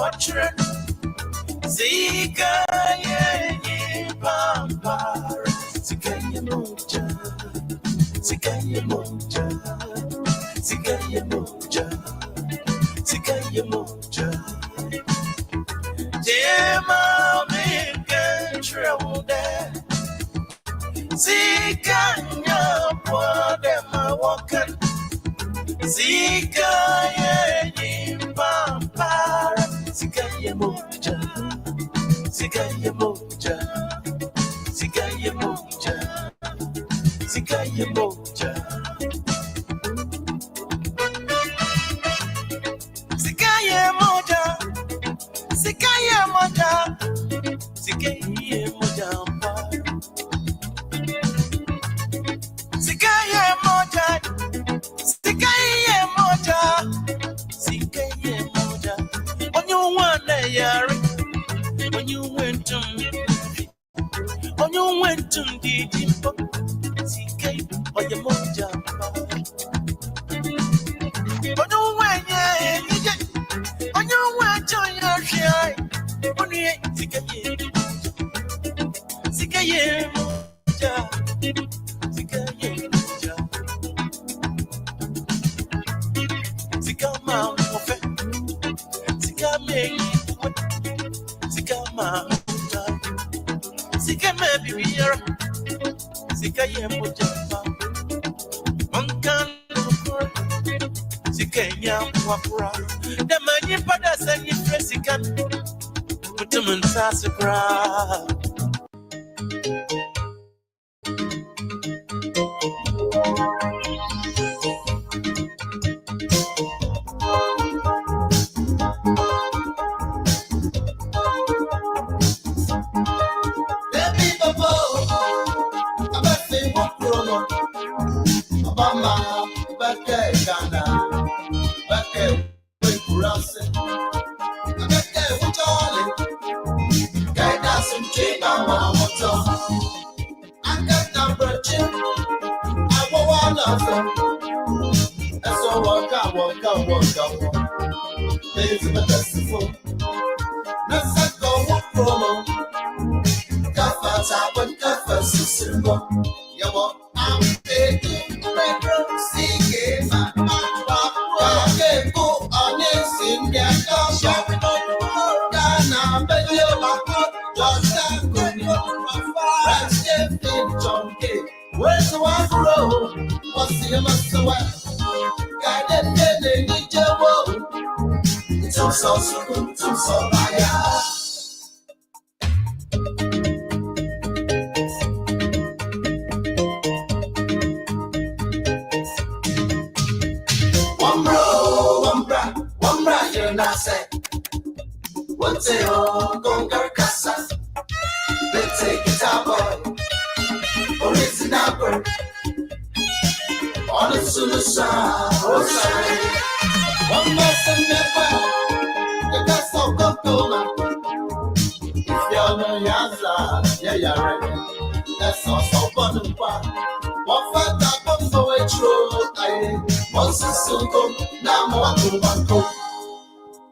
watcher. Zika ye pampara. Zika ye moja. Zika ye moja. Zika ye moja. Zika ye moja. Dema make trouble there. Zika nyapwa dema wakan. Zika ye pampara. Zika ye moja. Zika ye moja. Zika ye moja. Zika ye moja. Zika ye moja. Zika ye moja. Zika ye moja. Zika ye moja. Zika ye moja. Zika ye moja. When you want to yari, when you went to me, when you went to the dimpo, Zika or your moja. When you went, yeah, when you went to your shy, when you ain't Zika ye moja. Zika ye moja. Zika ma mofe. Zika me what? Zika ma moja. Zika me bibiyara. Zika ye moja. Mankan okura. Zika nya wakura. The many fathers and you Zika. Put them in Sassabra.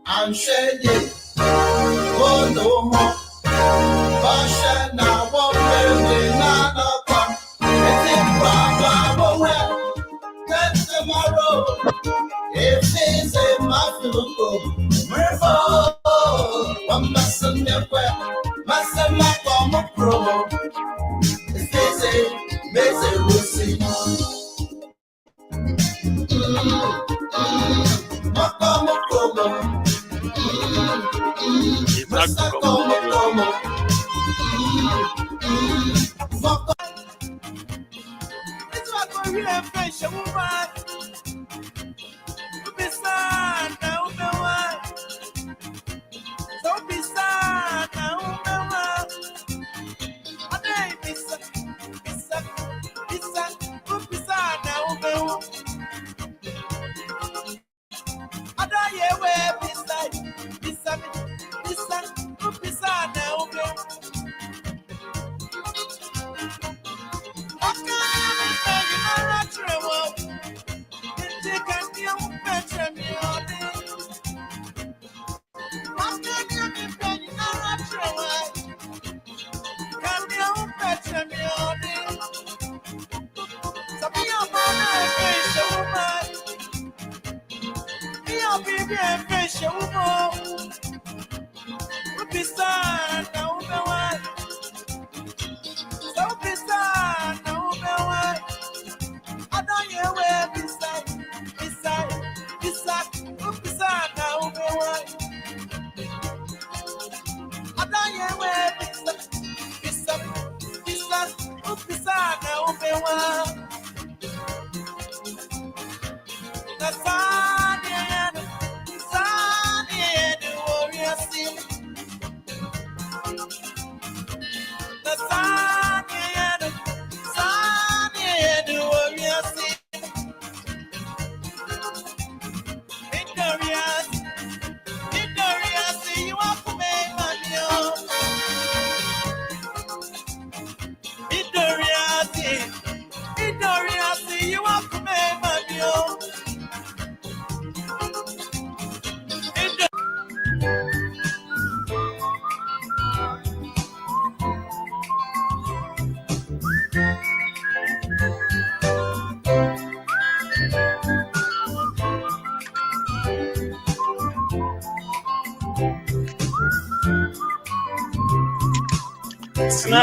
I'm shedding, oh no more. Basha now, one way, not come. It's in Baba, well, that's tomorrow. If it's a mafia, Mervo, one mustn't never, mustn't like on a promo. If it's a busy, we'll see. Makamo promo.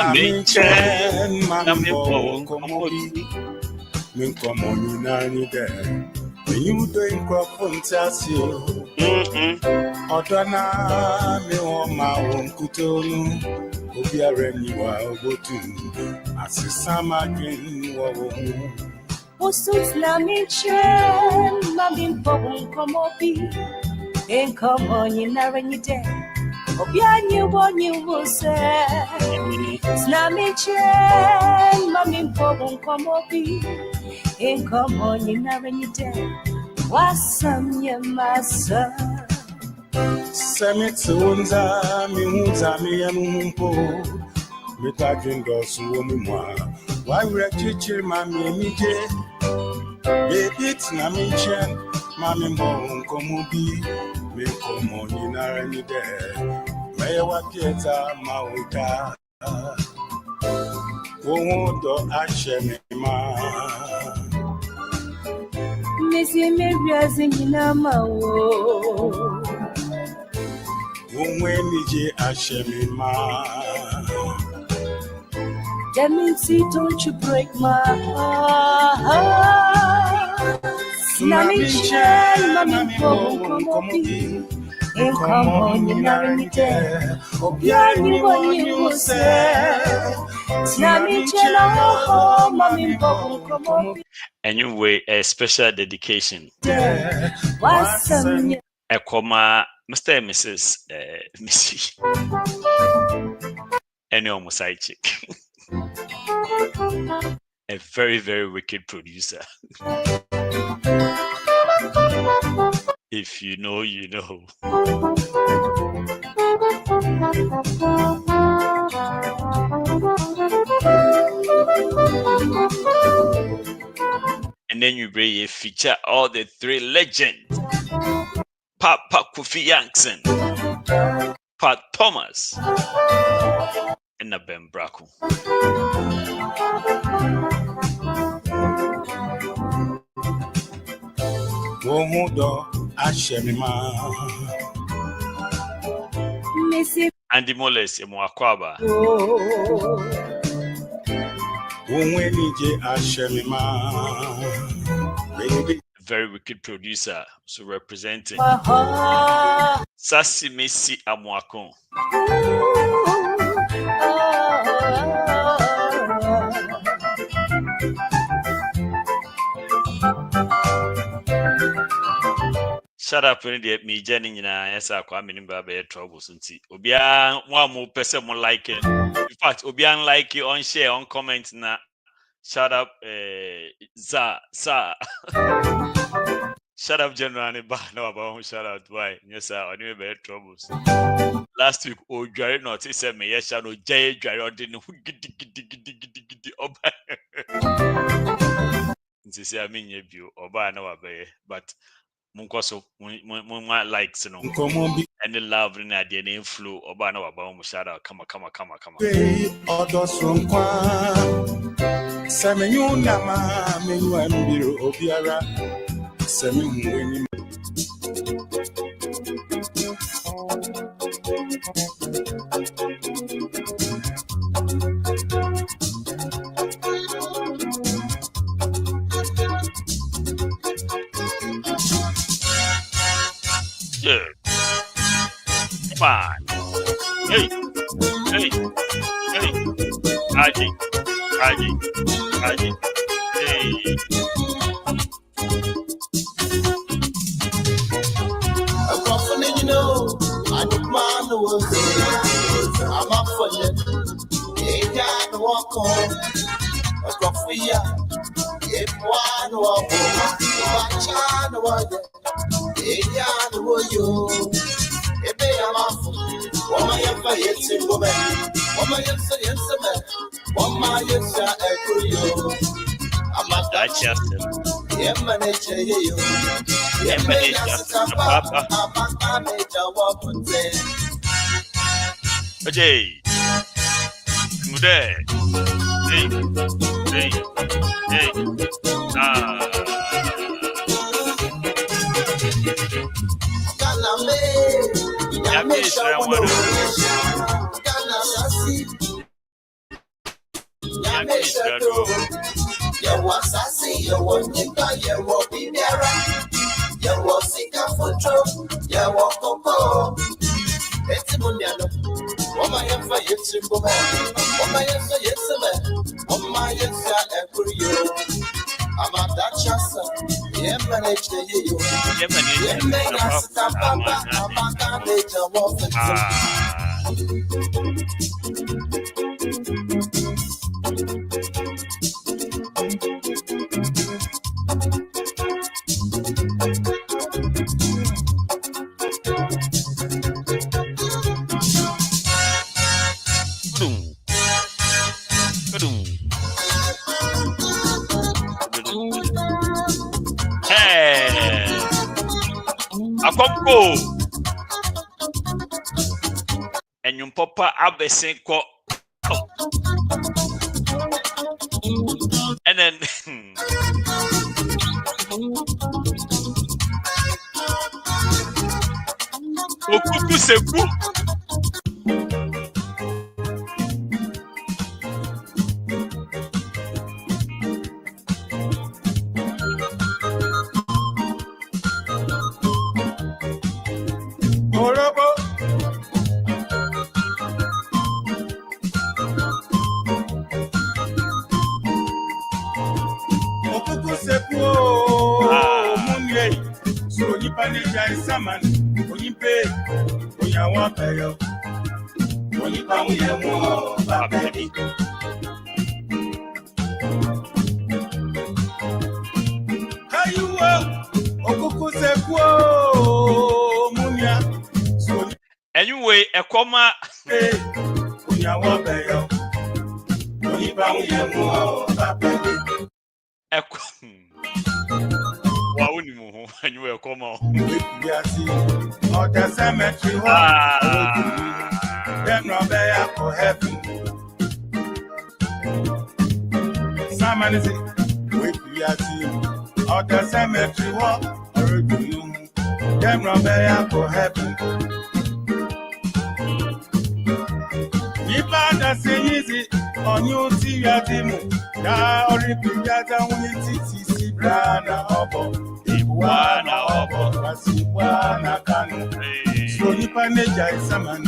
Nkyinkyim BAnd. You doing crop on Tassio. Odana, me on my own Kutonu, Obia Renua, Botu, as a summer green woman. Osus Nkyinkyim BAnd come up and come on in a day. Obia you what you will say. Nkyinkyim BAnd come up and come on in a day. Wasam ya masa Semitsunza miunza miyamumpo Mitagendo suomi mwa Wawire chichiri mami mije Bebit na Nkyinkyim mami mbonko mubi Mikomo ninara nide Meye wakieta mauta Wohudo ashemima Missy Maria's in Namawo. Umwenije ashemima. That means don't you break my heart. Nkyinkyim BAnd come on in a day. Obia you what you will say. Nkyinkyim BAnd come on. Anyway, a special dedication. Wasam ya A comma, Mr. and Mrs. Missy. Any almost side chick. A very, very wicked producer. If you know, you know. And then you bring a feature all the three legends: Papa Kofi Yankson, Pat Thomas, and Ben Braco. Wohudo ashemima. Missy Andy Moles Emwakwaba. Umwenije ashemima. Baby. Very wicked producer, so representing Sassi Messi Amwakon. Shut up when they me jenning in yes, I come in by troubles and see. Obia one more person more like it. In fact, Obian like it on share on comment na. Shut up, za. Shut up, General. No about shut out. Why? Yes, sir. I knew bad troubles. Last week, oh, Jerry not said me. Yes, I know. Jay Jerry didn't. Say I mean you view or buy no but Munkoso likes no and the love in the name flew or buy no about shout out come Semenyu nama menyu ambiru obiara Semenyu Aji. Hey. I'm confident, you know. I don't mind the world. I'm up for it. Ain't got to walk on. I'm confident. If one walk on, I'm trying to walk. Ain't got to walk you. If they are off, what my ever yet in woman. What my yes, man. What my yes, I agree. I'm a That's just it. yeah, man, it's a you. Yeah, man, it's just a papa. Okay. Good day. Hey. You was sassy, you was nigga, you was bimiera, you was sika foto, you was coco. It's Muniano. Oh my, if I hit you, oh my, yes, man. Oh my, yes, I agree. I'm at that chance. Yeah, manage the you. Yeah, man, I stop. I'm Akwamko enyum papa abesen ko and then okuku seku Saman, Oyimpe, Oyawa Peyo, Oyipa Uyemo, Baby. Kayuwa, Okuku Sekwo, Munya, anyway, a comma, Oyawa Peyo, Oyipa Uyemo, Baby. And you will come on. Or the cemetery, then Robert for heaven. Someone is it, wait, we are seeing. Or the cemetery walk, or then Robert for heaven. If I say easy, on you see your demo, now repeat that only see Brana Obo. Wana obo wasiwana kanu so nipa neja isaman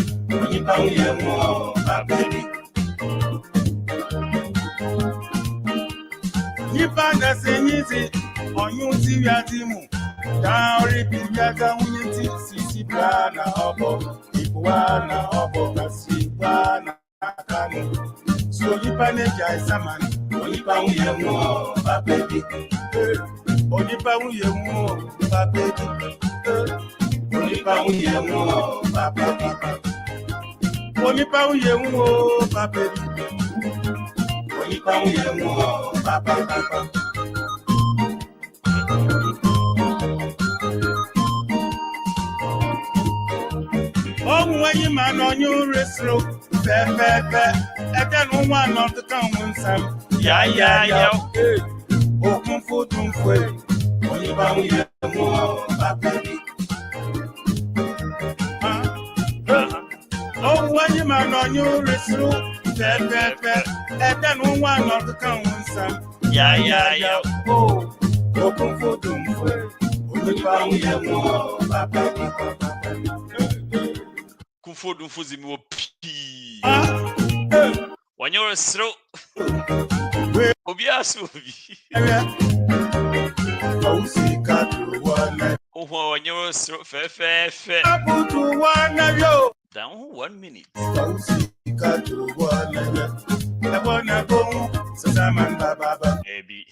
nipa uyemo babeli nipa na senyizi onyuti yatimu daori biyaga uniti sisi brana obo wana obo wasiwana kanu so nipa neja isaman nipa uyemo babeli Onipa uyemu babebi Onipa uyemu babebi Onipa uyemu babebi Onipa uyemu babebi Owo yin ma no nyu resro fe ede no wa no to kan won sam ya Okun fotun fwe Oyiba uyemu babebi Owo yin ma no nyu resro fe ede no wa no to kan won sam ya Okun fotun fwe Oyiba uyemu babebi Kufodun fuzi mi wo pi When you're slow, Obiasubi. Oh, when you're slow, fair. Down 1 minute. Debbie.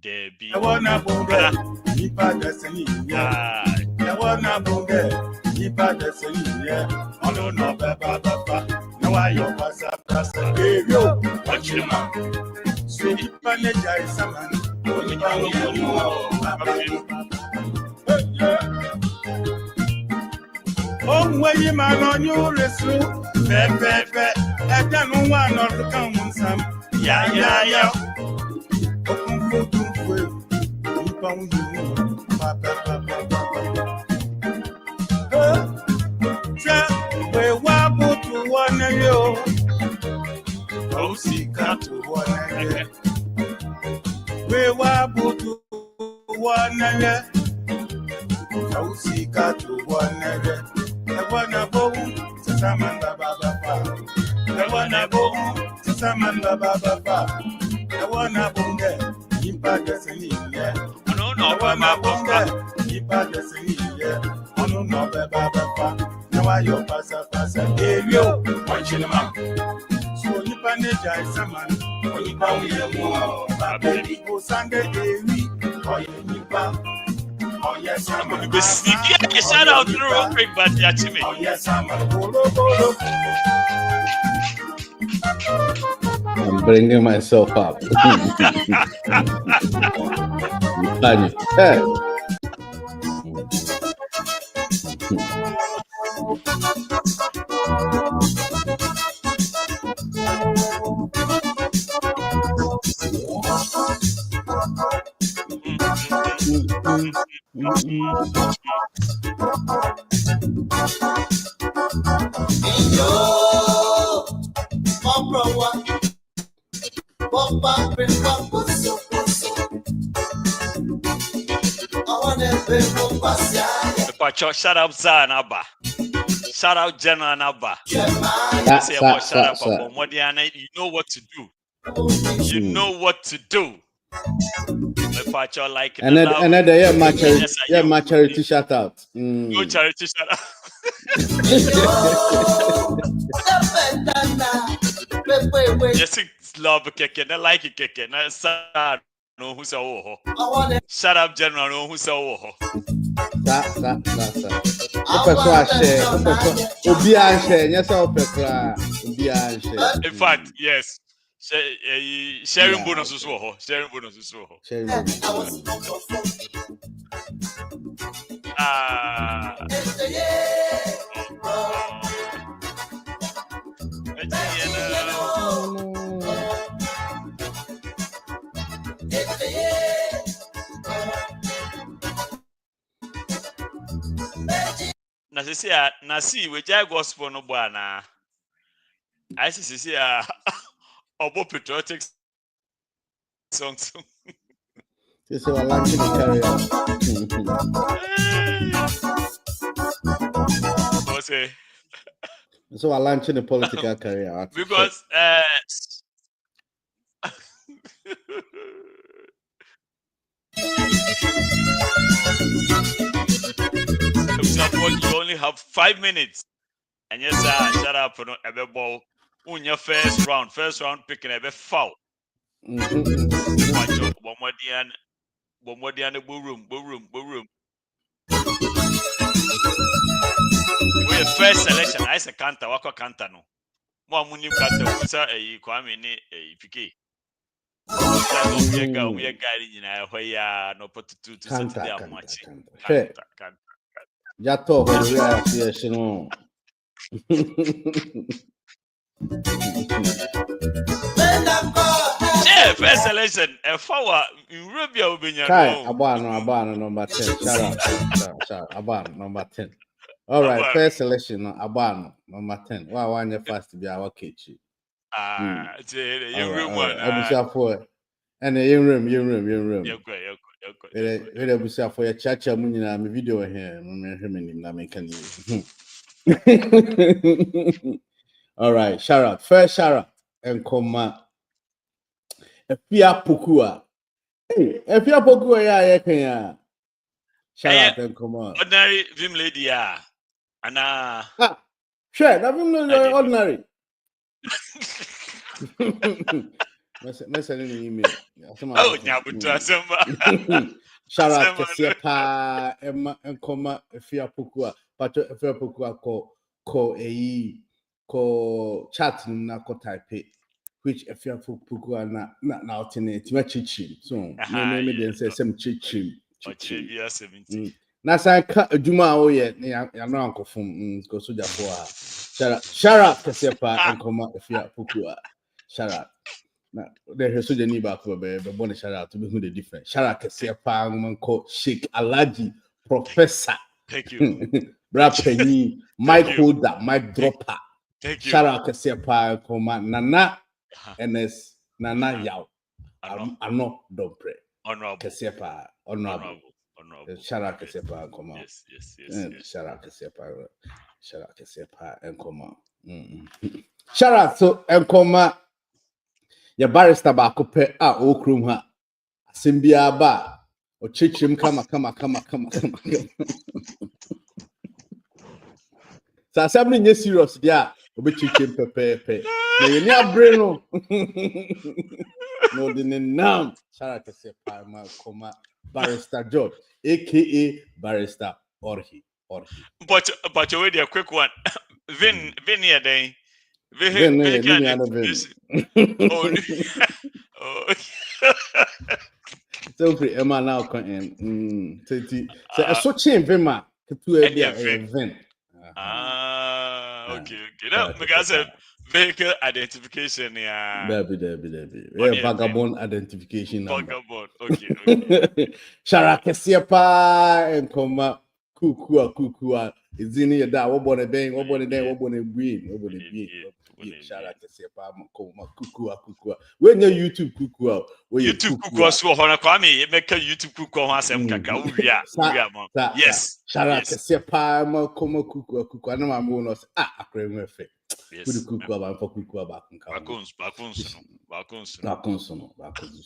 Debbie. Oh, when you man on your rescue, fair. I can't one or to come on some. Yeah. We wabble to one of you. Oh, see, cut to one. We wabble to one of you. Oh, see, cut to one of you. I wanna go to Saman Baba. I wanna go to Saman Baba. I wanna go there. Keep back the singing, yeah. No, I wanna go there. Keep back the singing, yeah. Oh, no, Baba. Now I your passa. Hey, yo, watch your mouth. So you manage, I summon. When you bow your more, baby, go Sunday, baby. Oh, you need back. Oh, yes, I'm going to be sneaky. Shout out to the real quick, but Yachime. Oh, yes, I'm bringing myself up. Shout out Zan Abba. Shout out General Abba. Say about shout out Papa Modiana. You know what to do. You know what to do. Like and then my charity shout out. No charity shout out. Yes, love keke. I like it keke. Na sad no who's a ho. Shout out General no who's a ho. Sa. In fact, yes. Sharing bonus as well. Na see we jai gospel no bwana. I see obo patriotic songs. This is a launching carry on. What's it? So I launching a political career. Because you only have 5 minutes. And yes, sir, shut up for a ball. On your first round picking a foul. One more dian, boo room. We first selection. I say Kanta, Waka Kanta no. More money Kanta, who's a Kwame a Piquet. We are guiding in our way, no put to set their match. Jato, association. First selection, a forward in Rubia will be your Abano number 10. Shout out. Abano number 10. All right, first selection, Abano number 10. Why one you fast to be our kitchen? Room one. And the room. You're great. For your chacha munina, my video here, I'm making you. All right, shout out. First shout out and comma. Afua Pokua. Hey, Afua Pokua ya kenya. Shout out and comma. Ordinary Vim lady Anna. Sure, that Vim lady ordinary. Message in the email. Oh, nyabutu asamba. Shout out Kesiepa Emma and comma Afua Pokua. But Afua Pokua ko chat na ko type which Afua Pokua na alternate ma chichim. So me dey say some chichim. Na san ka aduma o ye ya no ankofom ko soja fo a. Shout out Kesiepa and comma Afua Pokua. Shout out. Now, there's a new back for the bonnet shout out to be who the different. Shout out to Kesiepa man called Sheikh Alaji Professor. Thank you. Brad Penny, Mike Holder, Mike Dropper. Thank you. Shout out to Kesiepa Command Nana NS Nana Yao. I'm not don't pray. Honorable. Kesiepa honorable. Shout out to Kesiepa Command. Yes. Shout out to Kesiepa. Shout out to Kesiepa and Command. Shout out to Nkoma. Ya barrister ba ko pe a o krum ha asimbia ba o chichim kama sa asabni nye serious dia o be chichim pepe na ye ni abre no no the name Shara Kesiepa ma koma barrister George aka barrister Orhi but wait a quick one. Vin here then. So free Emma now can so so change Vima to a event. Okay. No, because vehicle identification there be. Vagabond identification number. Vagabond. Okay. Shara Kesiepa and Koma Kukua. It's in here that what born a bang, what born a day, what born a green, what born a green. Shout out to Kesiepa Kukua. When your YouTube Kukua, YouTube Kukua so hona kwame, make a YouTube Kukua hasem kaka. Yes. Shout out to Kesiepa Koma Kukua. No man bonus. Akre me fe. Put Kukua ba for Kukua ba kunka. Bakunso.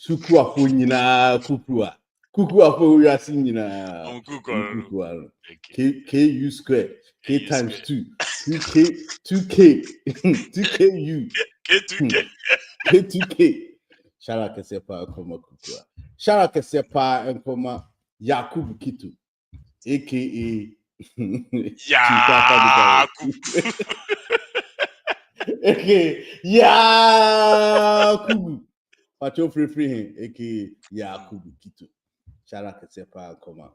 Kukua fo nyina Kukua. Kukua for we are singing Kukua. K square K times 2 2K 2K Shout out Kesiepa Nkoma Kukua. Shout out Kesiepa Nkoma Yakubu Kitu aka Yakubu Pacho free him aka Yakubu Kitu. Shout out Kesiepa Nkoma.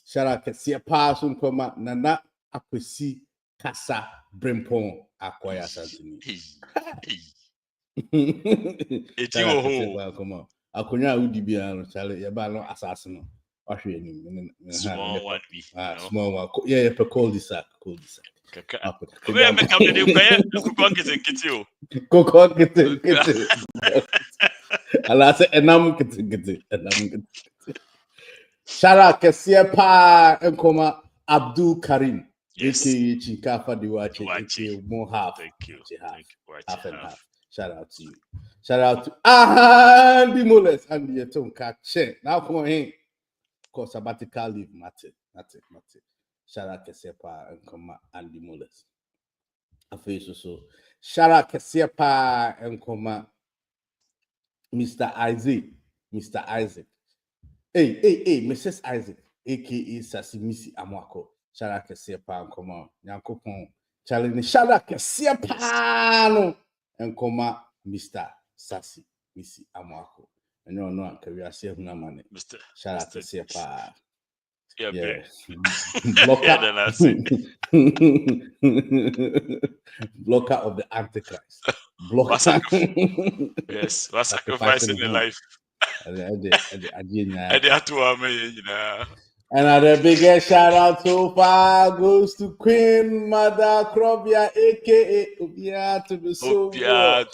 Shout out Kesiepa Nkoma Nana Akwesi Kasa Brempon Akwaya Santini. Come on. Akonya udibia no chale ye ba no assassin. Ahwe ni. Small one. Small one. Yeah, per cul-de-sac. We make up the new Coco kete. Ala se enam kete. Shout out Kesiepa Nkoma Abdul Karim. Yes. Chinkafa Diwachi. More half. Thank you. Half and half. Shout out to you. Shout out to Andy Mullers and the Tonka Che. Now come on in. Because sabbatical leave matter. Shout out Kesiepa Nkoma Andy Mullers. After so. Shout out Kesiepa Nkoma Mr. Isaac. Hey, Mrs. Isaac, aka Sasi Missy Amwako. Shout out Kesiepa Nkoma Nyankopon. Challenge shout out Kesiepa no Nkoma Mr. Sasi Missy Amwako. And you know career save na money. Mr. Shout out Kesiepa. Yeah. Blocker of the Antichrist. Blocker. Yes, was sacrificing the life. And another biggest shout out so far goes to Queen Mother Krobia, aka Obia to the soul. Shout out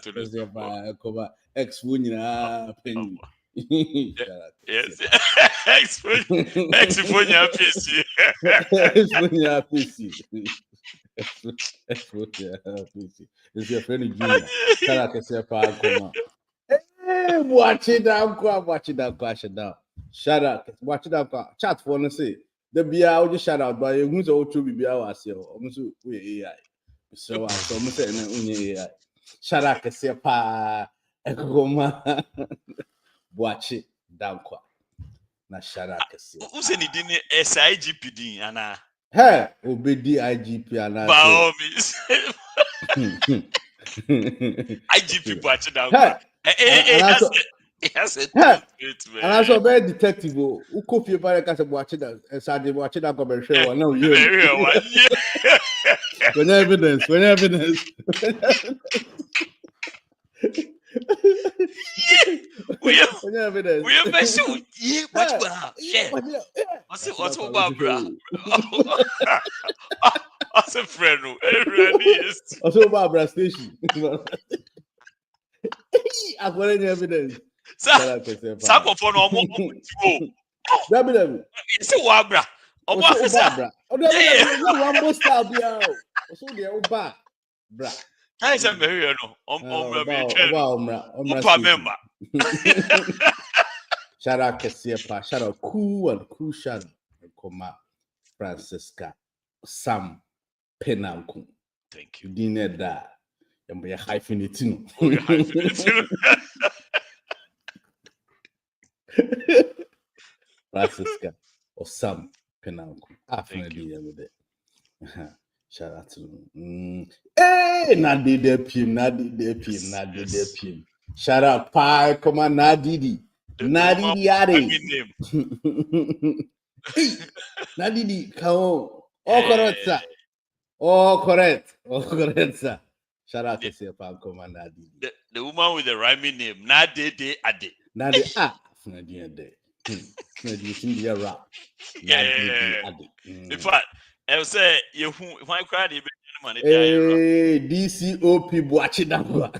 to Kesiepa ex Wunyina Penny. Yes. Exfonia PC. Exfonia PC. It's your friend Junior. Shout out to Sepa Goma. Hey, watch it down. Shout out. Watch it down. Chat for no say. The Bia just shout out, but who's all true Bia was here. Almost we AI. So I almost say AI. Shout out to Sepa Goma. Watch it down. Na shout out to Sepa. Who's any dinner SIGPD, Anna? Hey, obedi IGP ana. By all means. IGP watching down. Yes, it. And also very detective. Who copy by the watching that Saturday watching that comment show. No, you. When evidence. We have mentioned what what's Barbara? As a friend, also Barbara station. I've got any evidence. Some of no more. You see Barbara. Barbara. One more star bia. So they are bra. I said Mary no. Member. Shout out Kesiepa, shout out cool shout out Koma Francisca Sam Penanku. Thank you. Dinner da. You're hyphenating. Francisca or Sam Penanku. Thank you. With it. Shout out to Hey, Nadi de Pim. Shout out Pi, come on, Nadidi. Nadidi Adi. Nadidi, come on. All correct, sir. All correct, sir. Shout out to Sepa, come on, Nadidi. The woman with the rhyming name, Nadidi Adi. Nadi Nadidi Adi. Nadidi rap. Nadidi Adi. In fact, I will say, you why cry the money? Hey, DCOP Boachidamba.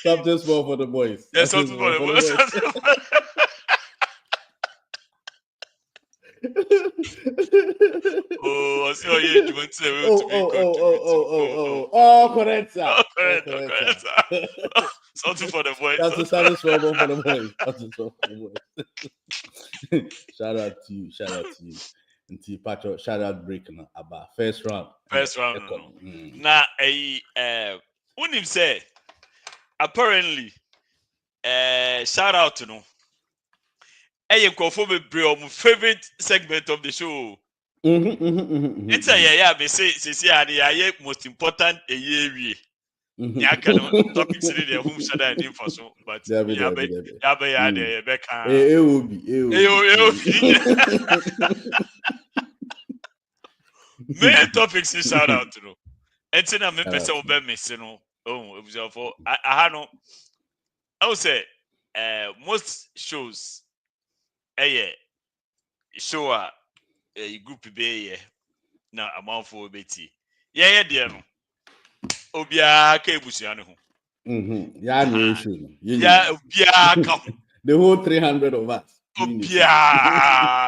Something small for the boys. Yes, something for the boys. Oh, I see how you want to say. Oh, correct, sir. Correct. Something for the boys. That's something small for the boys. Shout out to you. Until Patrick, shout out breaking about first round. Now, when him say, apparently, shout out to no. Hey, confirm my favorite segment of the show. It's me say I most important a year. Topics in the home shada and info so, but main topics is shout out to no. And then I'm person will be missing no. Oh, it was for I know. I would say most shows show a group be na amount for beti. Yeah, dear no. Obia ka ebusua ne ho. Yeah, no issue. Yeah, obia ka. The whole 300 of us. Obia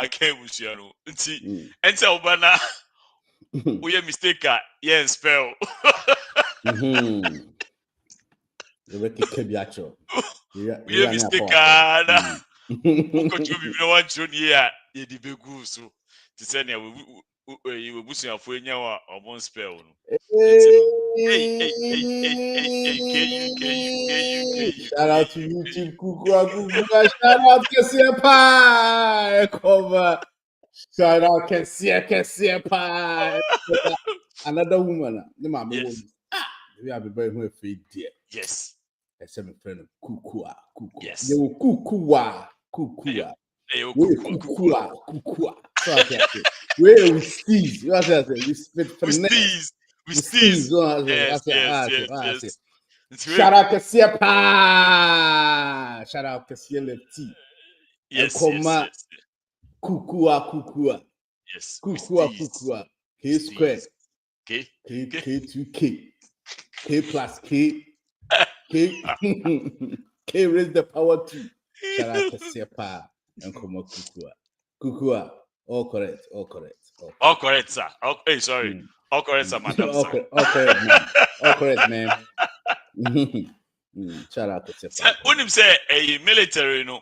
ka ebusua no. Nti ente obana we mistake yeah spell. The way kebiacho. We mistake na. Uko chubi no one chun here ye di begu so. To say na we busua fo enya wa obon spell no. Hey, shout out to YouTube Kukua. Shout out Kesiepa. Cover. Shout out Kesiepa. Another woman. Yes. We have a very good feed dear. Yes. I said my friend Kukua. Yes. You Kukua. So I said, where we steez? You say we steez. Yes. Shout out Kesiepa. Shout out Kesie Lefty. Yes. Kukua. Yes. Kukua. K square. K. K2K. K plus K. K. K raise the power 2. Shout out to Sepa and Koma Kukua. All correct. All correct, sir. Okay, sorry. All correct, sir, madam. All correct, man. Shout out to Sepa. When him say a military, no,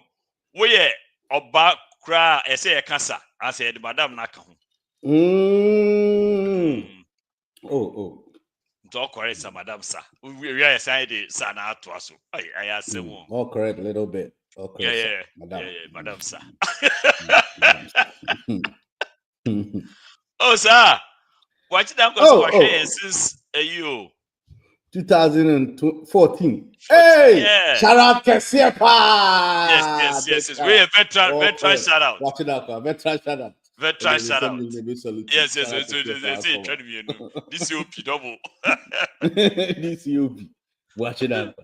we oba kra ese cancer. I said, madam naka. Oh. It's all correct, sir, madam, sir. We are saying the son out to us. I asked him. All correct, a little bit. Okay, yeah, madam. Madam, sir. Oh, sir. Watch it down because since you 2014. Hey, yeah. Shout out to Sepa. Yes. We a veteran shout out. Watch it out, veteran shout out. Veteran shout out. Yes. This OP double. This OP. Watch it out.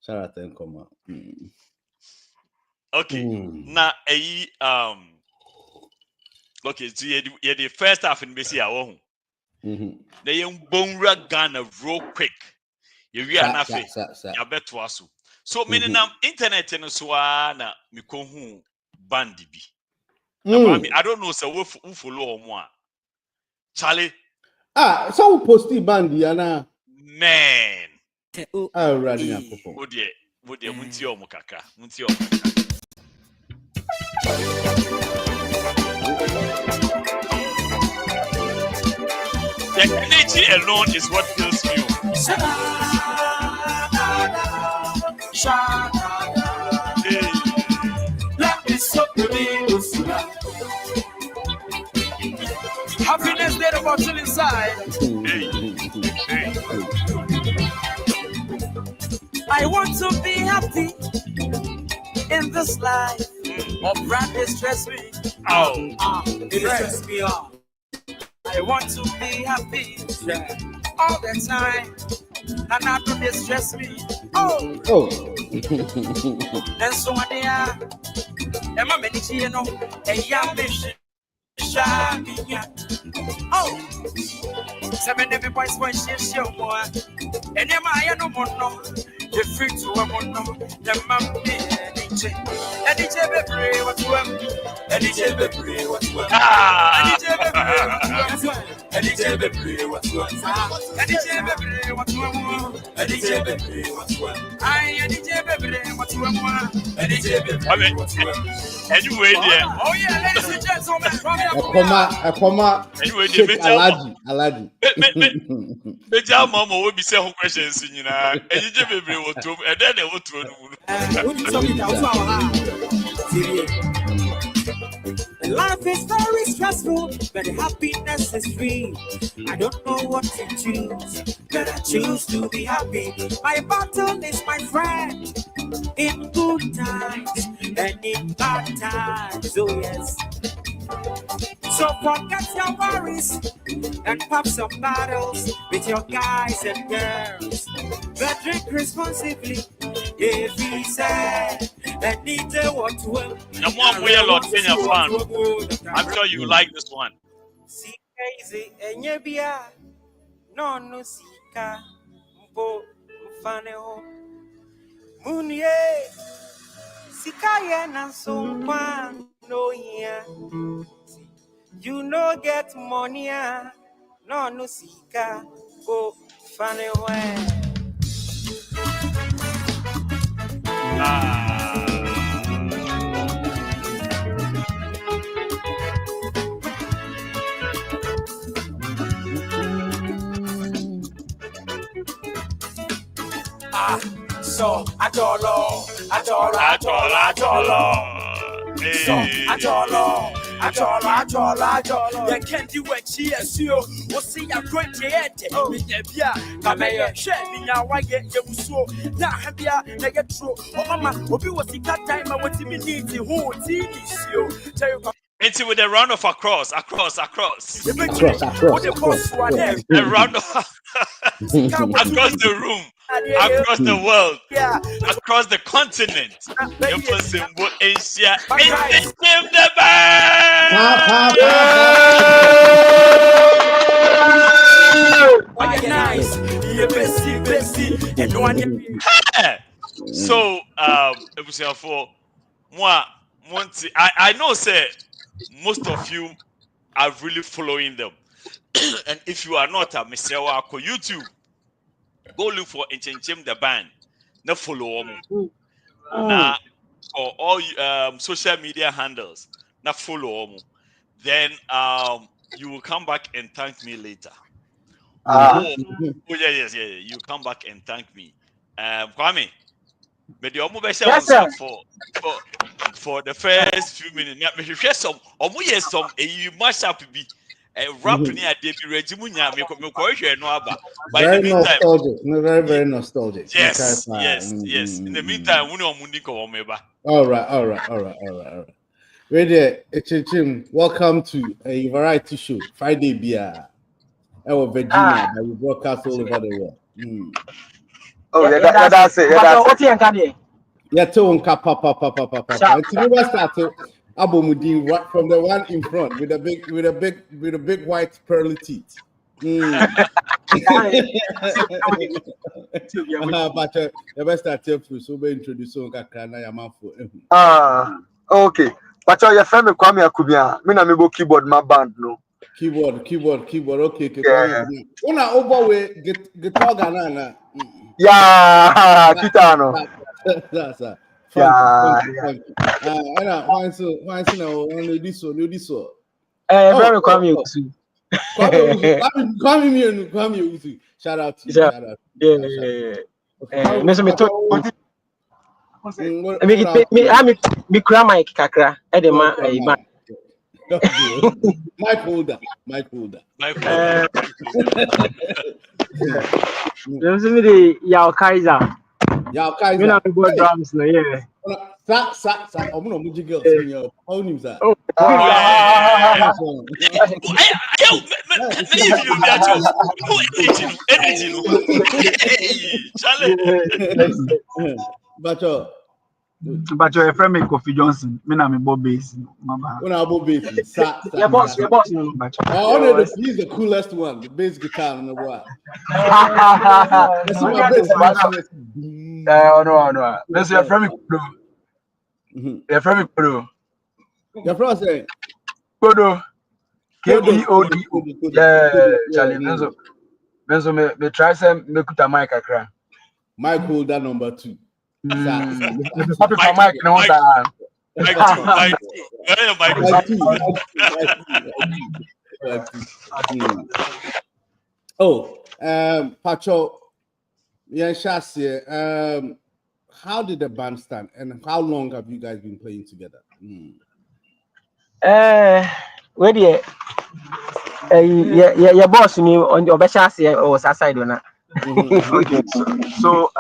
Shout out to Nkoma. Okay. Now, okay, so you're the first half in BC. They young bone Ghana real quick. You are not fit. You bet to us. So, meaning internet and so on, me ko hu bandi bi. I don't know, so who follow more. Charlie. So we posted bandi, Anna. Man. Already, Would you Muntio Mukaka? The energy alone is what kills you. Happiness there about you inside. Hey. I want to be happy in this life. Or brand stress me. It stress me out. I want to be happy all the time, and not to distress me. And so they are. Emma Medici, a young mission. Seven every boys point show more. And I no more no. The free to a mono. The mammy and DJ pray what to him. And DJ pray what to him. And DJ pray what to him. And DJ pray what to him. And DJ pray what to him. I and DJ pray what to him. And DJ pray what to him. Anyway, there. Oh yeah, ladies and gentlemen, from Akoma. Anyway, Alaji. Beja mama will be saying questions in and you just be able to, and then they will throw Life is very stressful, but happiness is free. I don't know what to choose, but I choose to be happy. My battle is my friend in good times and in bad times. Oh yes. So forget your worries and pop some bottles with your guys and girls. But drink responsibly if he said and need to what to the one way a lot in your fun. I'm sure you like this one. See crazy and you be no sika mpo mfane ho munye sika ye na so kwa no here. You no get money, no sika, go funny way. So Adolo. So Adolo. You can't do what she is, you. We'll see a great yet. With the beer, come here, share me now. Why get you so? Now, have you get true? Oh, Mama, what was the time I want to meet you? Who is you? Tell you. Into with a round of across. Across. A round of across the room, across the world, across the continent. Your person will Asia. Nkyinkyim BAnd. Nice. Bessie. And no one. So it was for moi. I know, say most of you are really following them, and if you are not, Mr. Wako YouTube, go look for Nkyinkyim the band. Na follow them. Na for all social media handles. Na follow them. Then you will come back and thank me later. Yes. You come back and thank me. Kwame, but the Yes, for the first few minutes. Me share some. Yes, some you mash up be rap near Debbie Regimunya. Me no aba. But in the meantime, nostalgic. Very nostalgic. Yes. In the meantime, we know Muniko Omeba. All right. Ready, Nkyinkyim, welcome to a variety show, Friday Beer. Our Virginia, that we broadcast all over the world. Oh, yeah, that's it. Yeah, papa. Until we started, Abomudin right from the one in front with a big white pearly teeth. But the best I tell you, so we introduce Kakana Yamanfo. Okay. But your friend Kwame Akubia, me na me bo keyboard my band no. Keyboard. Okay. Yeah. Una over we guitar Ghana. Yeah, Kitano. That's a fun. Why so only this one. Very Kwame. Kwame. Shout out to you. Yeah. Me cry mic kakra. Edema Mic holder. Yao Kaiser. Me na me go drums no yeah. Sa. Omo no muji girls me up. How nim sa? But your friend me Kofi Johnson, me na me Bob bass. Una Bob bass. Your boss no. He's the coolest one, the bass guitar on the wall. No. That's your friend me Kodo. Your friend me Kodo. Your friend say Kodo. Kodo. Yeah, Charlie. Benzo me try some me kuta mic akra. Mic holder number 2. Mike, Pacho, how did the band stand and how long have you guys been playing together? Where the your boss me on your Beshas or side or not? Okay, so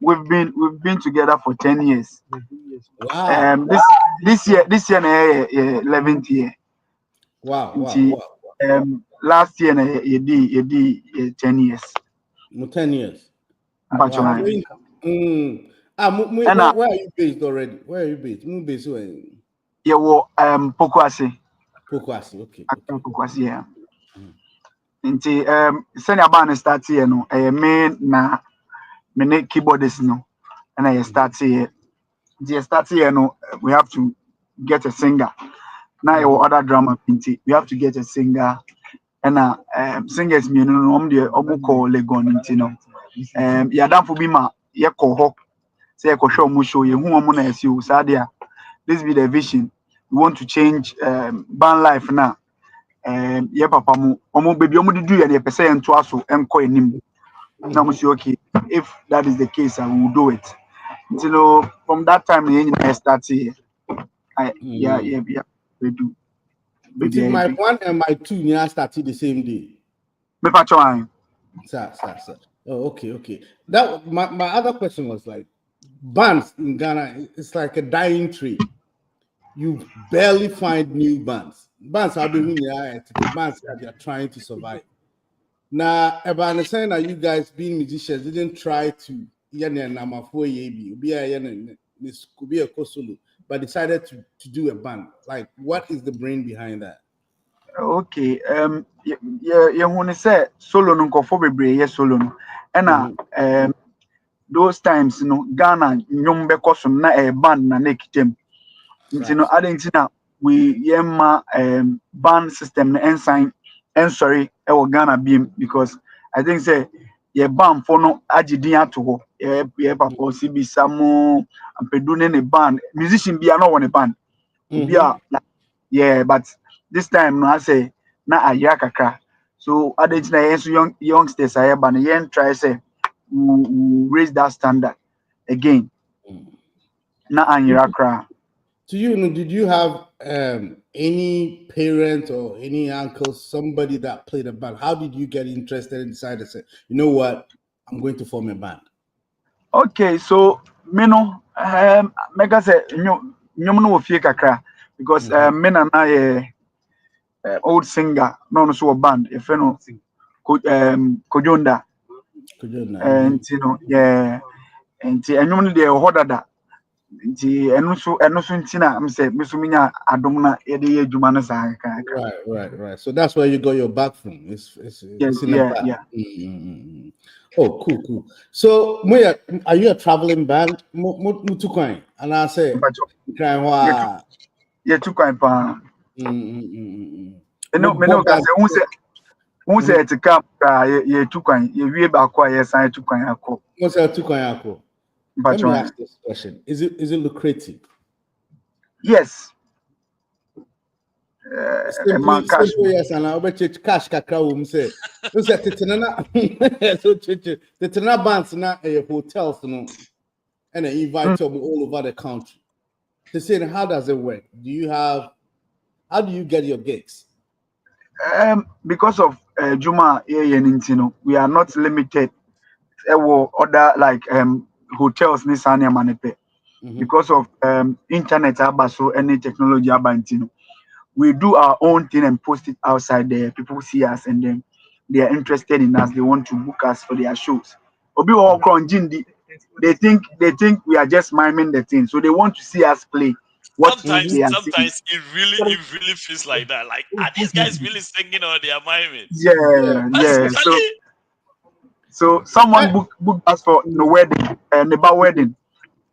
we've been together for 10 years. Wow. This year 11th year. Wow. Last year you did 10 years. 10 years. Wow. Where are you based already? Where are you based? Yeah, Pokwasi. Pokwasi, okay. Pokwasi, yeah. Nti senior band start here no main na me keyboardist no and I start here. The start here no we have to get a singer. Now your other drummer pinti we have to get a singer and singers me no the call Legon nti no ya dan for be ma ye call hop say ko show mu show ye hu omo na esi o sadia. This be the vision. We want to change band life now. Yeah, papa mu omo baby omo di do ya de pese ento aso enko enim. Now we say okay, if that is the case, I will do it. So from that time, I start here. Yeah, we do. My 1 and my 2 near started the same day. Me patron. Sir. Oh, okay. That my other question was like, bands in Ghana, it's like a dying tree. You barely find new bands. Bands are doing bands that are trying to survive. Now, if I understand that you guys being musicians didn't try to but decided to do a band? Like, what is the brain behind that? Okay. Yeah, when I say solo no nkofo bebre ye solo no. And those times, Ghana nyom beko so na a band na nekitem. I didn't know we yema band system na ensign and sorry Ghana beam because I think say band for no agidin ato papa CB Samo ampedune ne band musician be no one a band. But this time I say na aya kakra. So I didn't know youngsters I ban yen try say raise that standard again. Na anyira kra. To you, did you have any parent or any uncle, somebody that played a band? How did you get interested and decide to say, you know what, I'm going to form a band? Okay, so me no, mega say nyom no fie kakra because me na old singer no so band if no Kojonda. And and enyom no dey hodada. Nti eno so ntina am say me so minya adom na ye dey adwuma no sa Right. So that's where you got your back from. It's yeah. Oh, cool. So, are you a traveling band? Mutukwan, and I say, yeah, tukwan pa. No, because who say to come, yeah, tukwan, you be back kwa yes, I tukwan ako. What's that tukwan ako? Let me ask this question: Is it lucrative? Yes. Simple yes, and I bet cash kakra say. So the bands na hotels no, and they invite them all over the country. They say, how does it work? How do you get your gigs? Because of Juma we are not limited. Other like hotels Nisania Manepe. Because of internet so any technology we do our own thing and post it outside there. People see us and then they are interested in us. They want to book us for their shows. They think we are just miming the thing, so they want to see us play. Sometimes it really feels like that. Like, are these guys really singing or they are miming? Yeah. So someone booked us for the wedding, the wedding.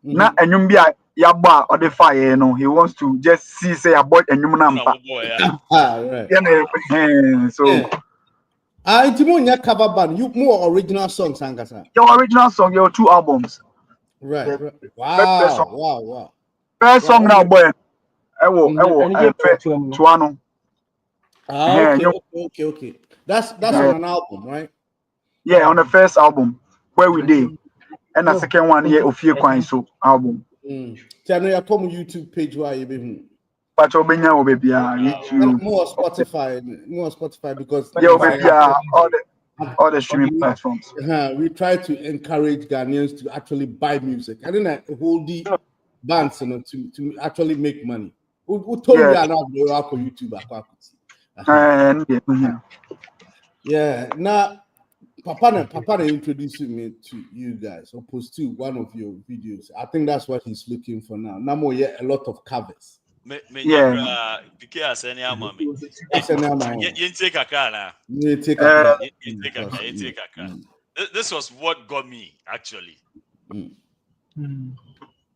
Na enyumbia yaba or the fire, he wants to just see say about enyumunampa. So Timonya cover band, you more original songs, Angasa. Your original song, your 2 albums. Right. Wow. First song now, boy. Tuano. Okay. That's on an album, right? Yeah, on the first album where we did, and the second one here of so album. Tell me, I come YouTube page why you be. But YouTube. More Spotify because all the streaming platforms. We try to encourage Ghanaians to actually buy music. I didn't hold the bands, to actually make money. Who told me I now go out on YouTube? Yeah. Now, Papa introduced me to you guys. Opposed to one of your videos. I think that's what he's looking for now. Now more a lot of covers. Because any mommy. You take a car. This was what got me actually.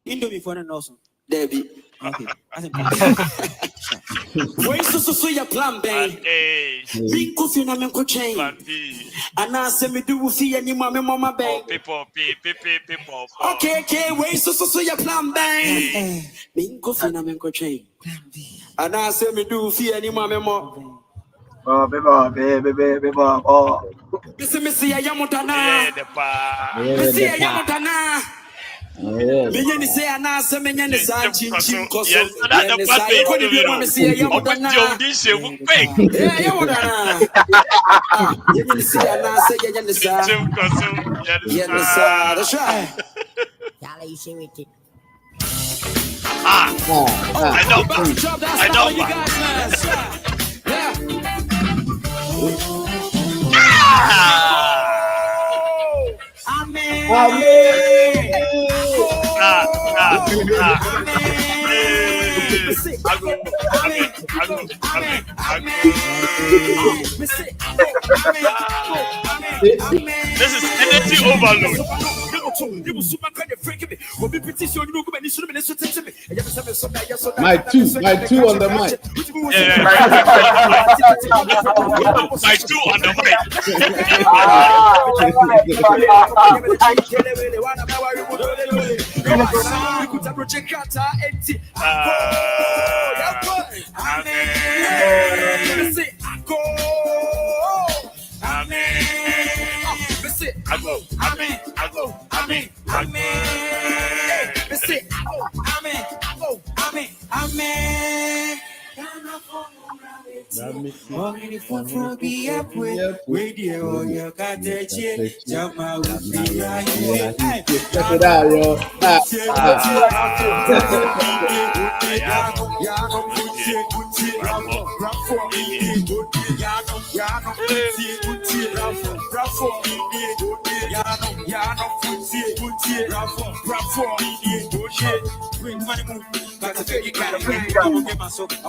Indomie for an awesome. Debbie. Okay. Wait, so your plan, babe. Big coffee na men chain. And I say me do see any mama babe. People. Okay, wait, so your plan, babe. Big coffee na men chain. And I say me do see any mama. Oh, baby. Oh. Missy, I am Mutana. Missy, I am Mutana. Many say, and I say, many Nkyinkyim This is energy overload. My two on the mic. Yeah. My two on the mic.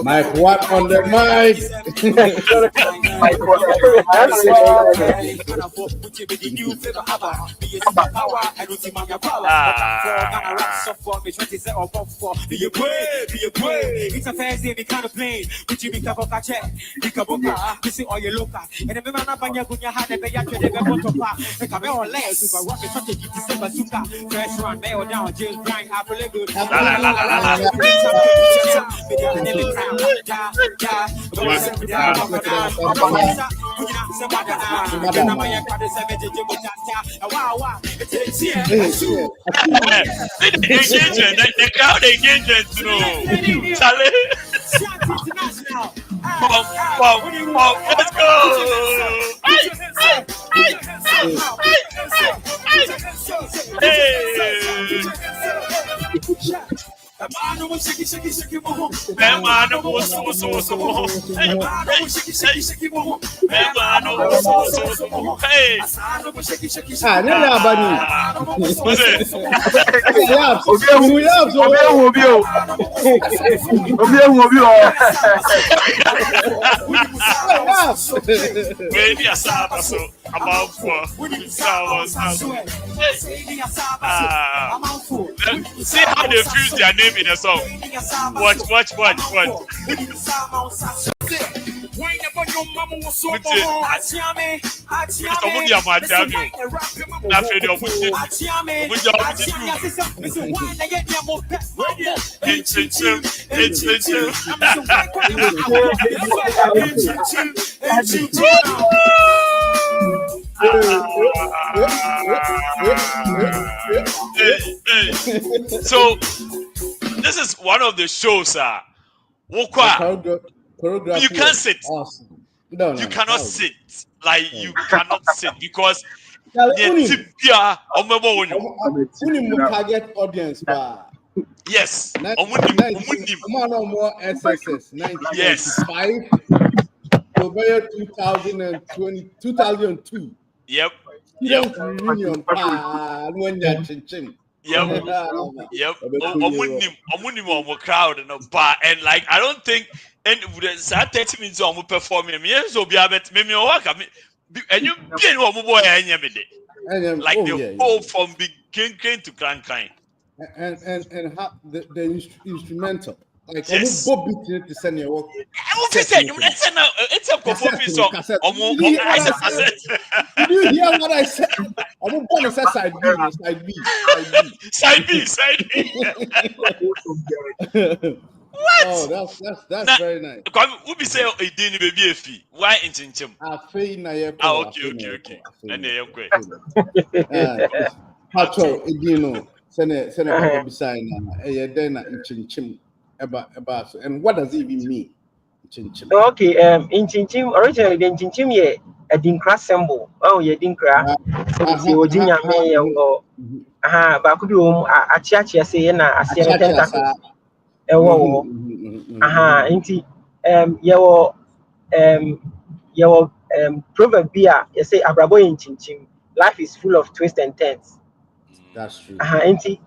Mike, what on the mic? It's a fair day, we can't complain. But you make a boca check, you can book this is all your local. And the man up on your good, you had a bear to the bottom part. The camera layers, super rocket, such a bazooka. Fresh run, mail down, James Bryan, Apple good. The crowd engagement, let's go. Maybe a Sabbath so about for see how they fuse their name in a song. Watch. So this is one of the shows, you can't sit. Awesome. No, you cannot sit. Like you cannot sit because target audience. Yes. SSS 1995. 2002. Yep. Reunion. Crowd and like I don't think and with 30 minutes on performing so be about me and you be like the whole from beginning to grand kind and how the instrumental like yes. Bob beat to send your work. It's a performance song. Did you hear what I said? I'm going to say side B. What? Oh, that's very nice. Who be say a didn't baby a fee? Why in Chinchim? Okay. And they are great. Patrol, you know, send a beside a then in Chinchim. And what does it even mean? Okay, in Chinchim, originally the Chinchim ye a dinkra symbol. Oh, ye dinkra. So Virginia may or but could you a church say na a tentacle. Inti your proverb beer, you say Abrabo in Chinchim. Life is full of twists and turns. That's true. Inti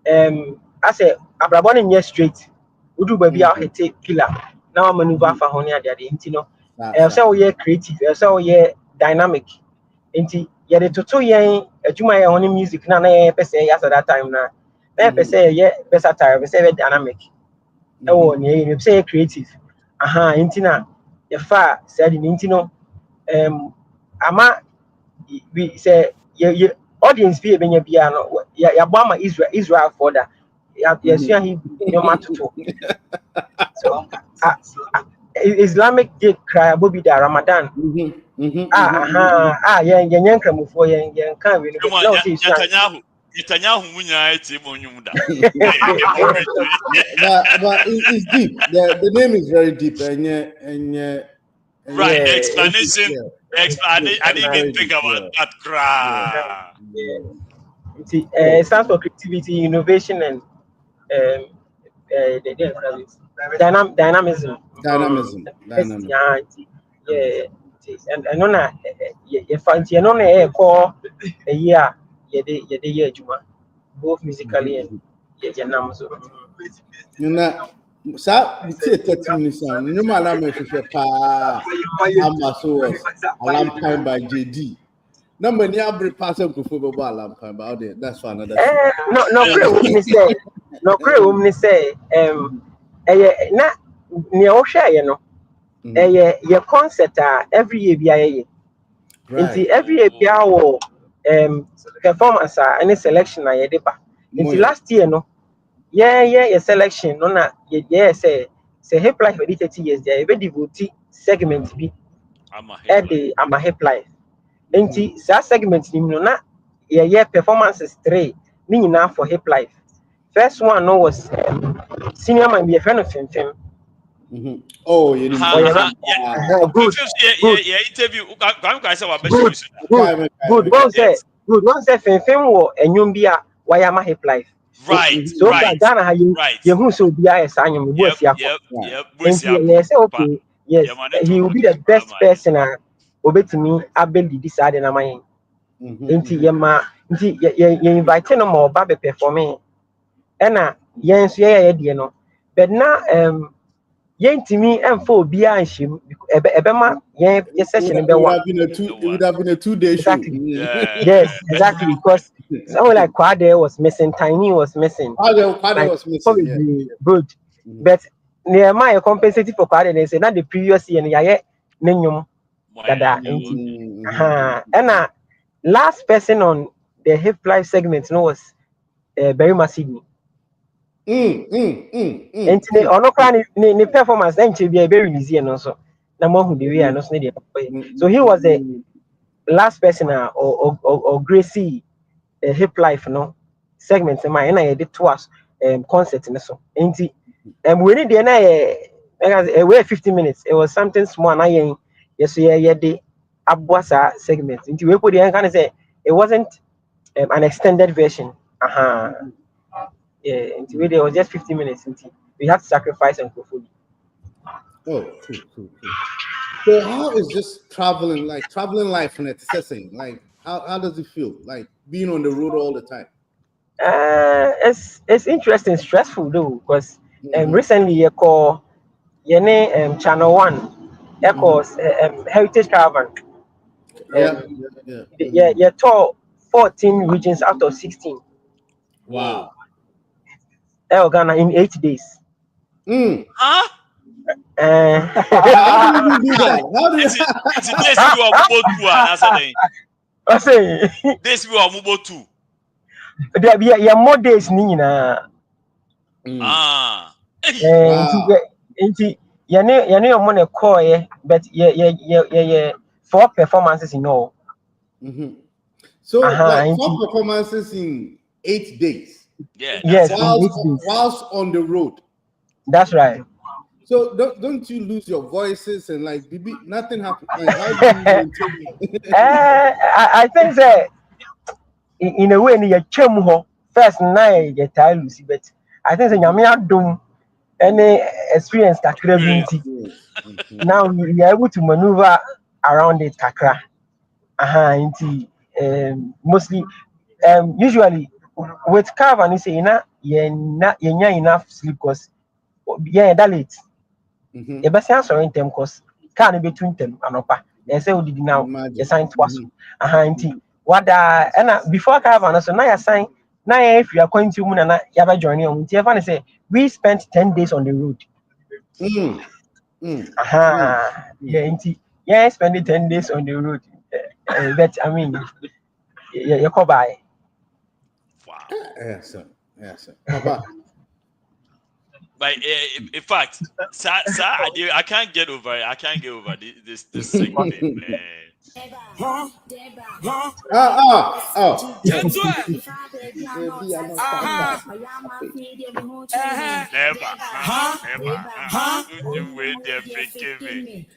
I say Abrabo in yes straight. Udu baby out hit pillar. Now maneuver for honey at the intino. So ye creative, so ye dynamic. Inti ye the tutu ye juma only music na per se as at that time na. Per se ye versatile, per se dynamic. Oh, you say creative. Aha, intina the far said in intino. Ama we say ye audience be benya bia no ya bama Israel for that. Ya he no matter to. So Islamic day cry abobi da Ramadan. Yen kramufo yen kan we no no say Netanyahu munya eti monyum da. But it's deep. The name is very deep, and right, the explanation. I didn't even think about that. It stands for creativity, innovation, and dynamism. Yeah. And on a you find you know a call a year, ye juma, both musically and dynamism. You know, so we take 30 minutes on. No matter how much you pa, Alarm Time by JD. No many every person could follow Alarm Time about it. That's for another. No, great say, na near Osha, you know, your concert every year be every year performance any selection I did. Until last year, no. Yeah, selection. No, na say hip life for 30 years. There, very devoted segment be. I'm a hip life. Until that segment, no, na performances 3. Meaning now for hip life. First one no was senior man be a friend of him. Oh, you know, good. Interview. Good. One say Fem wo enyumbia why am hip life. Right. So Ghana ha you who so be as anyum bo yes, okay. Yes, he will be the best person obetimi abeli this side na my nti yema nti ye invite no more ba be performing ena yen so ye de no but now yentimi emfo obi anhim ebema yen session be wa it would have been a 2-day show. Yes, exactly, because someone like Kwade was missing, Tiny was missing. Kwade was missing. Good. But near my compensated for Kwade, they say that the previous year yeah Nenyum Dada. And last person on the hip life segment was Barry Masidi. And the performance then to be a very easy and also. So he was the last person or Gracie hip life no segment in my and I did to us concert in so. And we need the wait 15 minutes. It was something small. I yes, the Abuasa segment. Into we put the kind of say it wasn't an extended version. Yeah, into it was just 15 minutes. We have to sacrifice and go food. Oh, cool. So how is just traveling life in it? Like how does it feel? Like being on the road all the time? It's interesting, stressful though, because recently you call your name Channel 1, Echoes Heritage Caravan. You tour 14 regions out of 16. Wow. Ghana in 8 days. Huh? How do you do that? How do you? I say this we are mobile too. There be more days nina. Inti your money call but four performances in all. So like 4 performances in 8 days. Yeah. Yes. Whilst on the road. That's right. So don't you lose your voices and like nothing happens? Like, how do you maintain it? I think that in a way you chem first night you tell Lucy, but I think that Adum any experience kakra binti. Now we are able to maneuver around it kakra. Mostly usually with caravan you say you enough sleep because yeah, that late. You best answer in them because can't be between them and upper. And say, did now you sign twice. What and before caravan, so now you sign. Now, if you are going to Moon and you have a journey on Tiafan, say we spent 10 days on the road. Yeah, spending 10 days on the road. But I mean, you come by. Wow. Yes, sir. Papa. But in fact, sir, I can't get over it. I can't get over this segment, man. Never. You wait there, forgive me.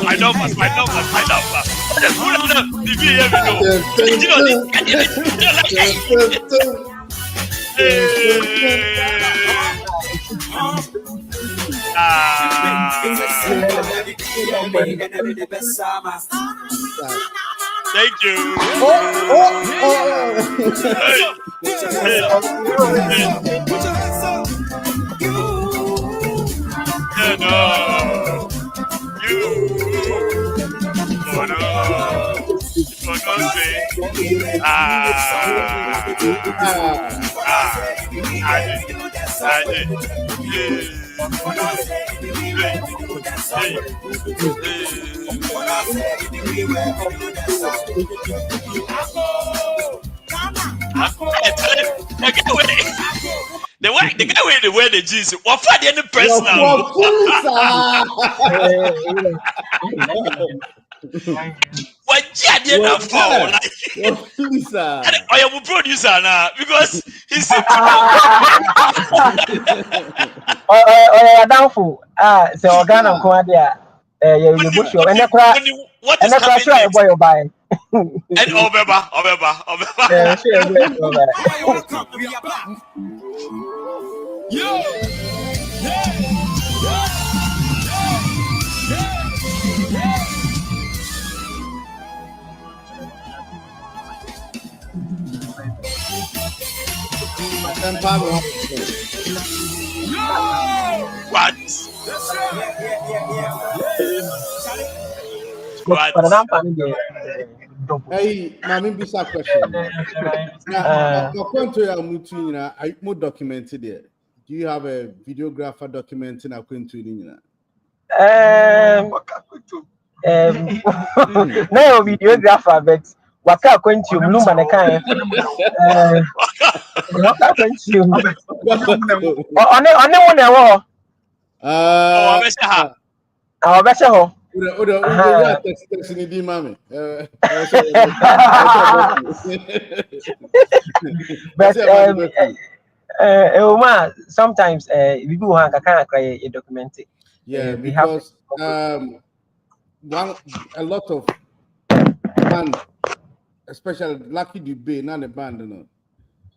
My number. Thank you. The guy with the wear the jeans. What for the any personal? What you not for? I am a producer now because he's downfall. So organ come there. You push your and what is happening? Boy, buy. And Obeba. What? Hey, Mami, bisa question. Now, according to your meeting, I more documented there. Do you have a videographer documenting according to you? No videographer, but what according to Bloom and a kind. What according to you? On the our better. But sometimes we do have a kind of documented. Yeah, because a lot of band, especially Lucky Dube, not the band, you know,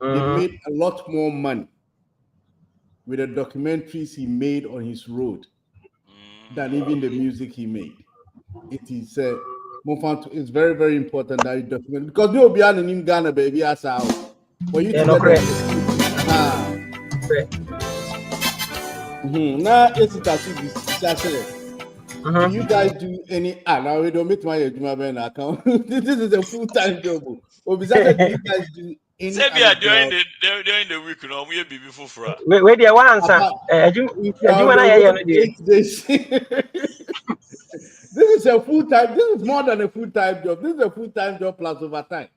they made a lot more money with the documentaries he made on his road than even the music he made. It is it's very, very important that you document because we will be on in Ghana, baby, as out for you to get now it's you guys do any now we don't make my BAnd account. This is a full-time job. Or besides, you guys do any during the week, no, we be before for. Wait, there one answer. This is a full-time. This is more than a full-time job. This is a full-time job plus overtime.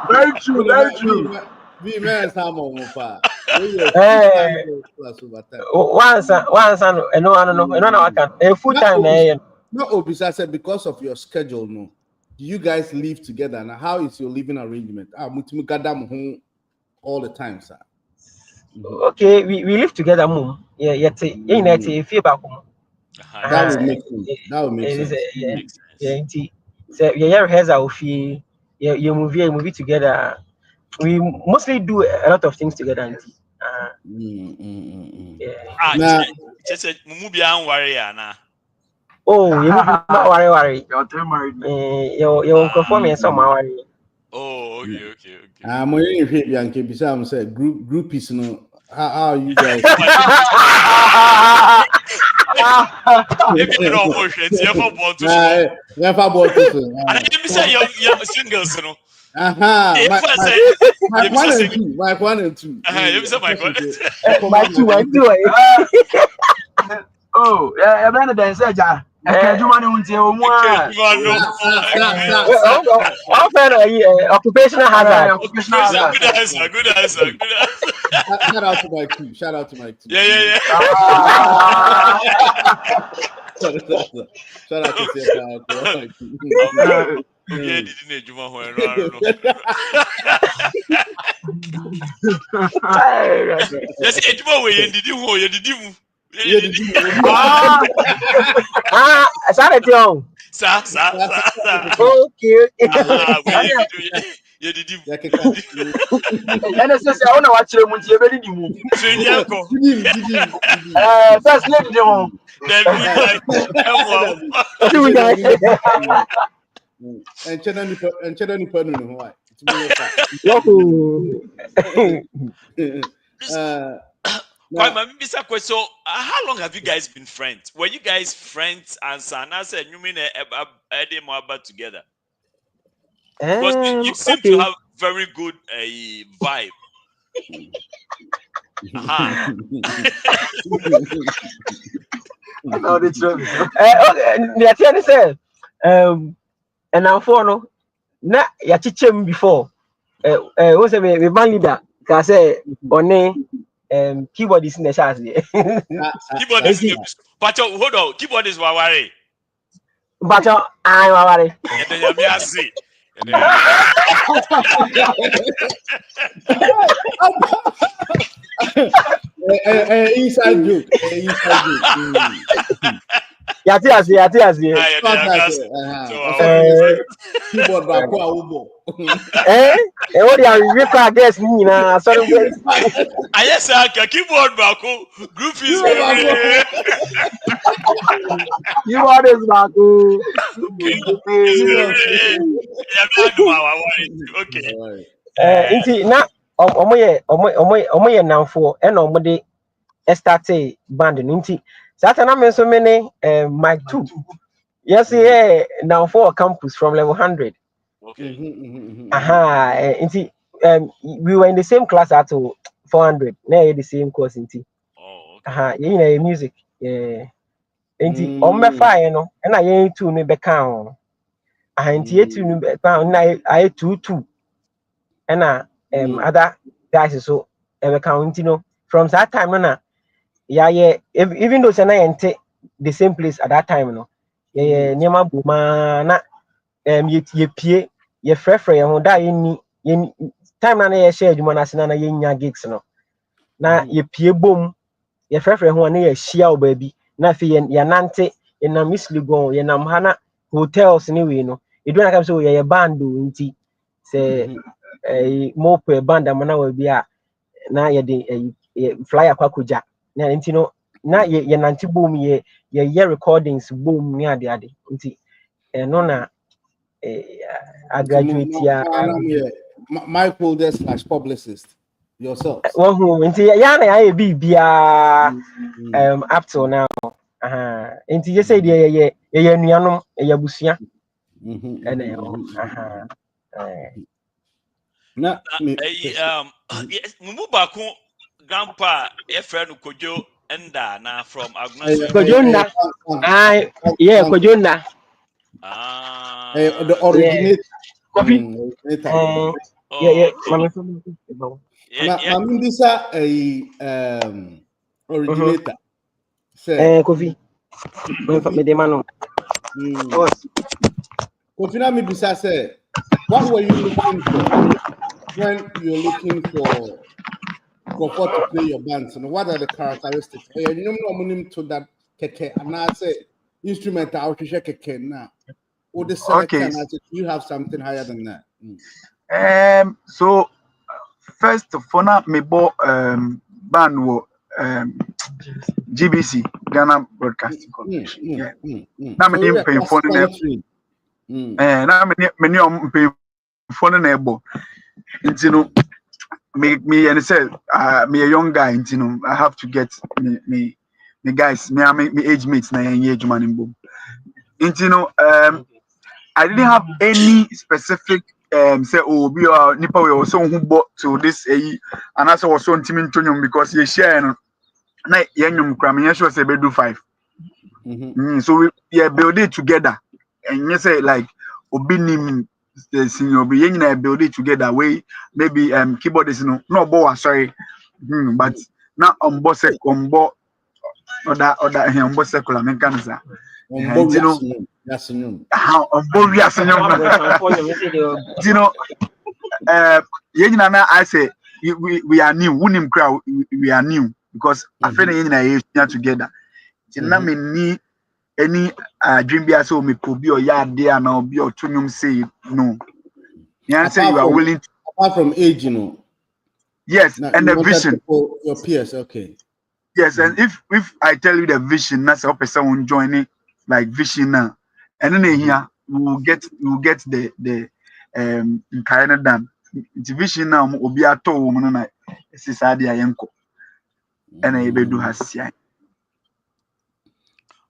Very true. We man some more far. Once, no, I can. A full-time. No, Obisa said because of your schedule, no. Do you guys live together? Now, how is your living arrangement? All the time, sir. Okay, we live together, mum. Yeah, feel back home. That would make sense. So yeah, here's our fee. Yeah, you movie together. We mostly do a lot of things together. Just a Mubian warrior now. Oh, you not worry. You're married. You perform in some worry. Oh, okay. I'm only here, Bianca, because I'm saying groupies, no. How are you guys? Maybe I don't watch it. You ever bought to Never bought this. and I didn't say young singles, you know. Mike 1 and 2. You say Mike 1. Mike 2. Oh, yeah, I'm not there, sir. I can't do money until occupational hazard. Good answer. Shout out to Mike 2. Yeah. Shout out to Mike 2. Yeah, didn't you want yes, Asantewa. Sir. Okay. You did. And it's just I want to watch them when you're ready to move. First, let me know. And Cheddar Nippon, why? So, how long have you guys been friends? Were you guys friends and Sana said you mean Adum about together? Because you seem to have very good vibe. No, it's true. And I'm for no. Na ya chichem before. What's a band leader? Can say on keyboard is in the chance. Keyboard is but hold on, keyboard is Wawari. But I'm Wawari. And then you may see. Inside joke. Yati as keyboard back what do you require guess me na sorry I say keyboard back group is keyboard is back okay inti na omo ye namfo e na omo de start band nti Satan I'm so many Mike 2. Yes, yeah, now for campus from level 100. Okay. We were in the same class at 400. Now the same course in T. Oh, okay. You know music. Yeah. On my fire, no, and I ain't two no back on. I ain't yet to back on. I 2. And other guys so ever count, you know, from that time on. Yeah. Even though Sana ente the same place at that time, no. Yeah. Nema buma na ye pie ye frefre ye honda ye time na ye share adwuma na sena na ye nya gigs no. Na ye pie bom ye frefre ho na ye hia obabi na fe ye nante ye na Miss Ligon ye na mhana hotels ni we no. Edu na kam so ye band do nti se mo pe band amana we bia na ye de flyer kwakuja na nti no na ye nanti boom ye recordings boom ni ade nti no na I graduate ya Michael there / publicist yourself nti ya na ya bibia up till now nti you say ye nuanom ye busua na mumu ba ko grandpa friend Kojo Enda na from Agnes Kojonna Kojonna the originator Mamindisa originator Kofi me de mano Kofina mi bisa say what were you looking for when you're looking for to play your bands? And what are the characteristics? You know, to that keke, and I say instrumental out to shake keke now. Or the selection, you have something higher than that. So first for now, me bought band wo GBC Ghana Broadcasting Corporation. Now me name paying for them. Now me name paying phone na ebo. Nti no me and say me a young guy, you know, I have to get me guys, me age mates na age man in boom. You know, I didn't have any specific say oh be nipa we also who bought to this and also was so intimate to because you share na yenyum kra me sure say be do 5. So we build it together and you say like obi nim the senior be nyina build it together way maybe keyboardist no bo sorry but na on boss combo other here on boss secular men can say you know how on bo we you know nyina I say we are new unim crowd we are new because I feel nyina together na me ni any dream be so me could be or yard there and I'll be or to say no. The answer you are willing to apart from age, you know. Yes, now, and the vision. Your peers, okay. Yes, and if I tell you the vision, that's how someone join it like vision now. And then here we'll get the kind of done. It's vision now will be a toll woman and I yanko. And I do has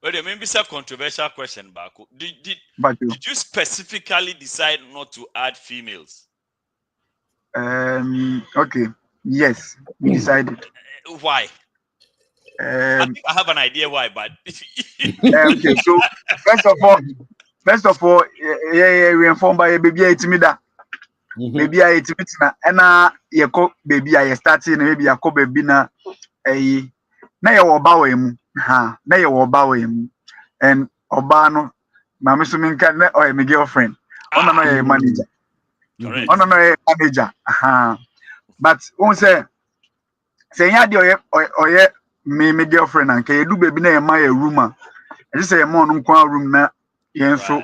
Well, maybe it's a controversial question, Baku. Did you specifically decide not to add females? Okay. Yes, we decided. Why? I think I have an idea why, but okay. So first of all, we informed by a baby that baby I and baby I started maybe a baby na your bawe na your bawe and obano mama suminka or my girlfriend no manager no manager but won say ya dey or me girlfriend and can you do baby na my room and just say mo no kwa room na yen so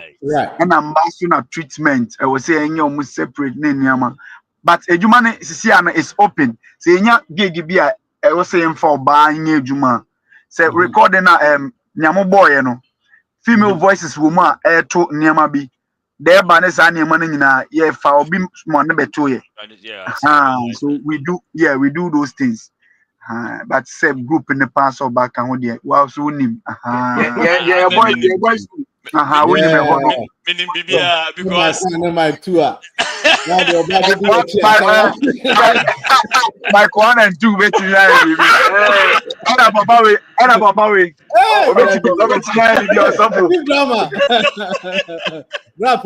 and I'm basing a treatment I was say any almost separate na niama but ejuma ne sisi ana is open say nya gig bi a I was saying for ba nya ejuma say recording na nyamo boy no female voices woman to niama bi there ba ne sa niama na nyina ye fa obi mo ne beto ye so we do those things but say group in the past or back and there wow so nim boys meaning bibia because my tour my 1 and 2 wait till papa we drama rap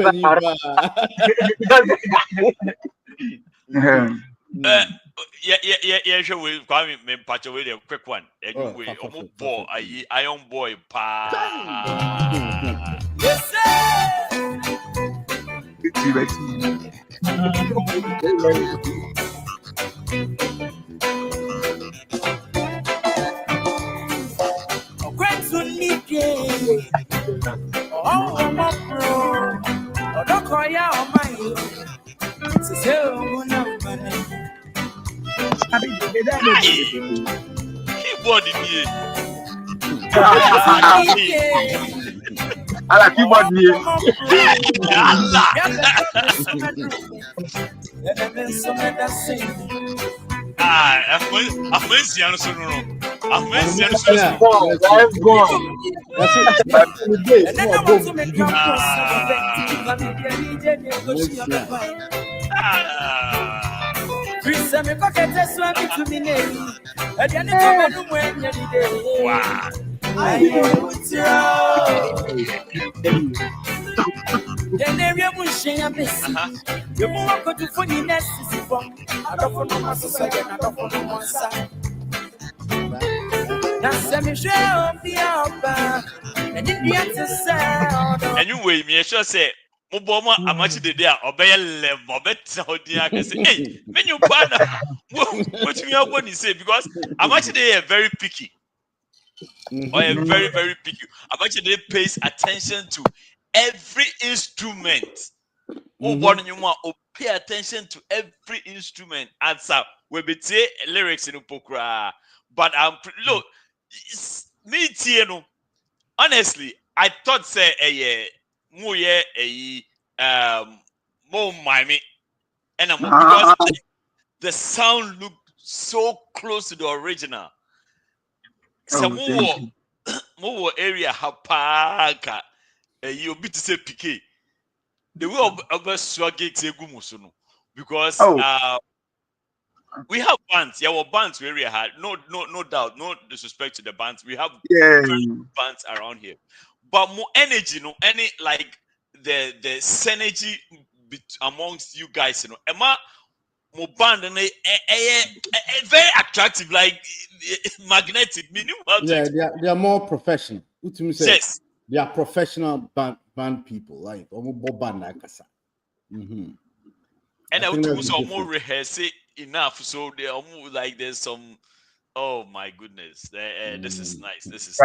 yeah, sure. We Kwame me patch away the quick one. Anyway, boy, iron boy pa. Yes, Keyboard in here. I like keyboard here. I'm Messian so no. I'm Messian so let's go. That's it. Then area will share a best. You won't go to funny nests from I don't know my society, I don't know one side. That's semi share of the alba and in the answer sound. And you wait me, sure say. Moboma, I'm much the day, obey level, better, I can say, hey, when you partner, what me up when you say, because I'm actually very picky. I am very, very picky. I'm actually pays attention to every instrument. Pay attention to every instrument. Answer we be say lyrics in Pokra. But I'm look, me no. Honestly, I thought say more mo mimi And because the sound looked so close to the original. Some more area hapaka you bit to say PK. The way of swag gigs because we have bands. Yeah, our bands very hard. No doubt. No disrespect to the bands. We have very good bands around here. But more energy, any like the synergy amongst you guys, Emma more band and very attractive, like magnetic. Yeah, they are more professional. Yes. They are professional band people, like band like Kasa. And I would also more rehearse enough, so they are more like there's some. Oh my goodness, this is nice. This is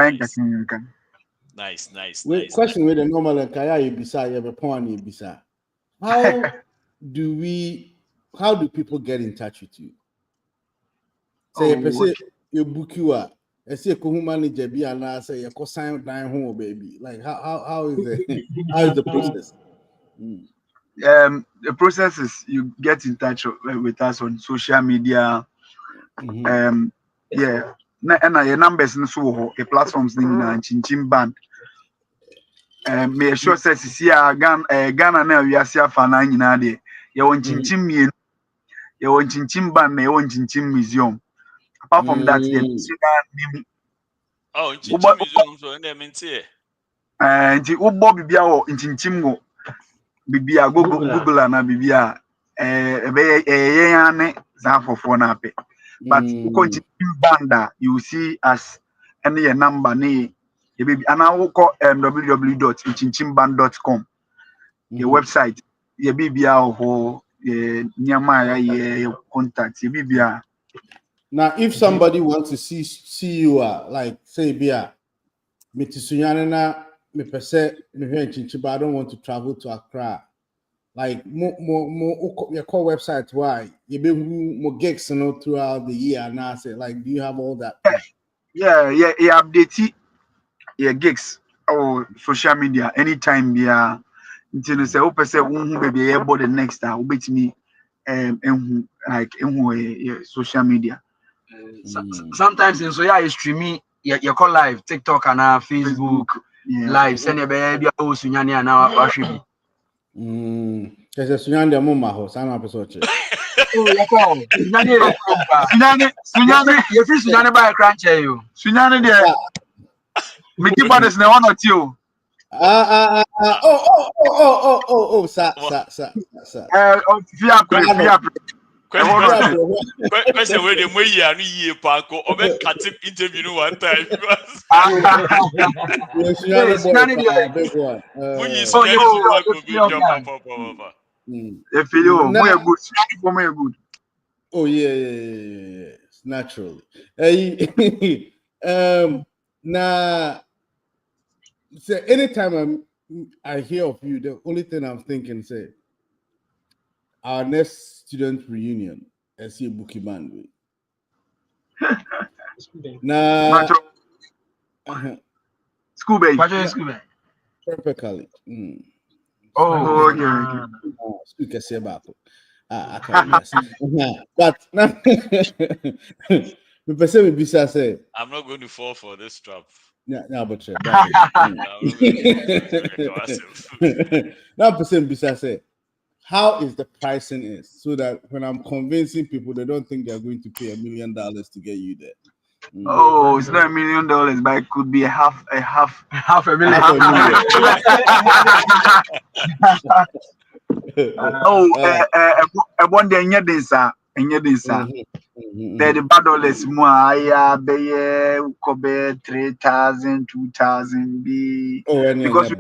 nice. Nice. Question with the normal Kaya Ibisa, you have a point Ibisa. How do people get in touch with you? Say, you book you up. I see a manager be and I say, you sign down home, baby. Like, how is the process? The process is you get in touch with us on social media. Yeah. And your numbers in the platforms in Nkyinkyim BAnd. Make sure says see Ghana now we are see Afua nyina de. You want Nkyinkyim BAnd, you want Nkyinkyim museum. Apart from that, the name. Oh, Nkyinkyim museum so and mentie. Nti ubo bibia wo Nkyinkyim go. Bibia Google na bibia yen ne zafofo na pe. But Nkyinkyim BAnd you will see us any your number ne and I will call www.nkyinkyimband.com. Your website, your BBA or your contact, your BBA. Now, if somebody wants to see you, like say, Bia, me to Sunyana, me per se, me here in Chinchiba, I don't want to travel to Accra. Like more your core website, why you be more gigs throughout the year, and I say, like, do you have all that? Yeah, update. Yeah, gigs or social media anytime yeah until say open say baby about the next time wait me like social media sometimes in so yeah streaming you call live TikTok and Facebook live send your baby oh sunyani and now washibi there's a sunyani mama ho sama episode oh you call sunyani you free sunyani by crunch you sunyani there me keep on this now one or two. Sir. Question where the way you park or cut interview one time. Good. Oh yeah. Naturally. Now, say anytime I hear of you, the only thing I'm thinking, say, our next student reunion, I see a bookie band. Now, school band. Perfectly. Oh, okay. Speak a say about it. I can't. But now. I'm not going to fall for this trap. Yeah, but now, say, how is the pricing is so that when I'm convincing people, they don't think they're going to pay $1 million to get you there. Oh, it's not $1 million, but it could be half a million. One day, the $30 more, be 3,000, 2,000 be because we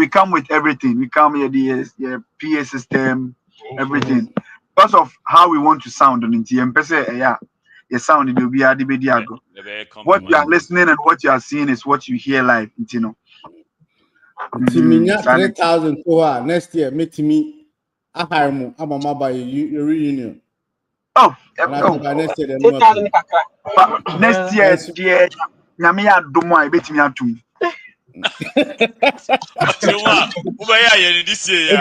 come with everything. We come with the PA system, everything. Because of how we want to sound on it. The sound it will be what you are listening and what you are seeing is what you hear live, you know. 3,000 for next year, meet me. I'm by your reunion. Oh, next year, Nyamiya Adum I bet me atum. this year. I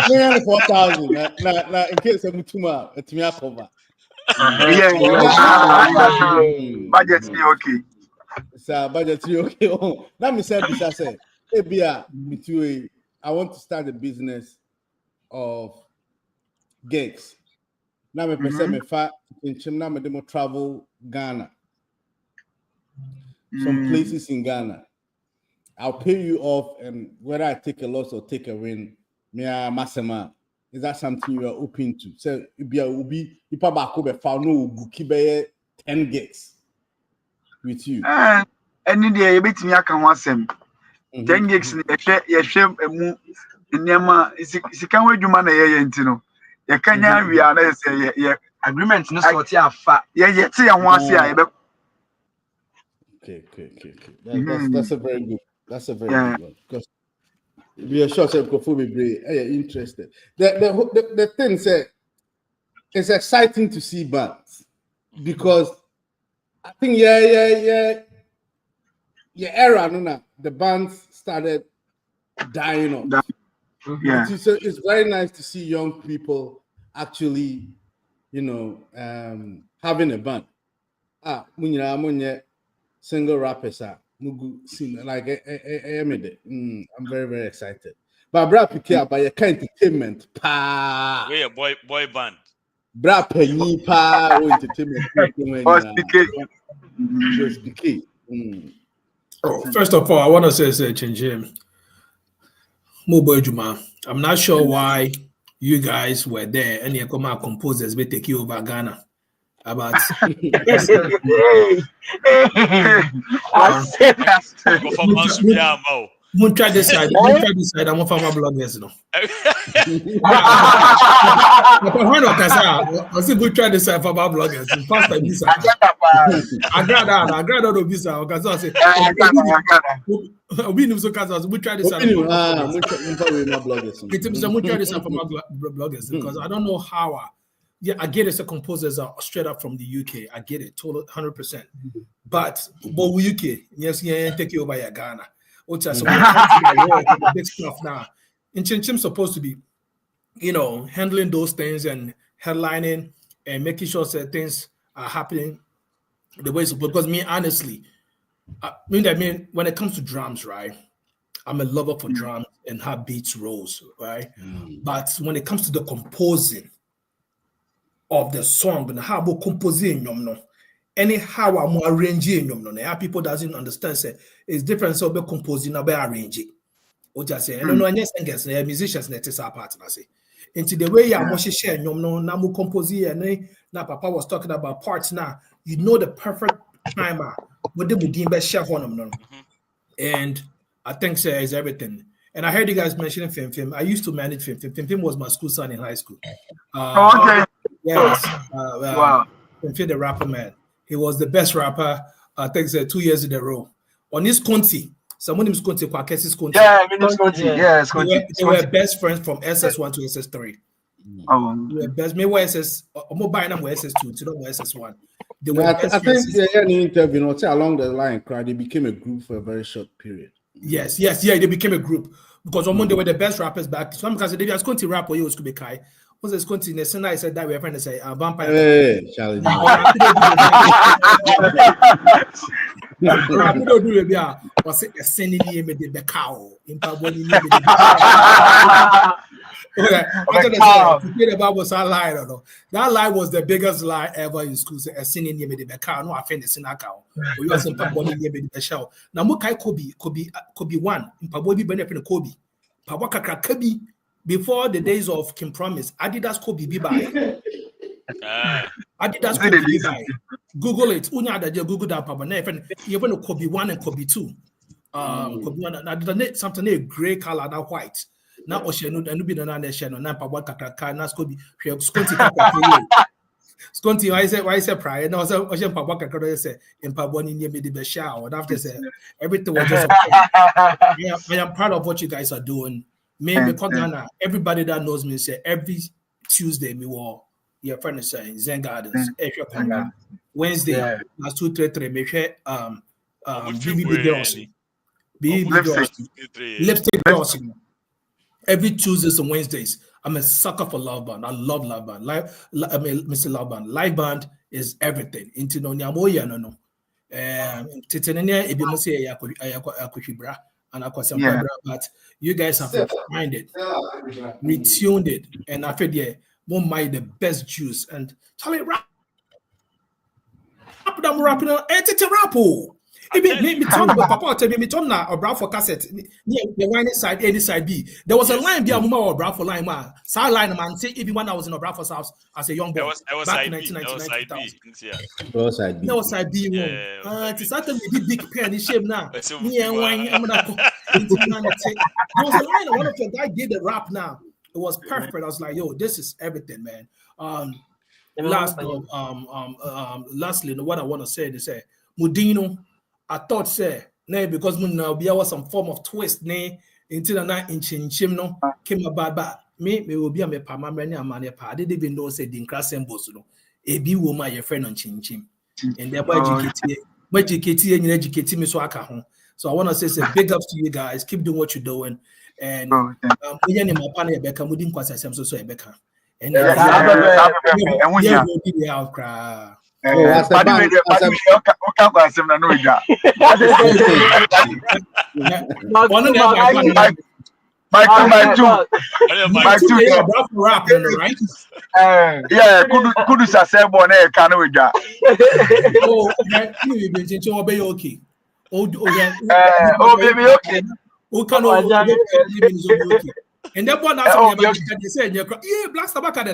mean, 4,000. Now, in case I'm too much, it's me a cover. Yeah. Budget be okay. So budget okay. Now me say this. I say, hey, Bia, I want to start a business of gigs. Now me person me fat in Chimna me demo travel Ghana. Some places in Ghana. I'll pay you off, and whether I take a loss or take a win, me a masema. Is that something you are open to? So you probably could be found no keep 10 gigs with you. Any day you bet me I can want some 10 gigs. You share mu nema. Is can we do man no. You can't we are say agreement no sort ya fa. Yeah, see I want see I. Okay. That's a very good. That's a very good one. Because we are sure say interested. The thing say it's exciting to see bands because I think yeah era no the bands started dying off. Yeah. So it's very nice to see young people actually, having a band. Single rappers are like I'm very, very excited. But Brad Piquet by your entertainment pa. We a boy band. Brad Penny pa entertainment. First of all, I want to say Nkyinkyim BAnd. I'm not sure why you guys were there and you come out composers may take you over Ghana. About Moon try this side. I'm a farmer bloggers. No. I said, we try this side for our bloggers. Pastor Bisa. I got out of Bisa. Because I said, we know so because we try this side. We try this side for my bloggers because I don't know how. Yeah, I get it. The composers are straight up from the UK. I get it, total 100%. But UK, yes, take you over Ghana. So big stuff now. Nkyinkyim supposed to be, handling those things and headlining and making sure that things are happening the way it's supposed. Because me, honestly, when it comes to drums, right? I'm a lover for drums and how beats rolls, right? But when it comes to the composing of the song and how about composing anyhow I'm arranging people doesn't understand say it's different so about composing about arranging what I say I don't know any singers musicians that is our part I say into the way I'm share now composing and now Papa was talking about parts now the perfect timer what they would be share on and I think say is everything. And I heard you guys mentioning Fim. I used to manage Fim. Fim was my school son in high school. Okay. Yes. Wow. Fim the rapper man. He was the best rapper. I think 2 years in a row. On his Conti, someone named Conti, Kwakesi's Conti. Yeah, Conti. Yeah, Conti. They were best friends from SS1 to SS3. They were best. Maybe SS. I'm buying them SS2. To them SS1. They were. I think in the interview, along the line, they became a group for a very short period. Yes, they became a group because on Monday they were the best rappers back. Some because they was going to rap or you was Kubekai. Was this going to the I said that we are trying to say vampire. Hey, Charlie. Was it a sending me the cow in Paboni? That lie was the biggest lie ever in school. A sending me the cow. No offense in a cow. We was in Paboni the show. Now Mukai Kobe one in Paboni benefit Kobe. Pabaka Kobe. Before the days of Kim Promise, Adidas Kobe Bibai. Adidas Kobe Bibai. Google it. Google that Papa. Even a Kobe 1 and Kobe 2. Kobe 1 now something a grey color now white. Now Ocean and be the nation now Papa Kaka now Kobe. Sconti, why say prior? No, Ocean Papa Kaka say in Paboni near me the shower. After say everything was just I am proud of what you guys are doing. Maybe because everybody that knows me say every Tuesday me will your friend is saying Zen Gardens. Wednesday last 2-3 me share BBB girls. Lipstick Girls. Every Tuesdays and Wednesdays. I'm a sucker for Love Band. I love Love Band. Mr. Love Band. Live band is everything. Into no nyamoya no. Titenenia ebimusi yakwibra and akwasambra, but you guys have refined it, retuned it, and I feel won't mind the best juice. And Charlie rap them rapping on rapo. Me turn about Papa tell me turn na or bra for cassette. The wine side A side B. There was a line be a mama or bra for line man. Side line man say even when I was in a bra for house as a young boy. Back in 1999. That was side B. It is certainly big pen in shape now. Me and wine I'm gonna go. There was a line one of the guy did the rap now. It was perfect. I was like, yo, this is everything, man. Lastly, what I want to say is Mudino. I thought because there was some form of twist into the night in Nkyinkyim came about me will be a me pa many amane pa. I didn't even know say the class symbols be woman your friend on Nkyinkyim and thereby educate and educate me so I can. So I want to say big ups to you guys. Keep doing what you're doing. And we are in my panel Becca wouldn't quite say so Becca. And and that one they said, yeah, black tobacco.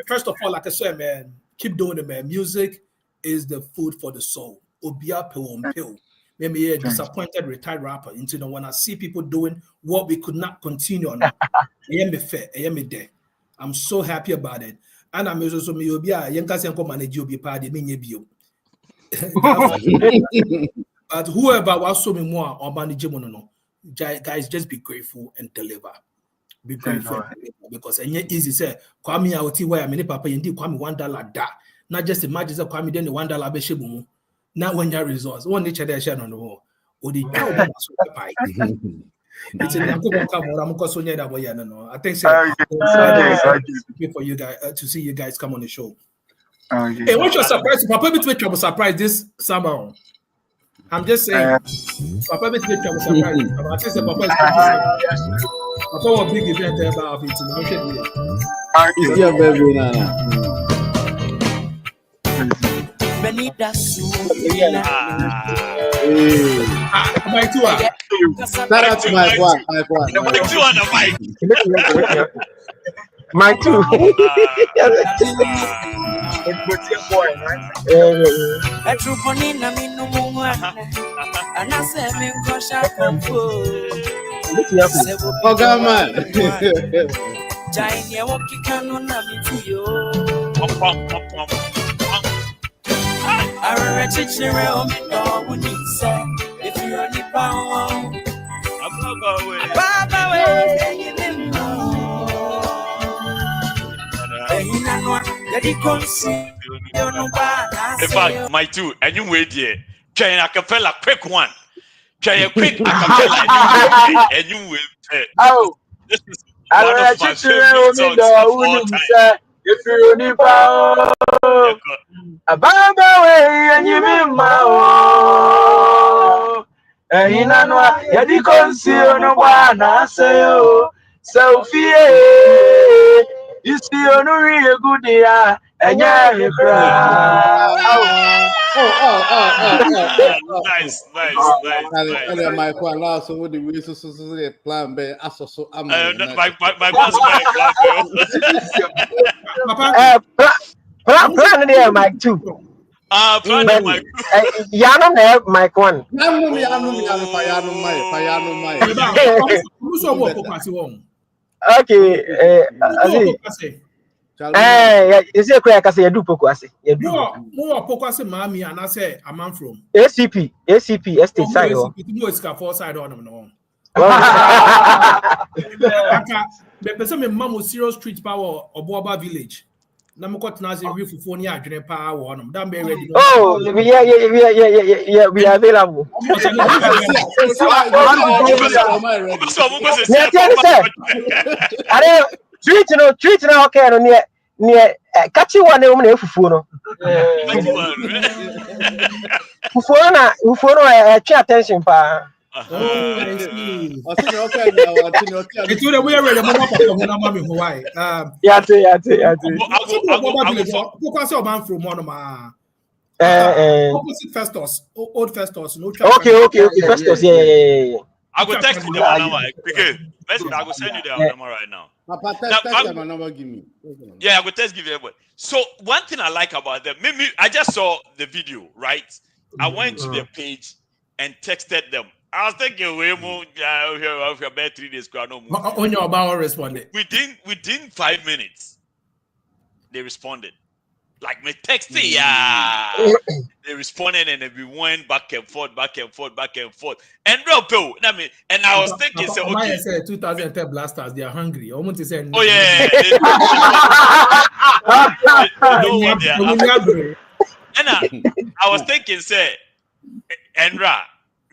First of all, like I said, man, keep doing it, man. Music is the food for the soul. Obia pill. Maybe a disappointed retired rapper into the when I see people doing what we could not continue on. I'm so happy about it. And I'm also me obia yanka manage obi party me bio. But whoever was so more or manage no, guys, just be grateful and deliver. Be grateful and deliver because and easy say Kwame out where many papa indeed Kwame $1 da. Not just imagine say Kwame then the $1 be shebu. Not when your results one nature they share on the wall. Or the it's a I think for you guys to see you guys come on the show. Hey, what's your surprise? Papa be to trouble surprise this summer. I'm just saying, Papa be to trouble surprise. I think Papa is Papa will big event about it. It's your baby, Nana. My two. Shout out to my one. My two on the mic. My two. If you're only power, in fact, my two, and you wait here. Try a cappella quick one. Try a quick acapella and you will pay. Oh, this is one of my favorite songs of all time. If you're only power, a baba way and you mean my own. And in anwa, yadi conceal no one, I say, oh, Sophie, you see, on a real good year, and you cry. Nice. My plan, so what the way so plan be aso so am. My boss plan there, Mike 2. Plan Mike 2. Yanum have Mike 1. Okay, is it correct? I say you do pokuase. You do. More pokuase, mommy, and I say I'm from ACP estate side. It was for side on them. The person me mama serious street power Oboaba village. Na mo got na say real fufu ni adwene pa wo no. Dan be ready. Oh, yeah, we are available. Treat no okay no near catch one na fufu no. Fufu no attract attention pa. Oh, I see. It's the way where the mama papa na mama me why. Yeah. Opposite Festus, old Festus, no. Okay, Festus, yeah. I will text you the number because I will send you the number right now. Text my number, give me. Yeah, I will text give you everybody. So one thing I like about them, maybe I just saw the video, right? I went to their page and texted them. I was thinking, we move about 3 days. On your about responded. Within 5 minutes, they responded. Like me texting, yeah. They responded and we went back and forth. And and I was thinking, so okay. Said 2010 Blasters, they are hungry. Almost to say, oh yeah. And I was thinking, say, Endra.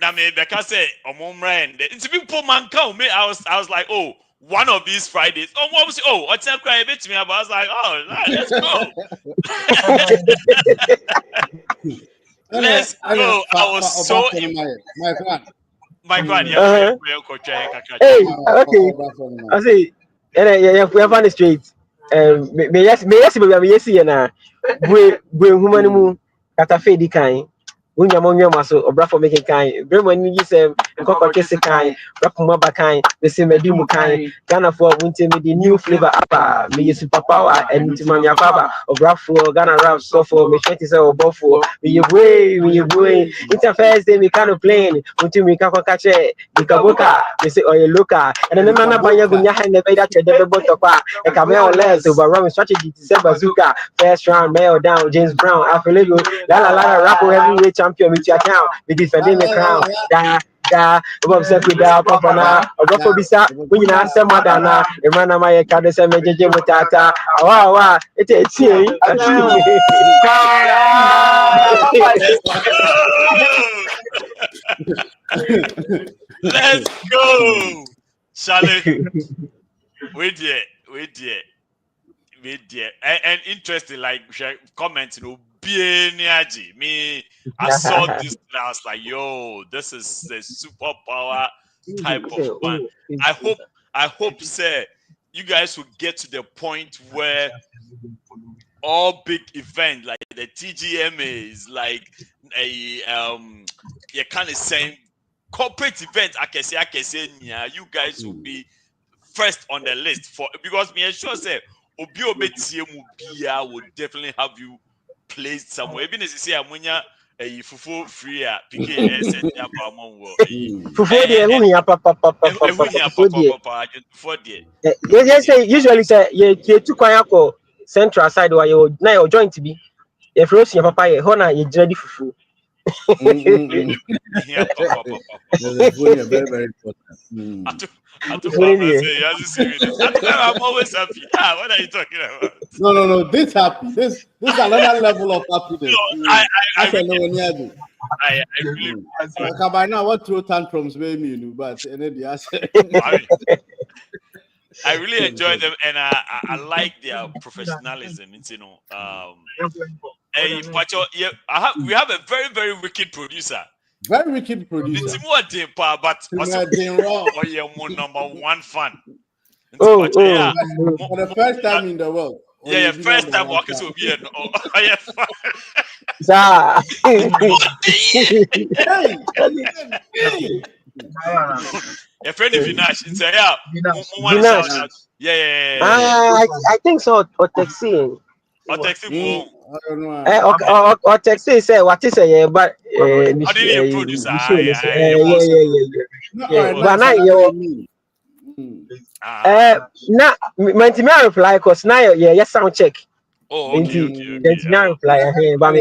Now me because say it's people man count me. I was like, oh, one of these Fridays. Oh, what was it? Oh, what's that cry a bit to me about? I was like, oh, let's go. Let's go. I was so my God, yeah. Hey, okay. I say, yeah, we have on the street. Me yes, na we human kata fe di kan. Unyamonyo maso obrafo making kind. Bremo ni say nkoko kese kind. Rapuma ba kind. The same Adum kind. Ghana for winter me the new flavor apa. Me super power and timanya baba. Obrafo Ghana rap so for me 20 say obofo. Me way. Interface day me kind of playing. Until me kako kache. Dikaboka. Me say oye loka. And then nana banya gunya hande be that the botopa. E cameo less over run strategy to say bazooka. First round mail down James Brown. Afilego. La rap heavyweight champion with your account. We defending the crown. Da. Bob said we da papa na. Obrofo bisa. When you answer madana. Emana my card say me jeje mutata. Wow. It is here. Let's go. Charlie. Wait there. And interesting, like comments, me, I saw this and I was like, yo, this is the superpower type of fun. I hope, sir, you guys will get to the point where all big events like the TGMA is like a you kind of saying corporate events. I can say, yeah, you guys will be first on the list for because me sure say Obi will definitely have you placed somewhere. Even as you say, Amunya fufu free usually say you too quiet central side where you now your joint to be. If you see your papa, you ready fufu. Very, very important. I'm always happy. What are you talking about? No. This happy. This is another level of happiness. I really. By now, what throw tantrums made me, but I really enjoy them, and I like their professionalism. It's, we have a very, very wicked producer. Very wicked producer. It's more but also number one fan. For the first time in the world. Yeah, first time walking to be a friend of Vinash. Yeah. I think so. Or taxi. I don't know. Or taxi say what is a but I didn't produce. But now you now my reply because now yes sound check. Oh, okay. There's no reply here, but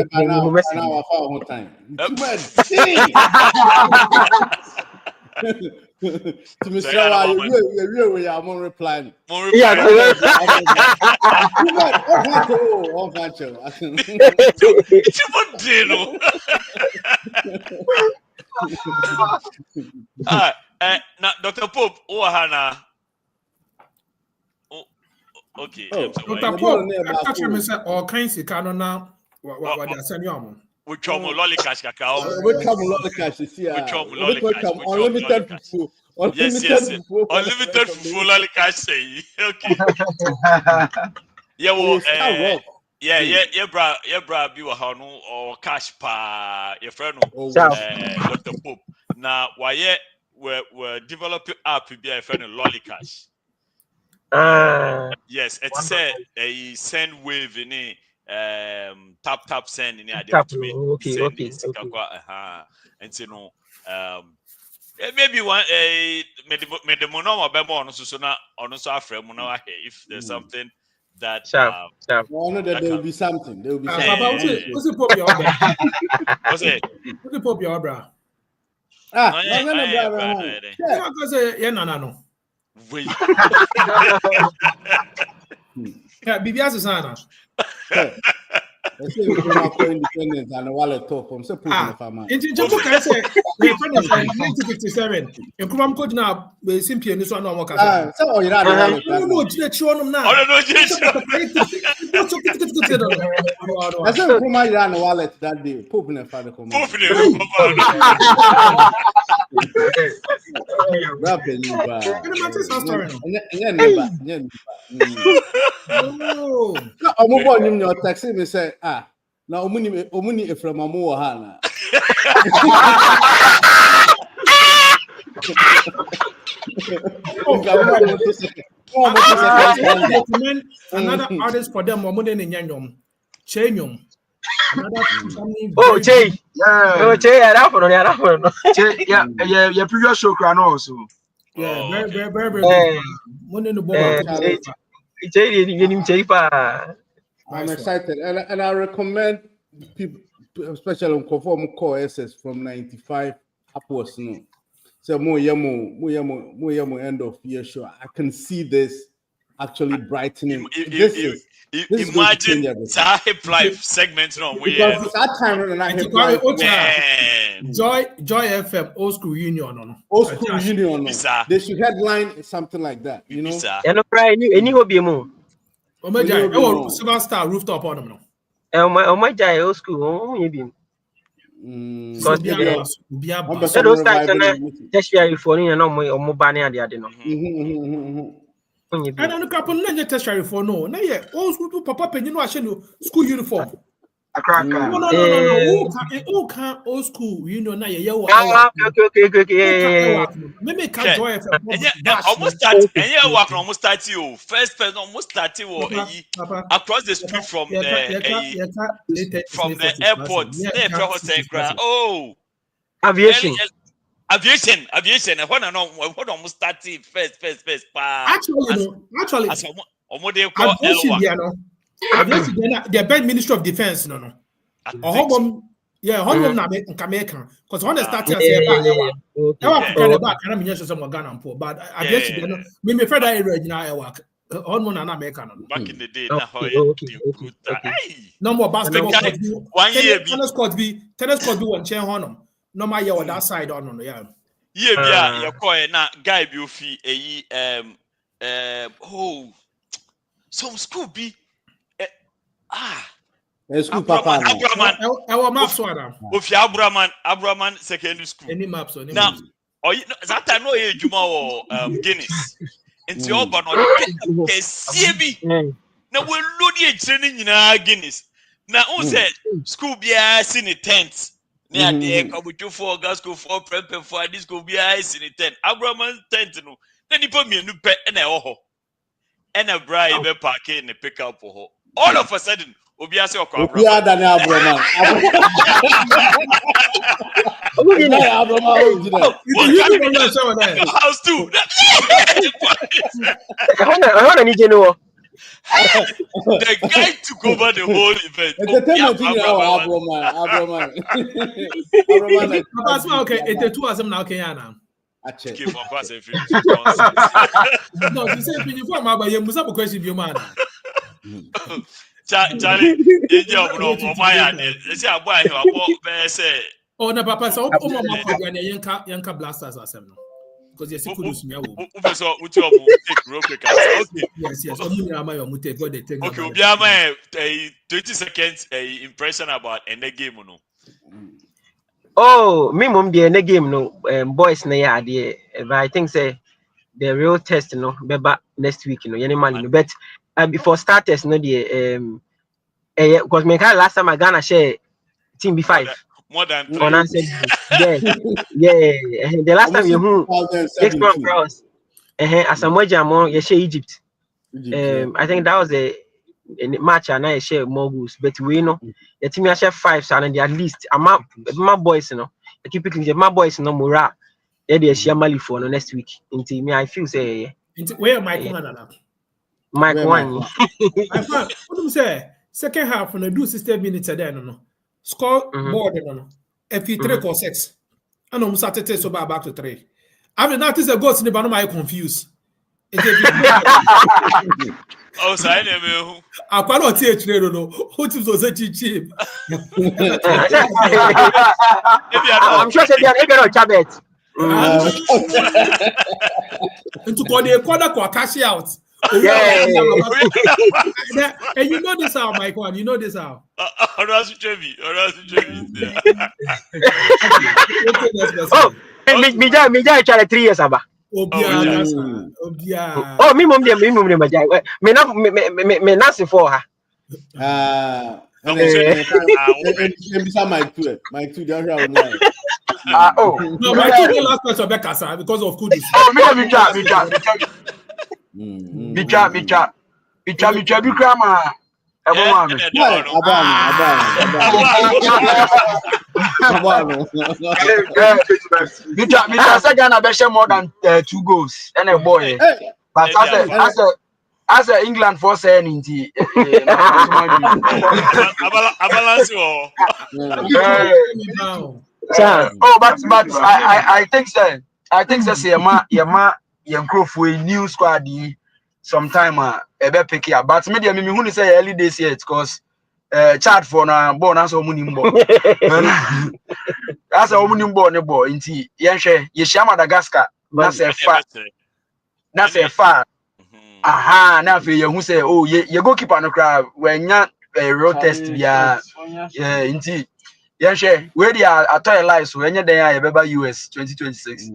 To Mr. Why you are more replying. Yeah. It's about Dino. Now, Dr. Pope, Hannah. Okay. Dr. Pope, catch him and all kinds of canon now. What they send you? Which one lolly cash cacao? Which one lolly cash is here? Unlimited food. Yes. Unlimited food lolly cash say. Okay. Yeah, bra, be no or cash pa your friend Dr. Pope. Now, why we're developing app be a friend of lolly cash. Yes, it's a send wave in it. Tap send in the okay. And maybe one made the monoma bemo so na on so afre monoma if there's something that there will be something. There will be something. What's the Pope your bra? What's it? What's the Pope your bra? No. Wait. BBS sana. Independence and wallet top from support in Japan can say 1957 in Kuram code now we simply in this one no so you no children now I said Kuma ran a wallet that day Pope and father come taxi me say na omuni from amu Wahala. Another artist for them omu ne nyanyom chenyom Che yeah previous show crown also very good money no I'm excited and I recommend people, especially on conform core SS from 95 upwards. No, so more end of year show. I can see this actually brightening. Imagine Sahib Life segment because that time when I Joy FM old school union they should headline something like that, you know. Any hobby mo. Silver Star rooftop on them. My jai old school, maybe. Because those times tertiary for you know my mobile and the other. I don't know tertiary for no. Now yeah, old school papa pen you know I show school uniform. No. Who can't old school? You know now yeah. Okay. Maybe can't join. Almost start. And yeah, work almost start you. First person almost start you across the street from the airport. Oh, aviation. I want to know what almost started first. Actually, the best Ministry of Defense, no. Yeah, home na American. Because when they started, but I guess me afraid I area work. American. Back in the day, no more basketball. 1 year, tennis court be one chair honum. No my year that side on yeah. Yeah, you're quite na guy be fee some school be school papa Abraman secondary school. Any maps on now that time no ejuma or Guinness into your but no CB now we load the training in Guinness now who said school be in the tent near the come for gas go for prep for this go be in the tent Abraman tent no then you put me new pet and a bride be park in the pickup for all of a sudden Obiase Obia Daniel Abraman. House too. The guy took over the whole event. Okay, it's the two of them now. Okay, for course, if you No, you say if you form about you must have a question you man. Charlie, you job no my say aboy here abo say. Oh no, Papa, so mama for yanka blasters as them. Because you see kudos me awo. So uti omo take real quick. Okay. Yes. Omo na my omo take God they take. Okay, obi am 20 seconds impression about any game no. Oh, me mum the game no boys na ya ade, but I think say the real test no beba next week no any man no, but before starters no the because me last time I Ghana share team B5 more than 3. yeah. The last time you who 6 months cross Asantewa Jamo you share Egypt. I think that was a match and I share more goals, but we know the team share 5 so and at least my boys you know I keep picking my boys no mura they share Mali for no next week into me I feel say where Mike one Mike one what do you say second half when I do 60 minutes then no score board no if 3 or 6 and I'm started so back to 3 after that is a goal in the bottom I confused. Oh, so I never. I cannot teach you no. Who teams was cheap? I'm sure they are not chabet. Into the corner cash out. Yeah. And you know this how, Mike one. You know this how. Me try 3 years aba. Obia. Oh, me mum dem majai. Me na se for her. Mike 2 they are online. No, my two last question because of Kudus. Oh, me bi krama. Ghana be more than 2 goals and a boy. But as a England for saying oh, but I think so. I think that's Yama for new squad sometime ebe pick up. But media me who say early days yet because chat for na born as omunim bo. As omunim bo ne bo nti yenhwe ye share Madagascar na say far. Aha, na fe ye hu say oh ye goalkeeper no cry when ya real test bia nti yenhwe we dey atoy lies so enye den ya beba US 2026.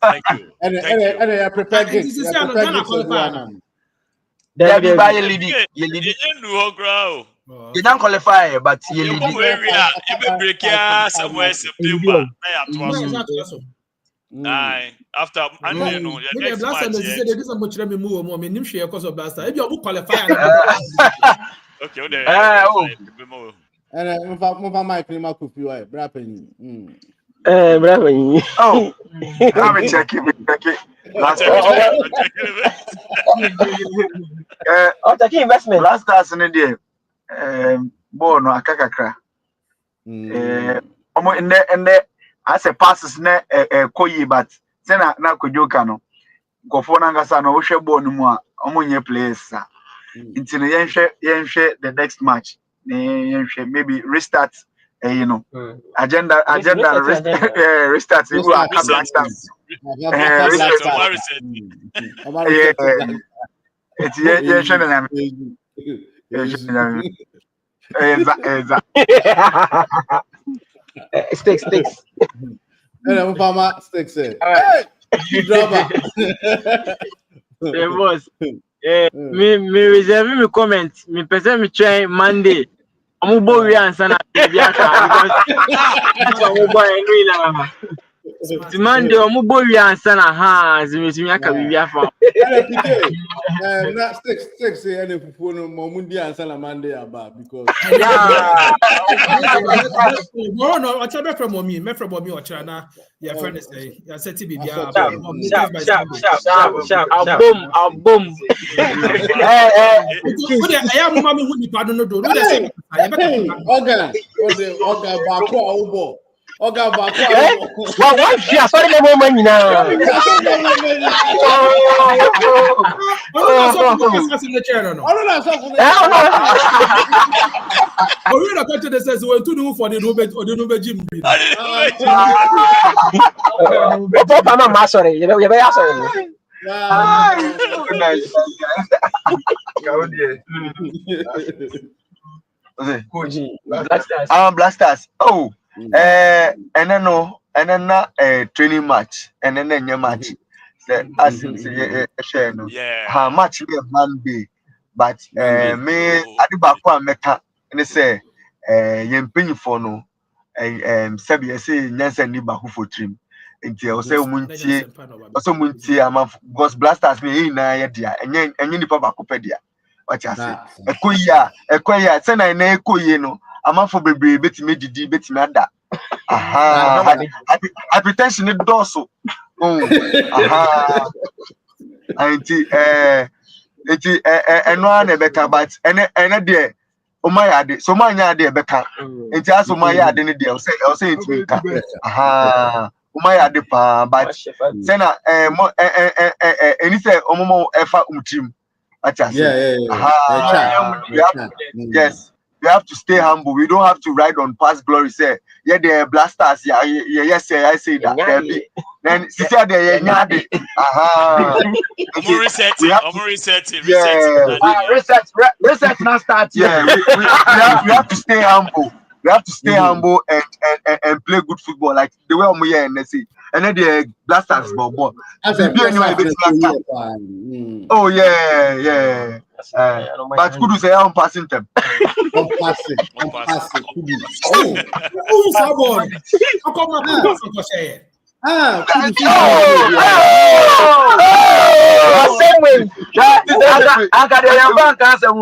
Thank you. And I prepare this. There be by leading. You don't qualify, but you leading. After move my prima coffee, brapping. Bravo. Oh, I'm checking. Investment. Last time in the bono akakakra. Omo in the as a passes ne koyi but sena na kojoka no. Gofo na ngasa no hwe bono mu a omo nye players sa. Nti no yenhwe the next match. Maybe restart you know agenda restart you are black stars Sticks. And Mama sticks it. Hey, drama. There was me reserve me comment me person me try Monday. I'm going to answer that because Monday I'm going to answer na hands me aka bibia fa. Na sticks any fufu no Mundi answer na Monday aba because no I try from me or China your friend is you say bibia sharp boom I am mama who ni pardon no do no dey say Oga ba ko awbo Oga ba What she sorry the moment now. Oh, we not touching the says we to do for the Nube Jim. Papa mama sorry, you be sorry. Blasters. Oh, and then no, and then not a training match, and then your match. As share no. How much we Monday, but me Adibakwa Meka, and they say, Yemping for no, Sabi say, Nansen Nibahu for trim. Until say Munti, also Munti, because Blasters me in idea, and you papa copedia. What you say? A quaya, send a ne coyeno, a month for baby, bet me the bet me that. Aha, hypertension is dorsal. Oh, aha. And one a better, but and a dear. Oh my god, so my idea better. It's also my idea, I'll say it will come. Aha. Umaya depa but sena anything omomo efa umtim yes, we have to stay humble. We don't have to ride on past glory. Say the blasters yes I say that then see there nyade reset now start. Yeah, we have to stay humble. We have to stay humble and play good football like the way we are in the sea. And then the blasters ball. Oh yeah. But could you say I'm passing them? I'm passing. Oh, Sabon. How come my say? Same way. I got a bank answer.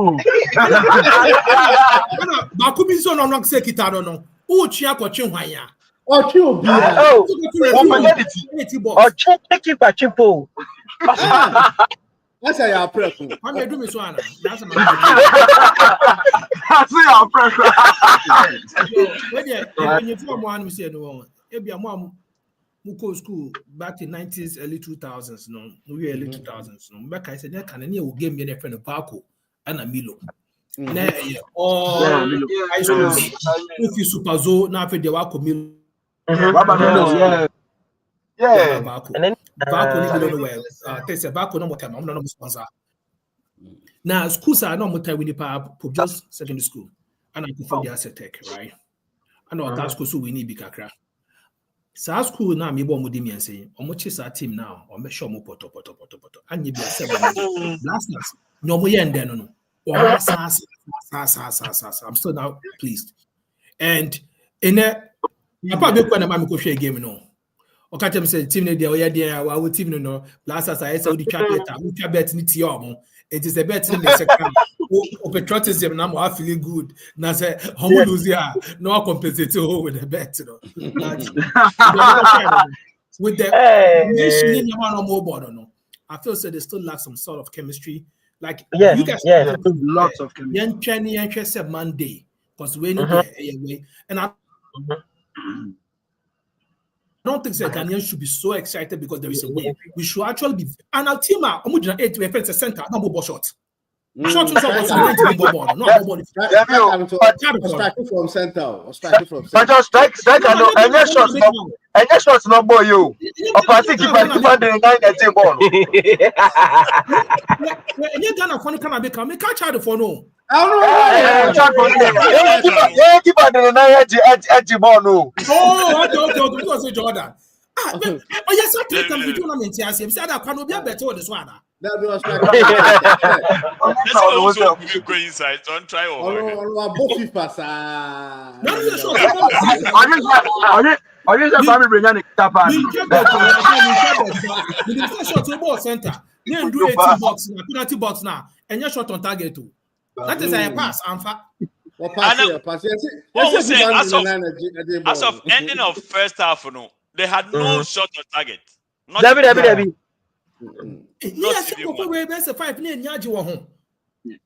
Bakubizo no no say kitaro no. Uchi akwachi hwanya. Ochi obi. Oh, check it back chipo. That's your preference. I'm going to do this one. That's my your preference. When you form one, we say no. Maybe a mom who go school back in 90s, early 2000s. No, we early 2000s. No, back I said that can any give me a friend of Baco and a Milo. Or I suppose if you super zo now for the Wako Milo. Yeah. And then Baco don't know where. They say Baco no more time. I'm not sponsor. Now schools are not more time when you put just secondary school, and I prefer the asset tech, right? I know that school so we need big kakra. So school now me bo mudi me and say, "Omo chase our team now, or make sure mo poto." And you be a 7 last night. No more end no. I'm still now pleased. And in a probably when I'm go share game no. Okay, tell me say team there we there our team no last as I said the chat bet ni ti omo. It is a bet in the second. Patriotism now I feel good. Now say how we lose here no compensate with the bet no. With the nation no more border no. I feel so they still lack some sort of chemistry. Like you guys lots of chemistry. Said Monday because we need the and I don't think that Ghanaians should be so excited because there is a win. We should actually be and our team are almost 8 to a center, not more shot. Shot from center. But just strike and next shot's not boy you. Or party keep the 9 ball. And you're gonna funny can I become a catch out for no. Keep the 9 ball no. Oh, because Jordan. Oh yes, I take them to tournament. Yes, you said I can be better this one. That was you go inside. Don't try over. Are you family bringing the center? You do 18 box, penalty box now, and you're shot on target too. That is a pass. As of ending of first half, no, they had no shot on target. David. Yes, 5 name Yaji wa home. If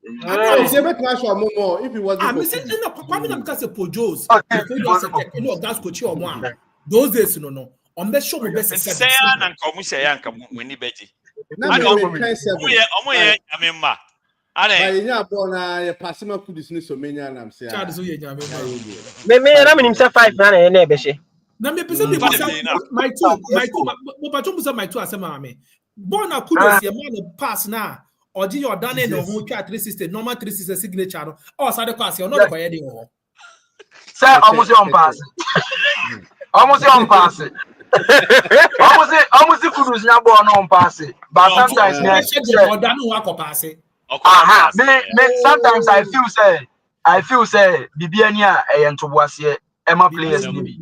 it wasn't I'm saying no, Papa because of Pojos. No, that's coach or one. Those days, no. On best show me best say and come say and come when you bet. I don't know. But you know, born a passima could dismiss so many and I'm saying, me na me nimsa 5 na na ebehye. Na me pese my two asema me. Born a kudos your man pass now. Or do your done no who try 360 normal 360 signature or side class you're not by any or say almost on pass almost on pass almost kudos na ball no on pass but sometimes sometimes I feel say bibia e ntoboase e ma players ni bi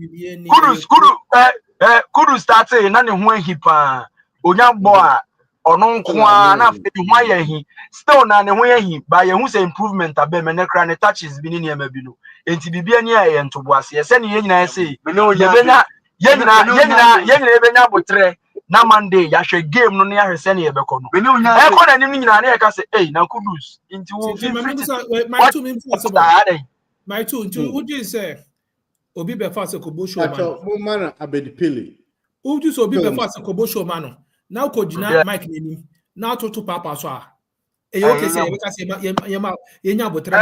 kudos start na ne ho ahipa onya ball ono nkoa na fe ho ayehi still na ne ho ayehi ba ye hu say improvement abe me ne kra ne touches bi ni e ma bi no enti bibia ni e ntoboase se ne ye nyina say ye nyina e benya botre na Monday ya hwe game no ne ya hwese ne ye beko no e ko na nim nyina na ye ka say na kudus enti wo my two into who do say obi be fast kobo show man abedipele who do so obi be fast kobo show man now ko jina Mike neni now to papa so a e okay say we ka say ye nya botre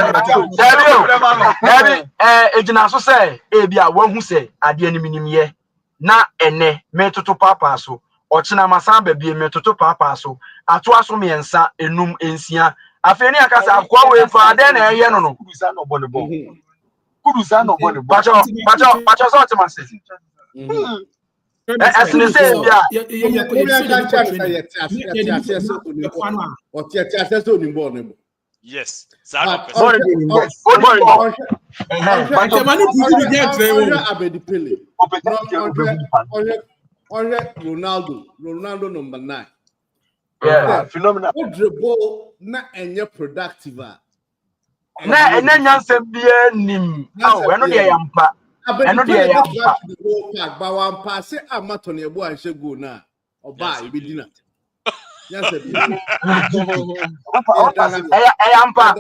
e jina so say e bia wa hu say ade anim ye na ene me toto papa so o china masan ba bie me toto papa so ato aso me ensa enum ensia afeni akasa akwa we fa ade na eye no kudusa no bone bo bacho so timase as say yes. Ronaldo number 9. Yeah, phenomenal. Dribble na enye productive. Na nyanse bia nim. Oh, eno de yampa. Eno de yampa. Ba wan pass amato na ebo anhye go na. Oba e bedina. Nyanse bia. Yampa.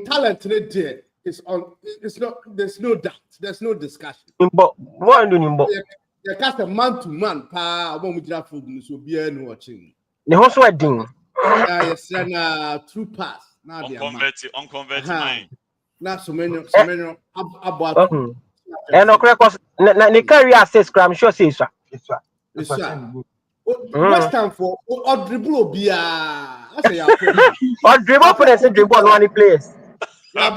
Talent there is on. It's not. There's no doubt. There's no discussion. But what do you you cast a man to man pa obo mu jira food so bia no watching. Ne ho so adin. Yes, na true pass. Na dia unconvert mine. Na so many abo. And no crack na carry access I'm sure say so. It's West Ham for or dribble bia. I say ya. Or dribble for the dribble on one place. No,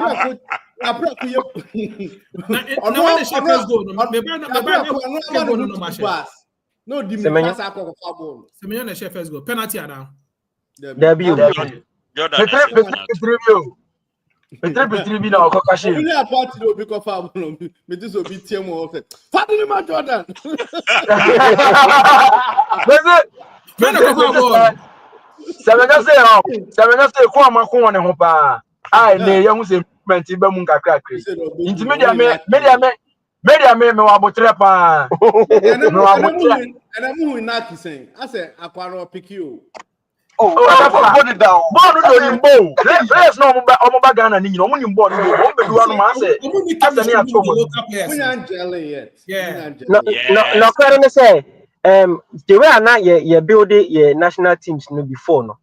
the first goal. Penalty now. Debut. Petre na okokashi. We are party no because of me this will be team of it. Father ma Jordan. Seven say ko amako ne ho pa. Ai ne ye hu se movement ba mu nkakra kre. Inti media me wa botre pa. And I'm who not saying. I said akwaro pick you. Put it down. Ball no nimbo. Let's no omoba Ghana ni nyino mo nimbo no mo bedu anu ma say. No currently say the way na ye build ye national teams no before no.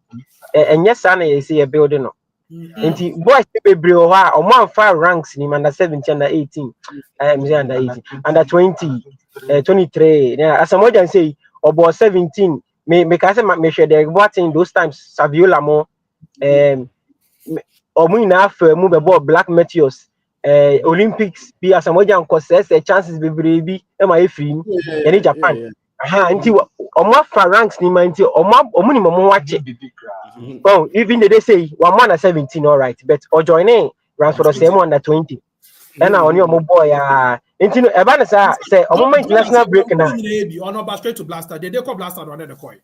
And yes na ye say ye build no. Nti boys bebre o ha o man fa ranks ni under 17 under 18 under 18 under 20 23 asamoja say about 17 me ka say me share the watching those times Saviola mo omu na afa mu be ball Black Meteors Olympics bi asamoja nko say chances bebre bi e ma efiri ni Japan nti omu afa ranks ni man nti omu ni mo wache. Well, even they say 1 man at 17, all right, but or joining runs for the same under 20. And now on your boy, into Ebanesa say, a moment international break now. On about straight to blaster, they call blaster on the coin.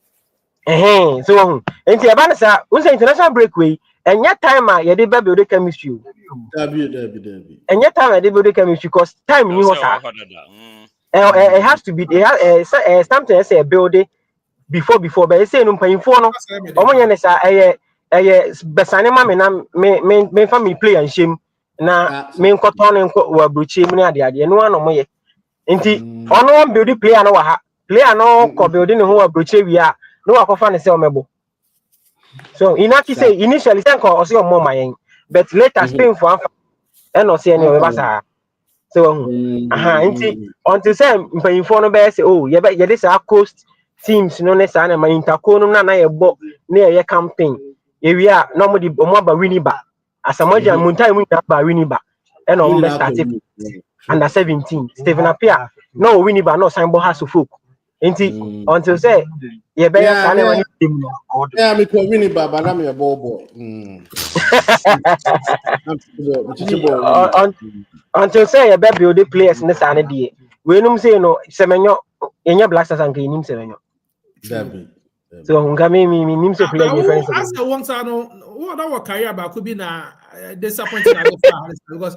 So, into Ebanesa, who's the international breakaway, and yet time I did baby the chemistry. And yet time I did the chemistry because time you was it has to be, something I say a building. Before, but I say no paying for no. Omo yana sa besane ma me na me fa me play and shame na me nkoto ne nko wa bruchi mu ne ade no ano moye nti ono build player no wa ha player no ko build ne ho wa bruchi wi a no wa kofa ne se omebo so inaki say initially think o se omo mayen but later Spain for anfa e no se any we basa so nti until say mpanyimfo no be say oh ye dey say coast teams no ne sa na ma interco no na ye bo na ye campaign area no mo di omo ba winning ba asamoja muntai mu ba winning ba e no mo start under 17 Stephen Apia no winning ba no sign bo has folk nti until say ye be ya na wani team no me ko winning ba na me boy until say ye be build players ne sa na die we num say no semenyo enya black stars anka nim semenyo so hunga me nim say play difference as the one side no what our career ba could be na disappointing at the far because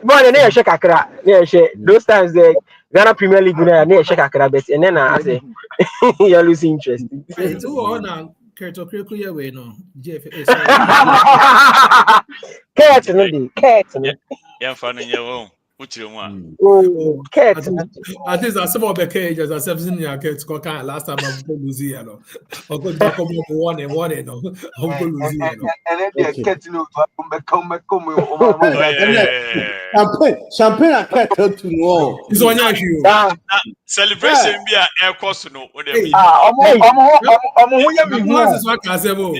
boy ne shake akra ne shake those times the Ghana Premier League ne shake akra bet and then I say you lose interest to on Kerto Krekuye we no JFA cat no di cat no ya fa no nyewo uchi mu a oh cat at least as some of the cages as 17 year cat ko kan last time I'm go lose here no o go talk about one no I'm go lose here no and then cat no come champagne a cat to no is on you celebration bi a e course no o dey omo hu ya mi hu is what can say bo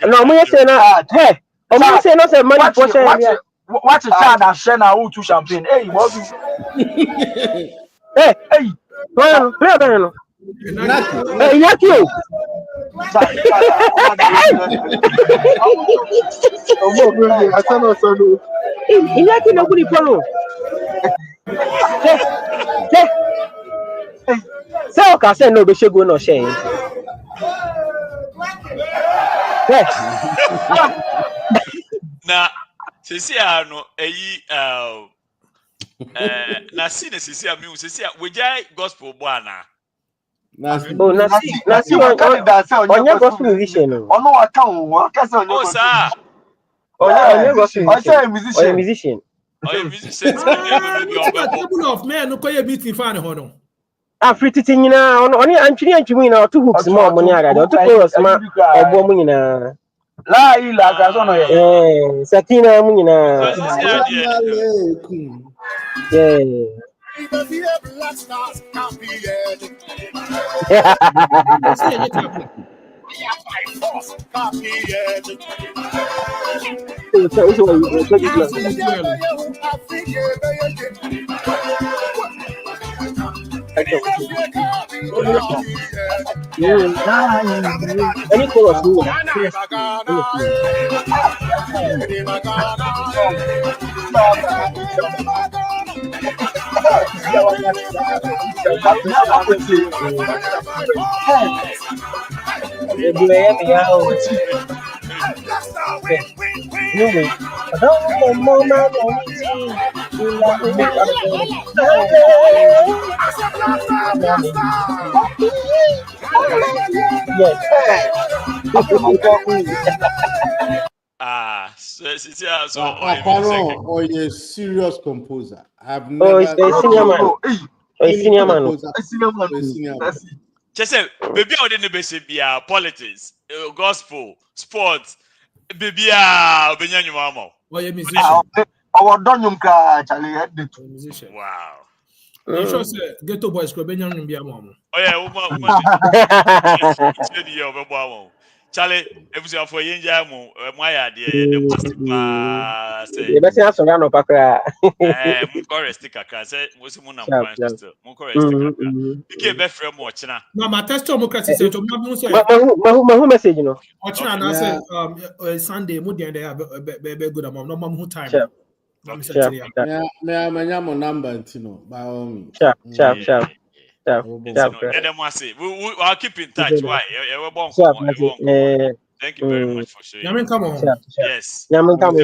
no mo say na hey omo say no say money portion what a child that share na who to champagne hey what do hey no hey yaki yaki no kuni polo say o ka say no be shego no share na sisi ano eyi na si na sisi ami sisi we jai gospel bo ana nasi onye gospel musician ono aka o aka say onye gospel onye gospel musician table of men no koye meeting fan ho no Afriti nyina oni antwini na to hooks mo mo ni aga de to chorus ma ebo mo nyina la ila ka so no ye sakina mo nyina any chorus no or a serious composer. I've never senior man. Just say, baby, I didn't be politics, gospel, sports, baby, Benyan Mama. Or a musician. Our Donyum ka Charlie had the musician. Wow. You sure say Ghetto Boys ko Benyan be mama. Oh yeah, Charlie, if you are for Yenjamu, my idea, the best answer no pakra. Munkore sticker say was Muna Munkore sticker. Be frame watch na. Mama test democracy say to mabu say. Ma message no. Ochina na say Sunday mu dey have be good amount no mam who time. Me amanya number ntino by all means. Sharp. I'll keep in touch. Why? Thank you very much for sharing. Yamin, come on. Yes. Yamin, come on.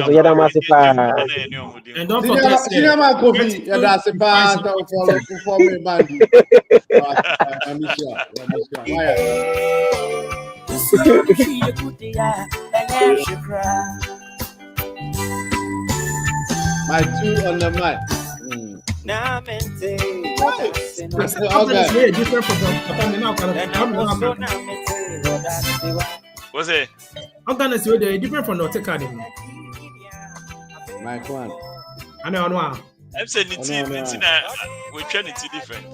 And don't forget. My two on the mic. Okay. Different from What's it? I'm gonna say they're different from North Academy. Mike one. I know. I'm saying it's we're trying to different.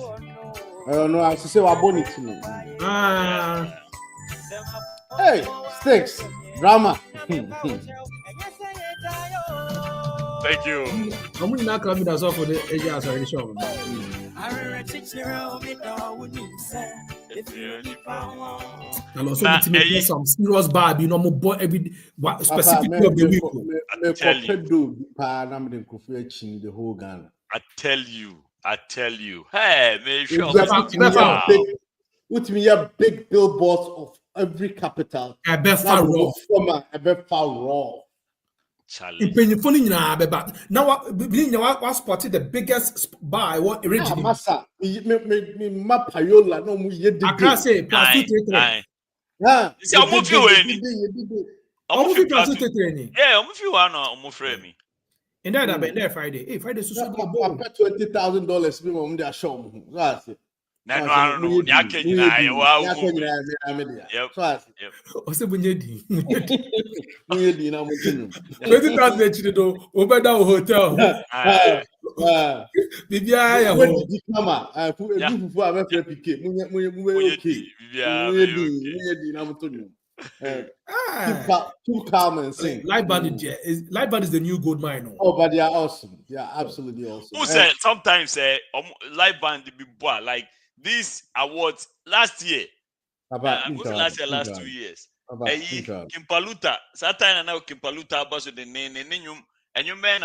I don't know. I should say we're bonny too. Hey, Sticks, drama. Thank you. I'm not coming as well for the areas already show. And also to make some serious bad, you know, more every specifically of the week. I tell you. Hey, man, Put me a big billboards of every capital. A bit far raw. Now what spotted the biggest buy what originally. Massa, me payola no mu yedi. I can't say plus 233. Yeah. See, I'm with you any. I'm with you plus 233. Yeah, I'm with you one I'm afraid me. And that there Friday. Hey, Friday so I bet $20,000 me mom dey show. That's it. No. Ya Kenya wa. Yep. Ose bunyedi. Bunyedi na mo tinu. 20,000 echi do over that hotel. Bibia ya ho. Di kama, fufu abefre pike. Munye okay. Bunyedi na mo tinu. Keep calm and sing. Live band is the new gold mine. Oh, but they are awesome. They are absolutely awesome. Who said sometimes live band be boy like these awards last year. Last 2 years. Paluta. Satana now Paluta about the name and you man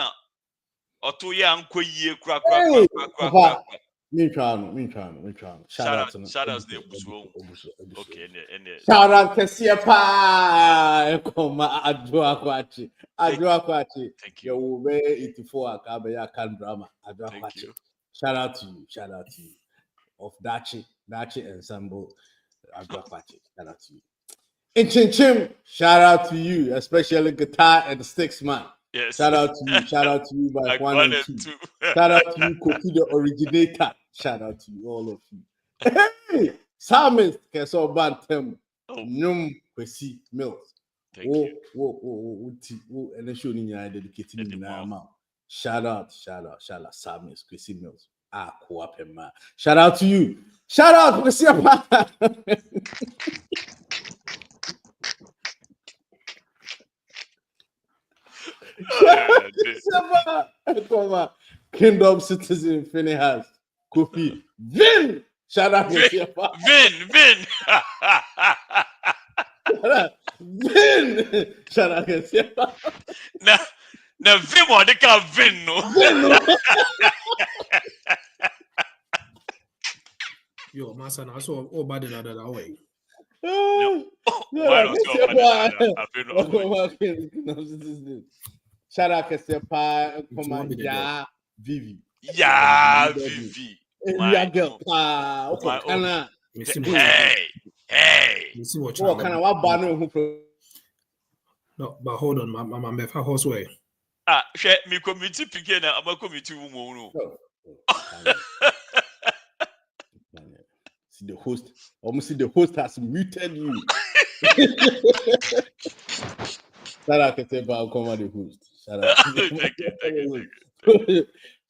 or 2 year uncle ye crack. Me trying. Shout out to okay. Shout out to Siapa. Koma Adua Kwachi. Thank you. You will 84 Akabe can drama. Adua Kwachi. Shout out to you. Of Dachi ensemble. Adua Kwachi. Shout out to you. Nkyinkyim, shout out to you, especially guitar and sticks man. Yes. Shout out to you by like 1 and 2. Shout out to you, Kofi the originator. Shout out to you, all of you. Hey, Psalmist, Keso Bantem, Nyum Kwesi Mills. Thank you. And then showing you dedicated in our mouth. Shout out, Psalmist, Kwesi Mills. Kuapema. Shout out to you. Shout out, Kwesi. Kingdom citizen Phineas Kofi Vin. Shout out to Vin. Vin. Shout out to Now Vin what they call Vin no. Yo, Massa, I saw all bad in that way. Shout out to Sepa, Komanda, Vivi. Yeah, Vivi. My girl, Okana. Hey. You see what kind of what banner who? No, but hold on, my Mefa horseway. Me committee picking a committee woman. See the host. Almost see the host has muted you. Shout out to Sepa, Komanda, the host. Shout out. Thank you.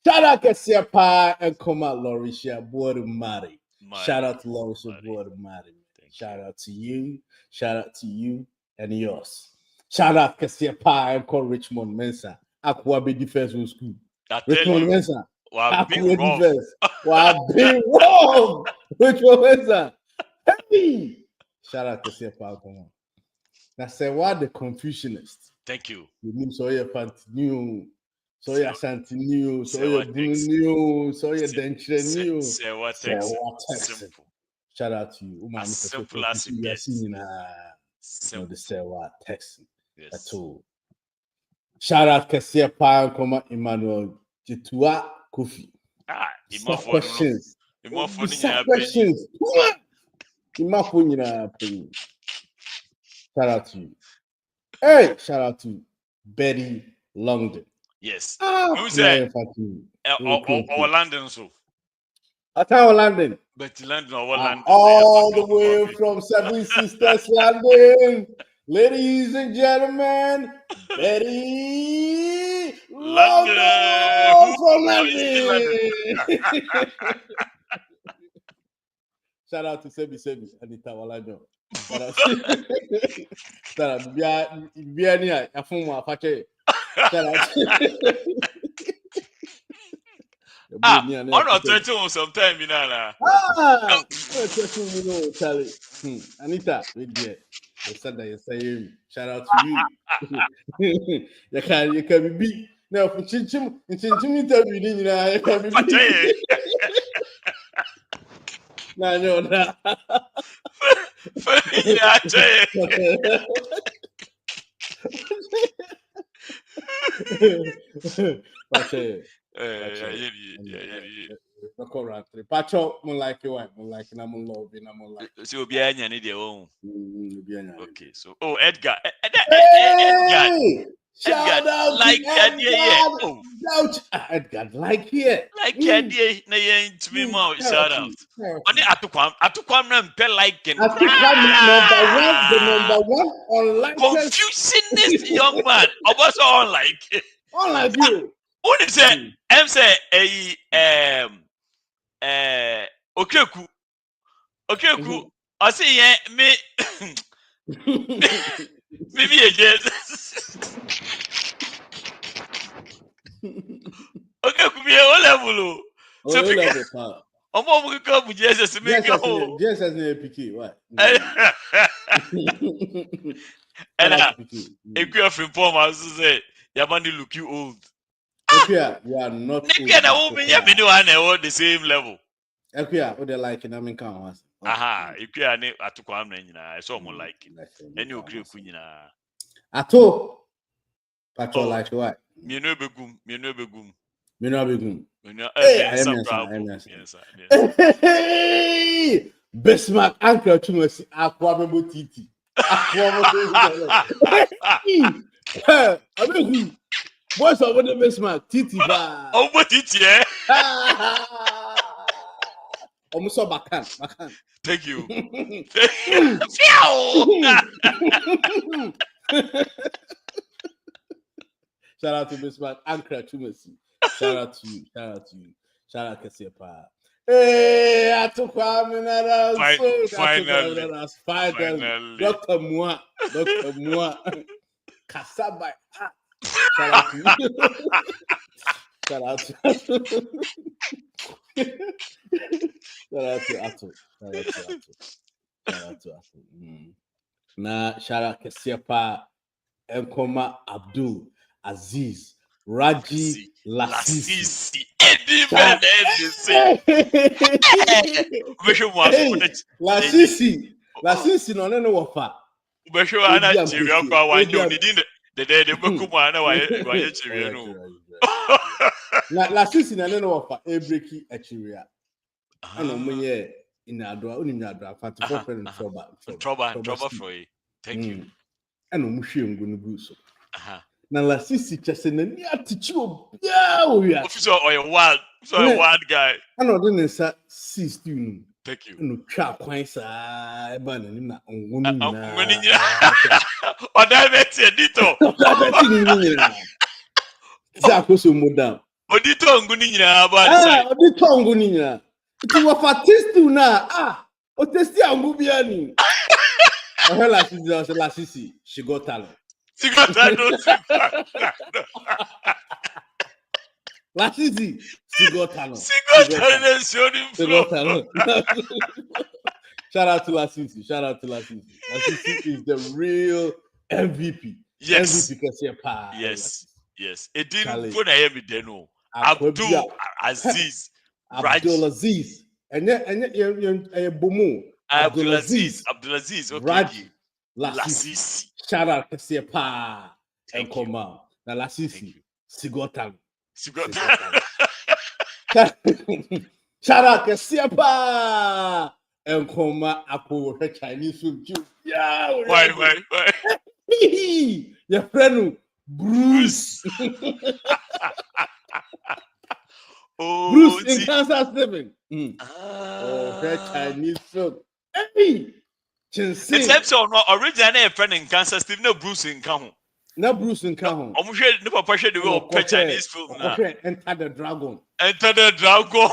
Shout out to Sepa and Koma Lauricia Mari. Shout out to Lauricia Mari. Shout out to you. Shout out to you and yours. Shout out to Sepa and Call Richmond Mensa. Afua be defense in school. Richmond Mensa. Afua defense. Wow, big wrong. Richmond Mensa. Hey. Shout out to Sepa. Now say what the Confucianist. Thank you. You mean so you new. So you Asante new, so you Blue new, so you Denture new. Say what simple. Shout out to you. As simple as it gets. The Sewa Texan. At all. Shout out Kasia Pan, Emmanuel Jitua Kofi. Questions. Questions. Shout out to you. Hey, shout out to Betty Longdon. Yes. Who's that? Or London, so. London. Betty London or London. All the way from Seven Sisters, London. Ladies and gentlemen, Betty London from London. Shout out to Sebi Anita Walajo. Shout out to Biania Afuma Apache. Shout out on not 21 sometime in Anna. Charlie. Anita, you said that you're saying shout out to you. You can be now for Chinchim interview, you know, you can be. No. Pacho, like you want, like I'm loving, I'm like. So be any need your own. Okay, so Edgar. Shout out like Edgar. Edgar, like here. Like idea, na yen to me more shout out. Oni atukwam na mpe like it. The number one online confusionist young man. I was unlike. Unlike you. What is it? I'm say Okeku. I say me maybe again. Okay, could be a level. So we come with Jesus. Jesus near Piki. What? And if you are from Poma, say, Yamani look you old. Yeah, you are not. Old. The same level. Equia, what they like in American. Aha, if you are at to come, I saw more like it. And you agree, Queen. At all. Patrol like what? Me no begum. Hey, Bismarck Uncle Chumas, Aqua Titi. What's over the Bismarck Titi? Oh, what Titi, eh? Almost bacan. Thank you. Shout out to Bismarck Uncle Chumas. Shout out to you. Shout out Kesiepa. Hey, I took finally. Dr. Moi. Kasaba. Shout out to you. Shout out to Atu. Now, shout out Kesiepa, Nkoma Abdul Aziz. Raji Lasisi. Lasisi no wafa. Ubesho ana chiri akwa wanyo nidinde de beku ana waye chiri no. Lasisi no wafa ebreki achiria. Ana munye inadwa unimyadwa 44 trouble for you. Thank you. Ana muhwe ngunu guso. Aha. Na Lasisi chese na ni atichi obia oya. Officer or a wild guy. Ano de nsa 16. Thank you. No twa kwan sa e ba na nim na onwonu na. Onwonu nyina. Oda beti edito. Oda beti ni nyina. Za akoso modam. Odito onwonu nyina ba sai. Odito onwonu nyina. Ti wa fatistu na o testi angu bia ni. Lasisi, she got talent. Lasisi, she got talent. Shout out to Lasisi. Lasisi is the real MVP. Yes. MVP yes. It didn't put a heavy deno. Abdul Aziz. And Bomu. Abdulaziz. Okay. Raji. Lasisi. Shout out to Sepa and Koma. Now Lasisi. Sigotan. Shout out to Sepa and Koma Apo Chinese food. Yeah, Why? Your friend Bruce. Bruce in Kansas 7. Chinese food. Hey, except so no original friend in Kansas, Steve, no Bruce in Kahu. No Bruce in Kahu. I'm sure no papa the way Chinese food. Enter the dragon. Enter the dragon.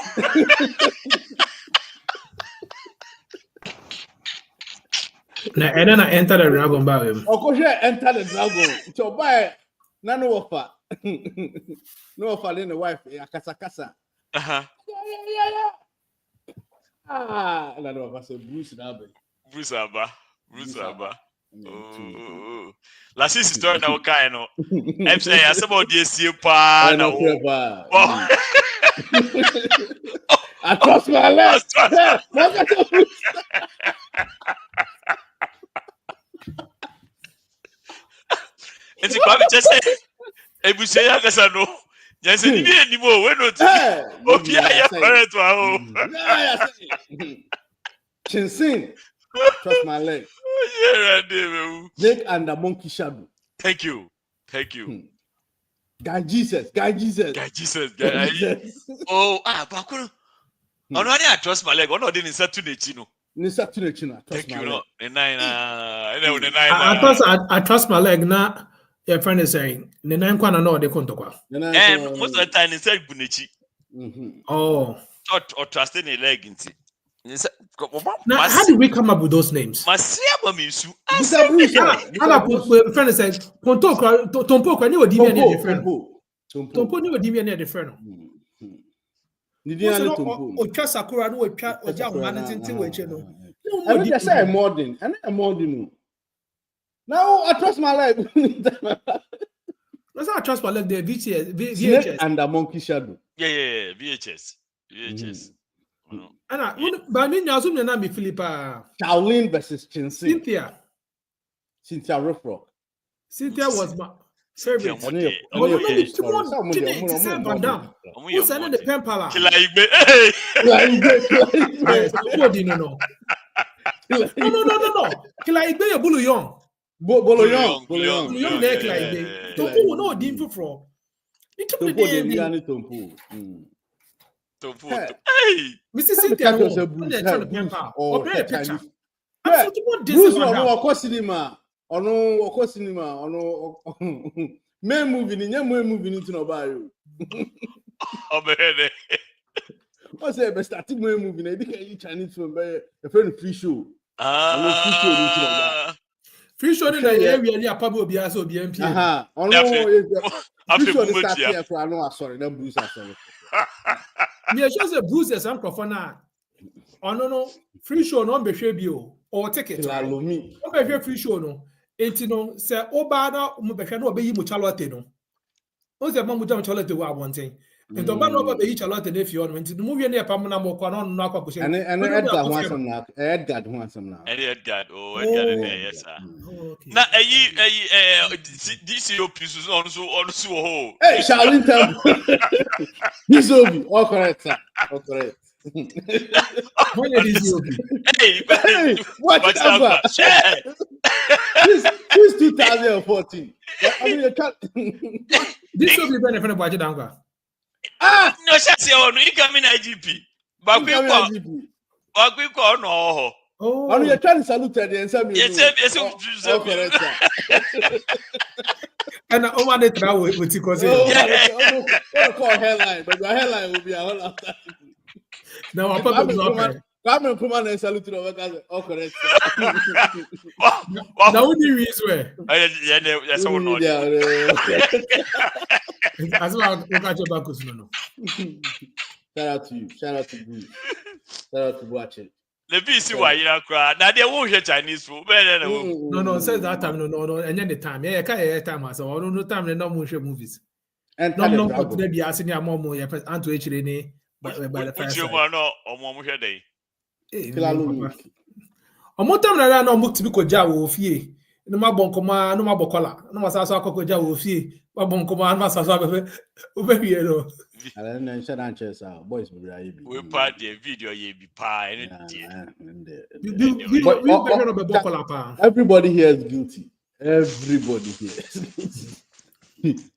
And then I enter the dragon by him. Of course, enter the dragon. So buy no offer. No offer in the wife. Kasa. Yeah. Ah, no offer. So Bruce Abba. Oh. Last is story na okay no. I'm saying as about this you pa na. I trust my leg. It's probably just say ebuse ya kasa no. Just say ni anymore we no ti. Obia ya parent wa o. Chinsin. Trust my leg. Jake and the monkey shadow. Thank you. Guy Jesus. Oh, Bakuru. Oh, no, I trust my leg. Oh, no, didn't set to the chino. Thank you. No, I trust my leg. Now, your friend is saying, the 9 kwana no, they can't talk. And most of the time, it's said Bunichi. Oh, or trusting a leg in tea. Now, how did we come up with those names? Masiaba Misu. Friend said, Tompo knew a DV near the friend. Tompo knew a DV near the friend. O Sakura no chat or Jam managing which you know. I just say modern. Now I trust my life. That's how I trust my leg. The VHS and the monkey shadow. Yeah, VHS. Anna, but I mean, Yazum and Nami Philippa. Shaolin versus Chinsin. Cynthia Rough. Cynthia was my favorite. Who's sending the pen pala? No. Kilaibe Bulu Young. Bulu Young. Tompu no dimfu from. It took the hey, Mrs. Cynthia was a Bruce cinema. Men moving into no bio. What's the best starting moving? I think Chinese film by a friend free show. Free show in the area, Pablo Biaso, BMP. Sorry, no Bruce. Me just a Bruce as Uncle Fana. Oh no, free show no be bio or ticket. No be free show no. Enti no say obada mo be hwe no obeyi mo chalote no. O se ma mo jam chalote wa wonten. Enti oba no oba be yi chalote na fi ono enti mo wie na epam na mo kwa no no akwa kwose. And Edgar ho asem na. Edgar oh Edgar yes sir. Na DCOP so ho. Hey, Shaolin Temple. This Obi, all correct sir. All correct. Hey, what's up? This 2014. I mean, you can't. This will be benefit of budget down. No, that's your you come in IGP. But we call no. Oh, I mean, you're trying to salute and say, yes, correct. And over the travel with you, because call headline, but your headline will be a whole lot. No, I'm probably come and salute the workers. Oh, correct. Now, only reason where. Yes, all not. As well, look at your back. Shout out to you. Shout out to Bruce. Shout out to watching. The BC why you cry. Now they won't hear Chinese food. No, says that time, no, and then the time. Yeah, I can't time. So I don't know time. They don't show movies. And no, today be asking your mom or your aunt to HDN. By the first time. I'm more time around on book to be called Jaw of ye. no ma bon koma no ma bokola no ma sa so akokoja wo fie ma bon koma ma sa so abefe obewie no ala na nche na nche sa boys be right bi we part the video ye bi pa any everybody here is guilty. Everybody here is guilty.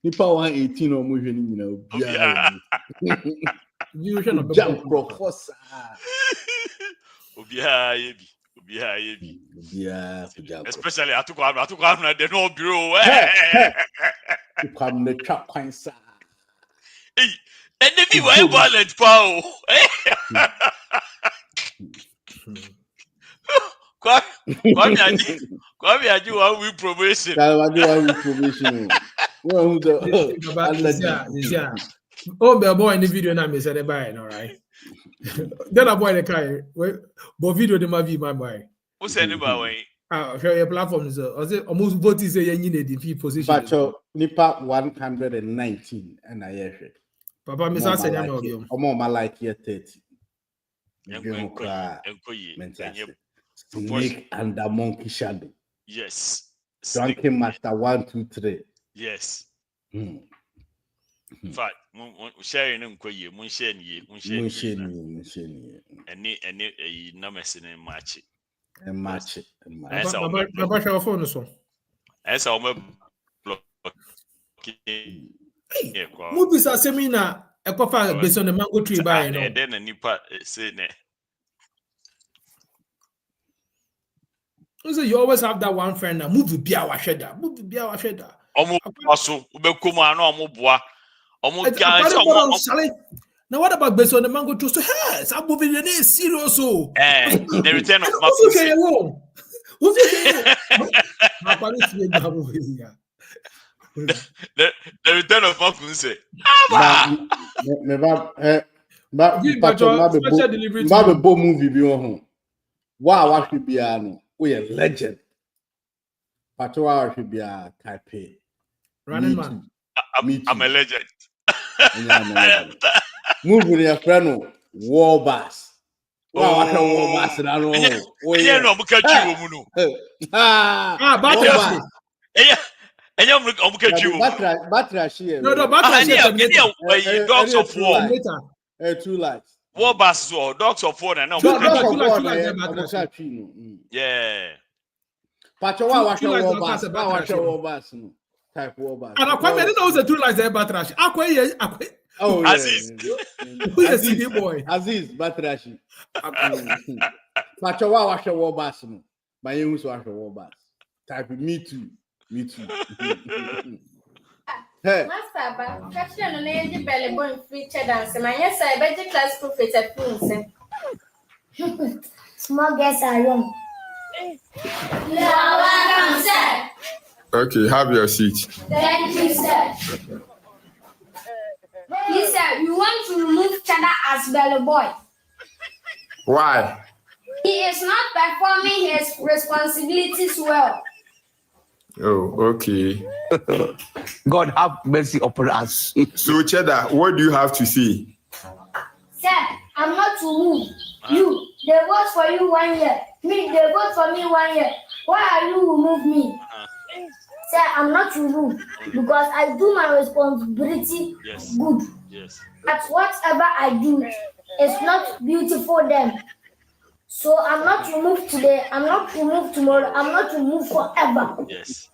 Nipa 118 or more than you know. You should jump professor. Especially I took out the no bureau. You come the trap coin sir. Hey, enemy were violent power. Kwame Aji one week probation. Well, oh, the boy in the video now me said bye, all right. Then a boy the car, but video the movie my boy. Who said about way? Share your platform is almost voting say you need the position. But Nipa 119 and I hear Papa me say no be. Omo ma like here 30. Snake and the monkey shadow. Yes. Drunken master 1, 2, 3. Yes. In fact, sharing them koye, mun share ni. Any number in match. And match. Baba shall phone so. As our block. Movies are seminar a coffee based on the mango tree by and then a nipa say ne. So you always have that one friend that move to be our shadow. Also, Ubekuma no Mubwa. Now, what about based on the mango tree? So, hey, I'm moving the name serious. So, the return of the return of Makunse. But movie be on. Wow, should be a legend. Patoa should be a type A. Running man. I'm a legend. Move with your friend, war bass. Wow, I can war bass. I know. Yeah, no, because you Batra. And you're Batra, she. No, Batra. Dogs of war. 2 lights. War bass or dogs of war. And yeah. Patoa, watch war bass. Type war bass. And I didn't know the 2 lights there, Batra. Oh, Aziz. Who is CD boy? Aziz Batrashi. Pachawa wash a war bass. My use wash a war bass. Type me too. Hey. Master, but catching an energy belly bone feature dance. My yes, I bet the class prophet at Prince. Small guests are young. Welcome, sir. Okay, have your seat. Thank you, sir. Yes, sir, you want to remove Chada as belly boy. Why? He is not performing his responsibilities well. Oh, okay. God have mercy upon us. So, Cheddar, what do you have to say? Sir, I'm not to move. You, they vote for you 1 year. Me, they vote for me 1 year. Why are you remove me? Sir, I'm not removed because I do my responsibility good. Yes. But whatever I do is not beautiful then. So I'm not removed today. I'm not removed tomorrow. I'm not removed forever. Yes.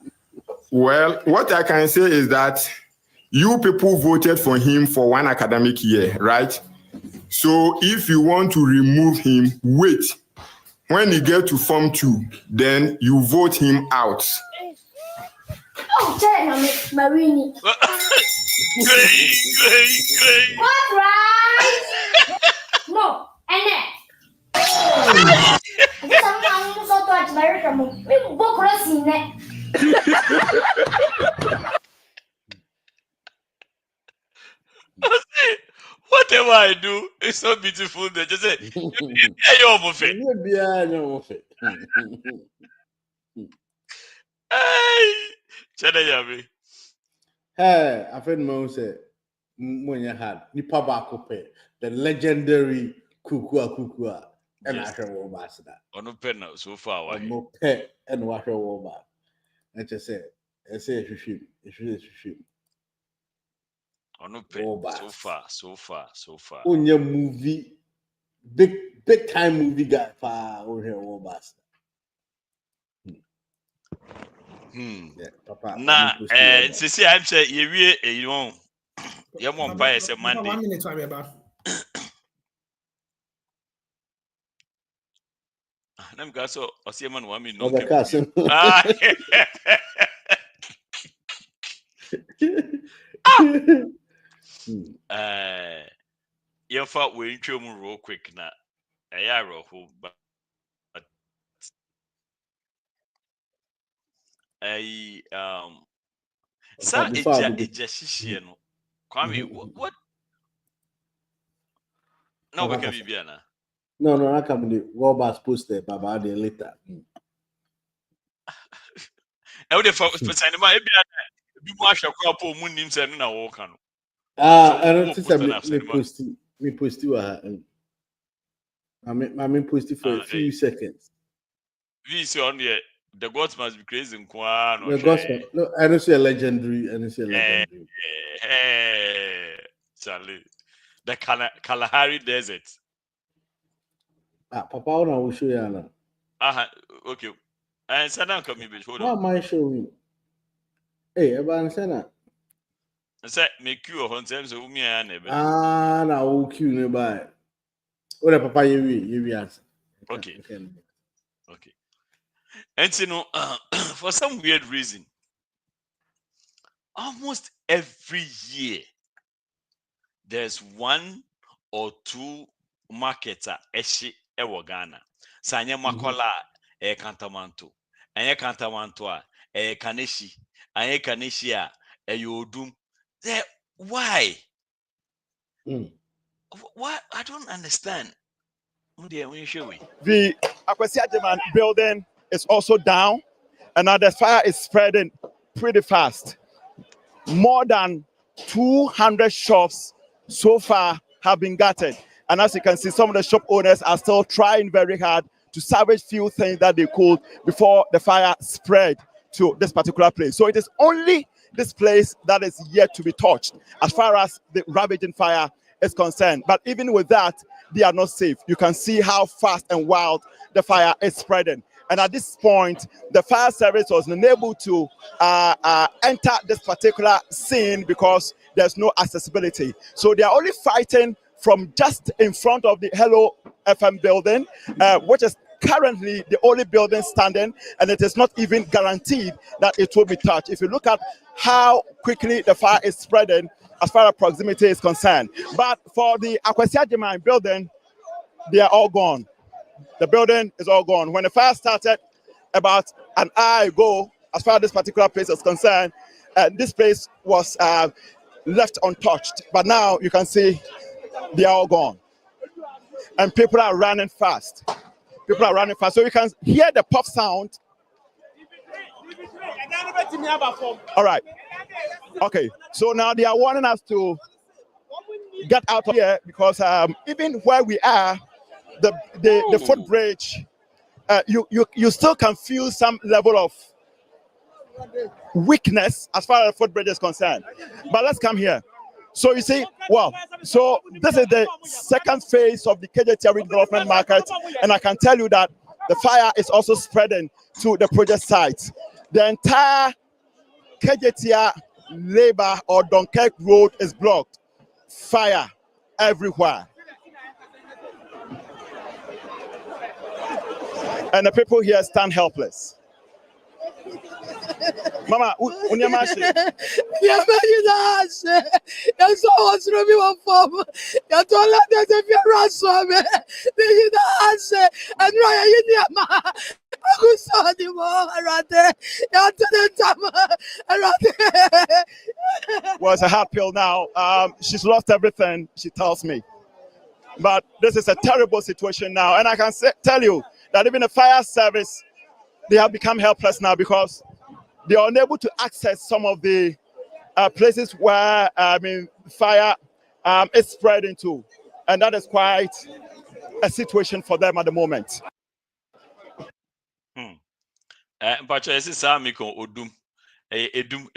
Well, what I can say is that you people voted for him for 1 academic year, right? So if you want to remove him, wait. When you get to Form 2, then you vote him out. Oh, China, Marini. Great. What, right? No, and then. I'm so touched America. We both crossing that. Whatever I do, it's so beautiful. They just say, "Yeah, you're moving." Hey, I think Mo said, when you had Nipa Bakope, the legendary Kukua, and I shall war bass that. On no pen so far. No pet and wash a war bass. I just said, I say if you shoot. Oh no, so far. On your movie, big time movie guy far over here, all bastard. Yeah, Papa. Nah, see, I'm saying you won't. You won't buy us a Monday. 1 minute, sorry about. I'm going to see a man 1 minute. You thought we intro real quick now. But sir, it's just no. Kwame, what? No, we can be Biana. No, I come the Roberts posted about the later. I would have for signing my be more shall crop or moon names and now walk on. I don't think me post you. I mean, post it for a few seconds. We see on the gods must be crazy in Kwan. The gospel. No, I don't see a legendary. Charlie. The Kalahari Desert. Papa, I will show you now. Okay. And Sana coming before. What am I showing? Hey, about Sana. I said, make you on terms of me and never. Now we'll queue nearby. What Papa, you answer. Okay. And you know, for some weird reason, almost every year, there's one or two marketer ewa Ghana. Sanya makola kantamanto. Anya kantamanto kaneshi. Anya kaneshi Adum. Why? What? I don't understand. The TGMA building is also down, and now the fire is spreading pretty fast. More than 200 shops so far have been gutted. And as you can see, some of the shop owners are still trying very hard to salvage few things that they could before the fire spread to this particular place. So it is only this place that is yet to be touched as far as the ravaging fire is concerned. But even with that, they are not safe. You can see how fast and wild the fire is spreading. And at this point, the fire service was unable to enter this particular scene because there's no accessibility. So they are only fighting from just in front of the Hello FM building, which is currently the only building standing, and it is not even guaranteed that it will be touched. If you look at how quickly the fire is spreading as far as proximity is concerned. But for the TGMA building, they are all gone. The building is all gone. When the fire started about an hour ago, as far as this particular place is concerned, this place was left untouched. But now you can see they are all gone. And people are running fast. So you can hear the pop sound. All right. Okay. So now they are warning us to get out of here because even where we are, the footbridge, you still can feel some level of weakness as far as the footbridge is concerned. But let's come here. So you see, so this is the second phase of the KJT redevelopment market, and I can tell you that the fire is also spreading to the project sites. The entire KJT Labour or Dunkirk Road is blocked. Fire everywhere. And the people here stand helpless. Mama, unyamashi. Ya so what's wrong with form? Ya told that if you run so me, you dance and Ryan you ma. I saw the more around there. Ya to the time around there. Well, it's a hard pill now. She's lost everything, she tells me. But this is a terrible situation now, and I can tell you that even the fire service, they have become helpless now because they are unable to access some of the places where fire is spreading to, and that is quite a situation for them at the moment. But I see Sammy Odum. Adum.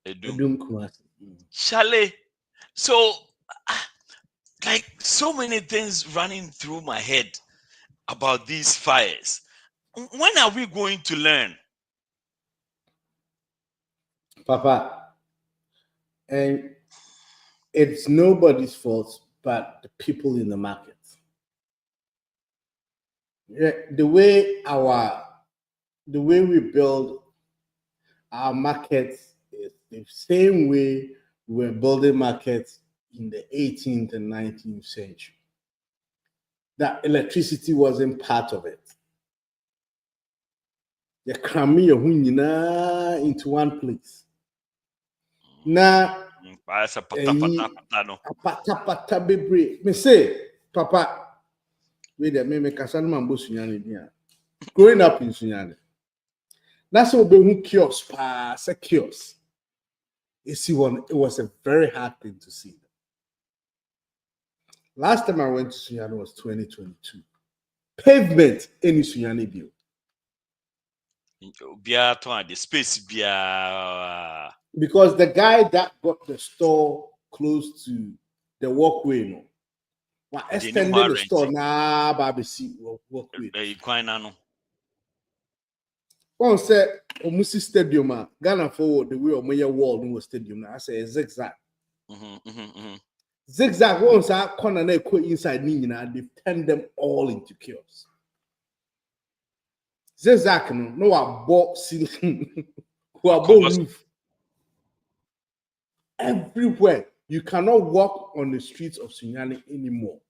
Adum. Charlie. So, like, so many things running through my head about these fires. When are we going to learn? Papa, and it's nobody's fault but the people in the market. The way we build our markets is the same way we were building markets in the 18th and 19th century. That electricity wasn't part of it. You cram your into one place. Now, me say, Papa, wait a minute, growing up in Sunyani. That's what we kiosk, a kiosk. You see, it was a very hard thing to see. Last time I went to Sunyani was 2022. Pavement in Sunyani view. The space because the guy that got the store close to the walkway, extended the store now, BBC walkway. One said, Omusi Stadium, Ghana forward the way of my wall no stadium. I say zigzag. Zigzag once I corner inside Nina, they turn them all into chaos. Zigzag no I bought ceiling who are both roof. Everywhere. You cannot walk on the streets of Sunyani anymore.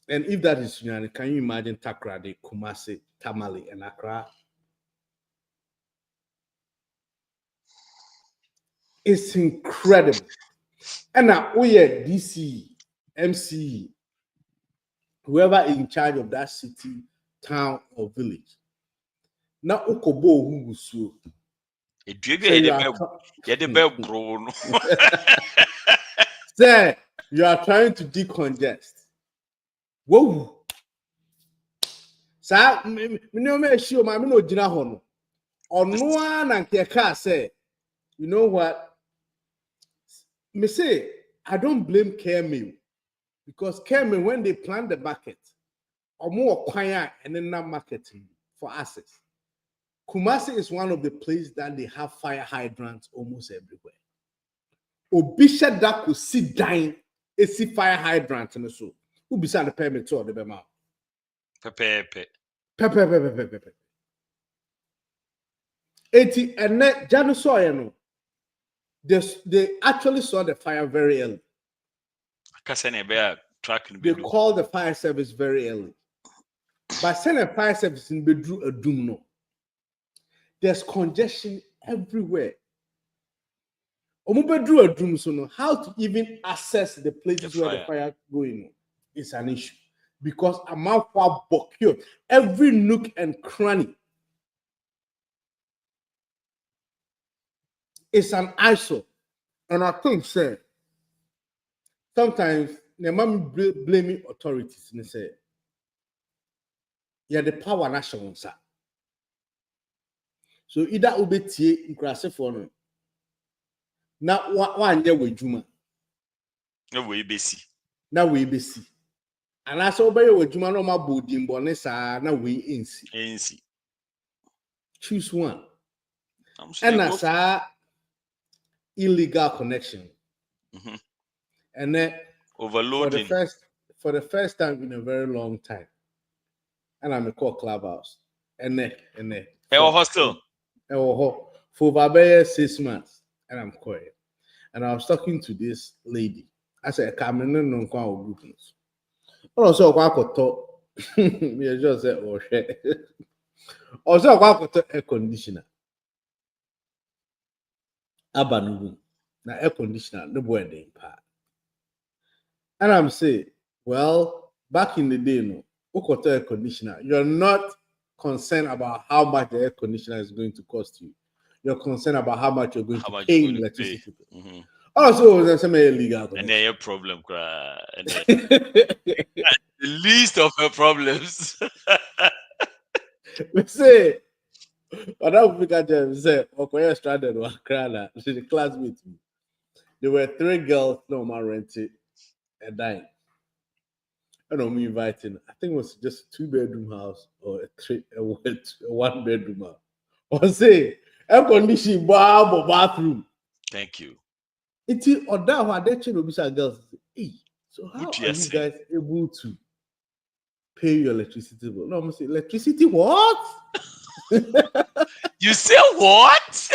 And if that is Sunyani, can you imagine Takrade, Kumasi, Tamale, and Accra? It's incredible. And now, DC, MCE, whoever in charge of that city, town, or village. Now, Okobo Hugusu. Sir, you are trying to decongest. Whoa. Sir, me no sure my no jina hono. On one and Keka say, you know what? Me say, I don't blame KMU because KMU, when they plan the market, or more quiet and then not marketing for assets. Kumasi is one of the places that they have fire hydrants almost everywhere. Obisha that could sit down and see fire hydrant in the soup. Who beside the permit to the Bema? Pepe. And then Janu they actually saw the fire very early. They called the fire service very early. But sending a fire service in Bedru Adum no. There's congestion everywhere. Omubedru Adum so no, how to even access the places where the fire going on is an issue. Because Amafwa Bokyo, every nook and cranny is an eyesore. And I think, sir, sometimes the man blaming authorities and say, yeah, the power national, sir. So either Ubetie in Krasifon. Now one year with Juma. No way basi. Now we basi. And I saw by with Juma no ma bodim bonesa na we insi. Choose one. And as a illegal connection. And then overloading for the first time in a very long time. And I'm a call clubhouse. And then hostel. For about 6 months. And I'm quiet. And I was talking to this lady. I said, "Come in no groups." Also, I just said, "Oh shit." Also, I air conditioner. Abanu na air conditioner no boy dey pa. And I'm saying, well, back in the day, no, air conditioner. You're not concerned about how much the air conditioner is going to cost you. You're concerned about how much you're going to pay in electricity. Also, there's some illegal. And then your problem, The least of her problems. We say, what I think I tell you, say, Okoye stranded one crowd. She's a classmate. There were 3 girls, no man rented a dime. I don't mean inviting. I think it was just a 2-bedroom house or a 1-bedroom house. Or say, air conditioning bathroom. Thank you. It's or that one they change obisa girls. Hey, so how are you guys able to pay your electricity bill? No, I'm saying electricity what? You say what?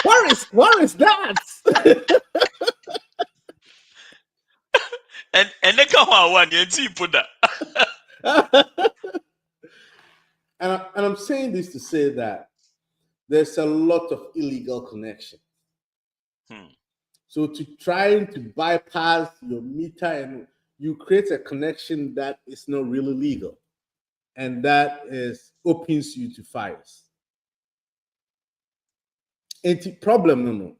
What is that? and they come on one you put that. And I'm saying this to say that there's a lot of illegal connection. So to trying to bypass your meter and you create a connection that is not really legal, and that opens you to fires. And the problem no.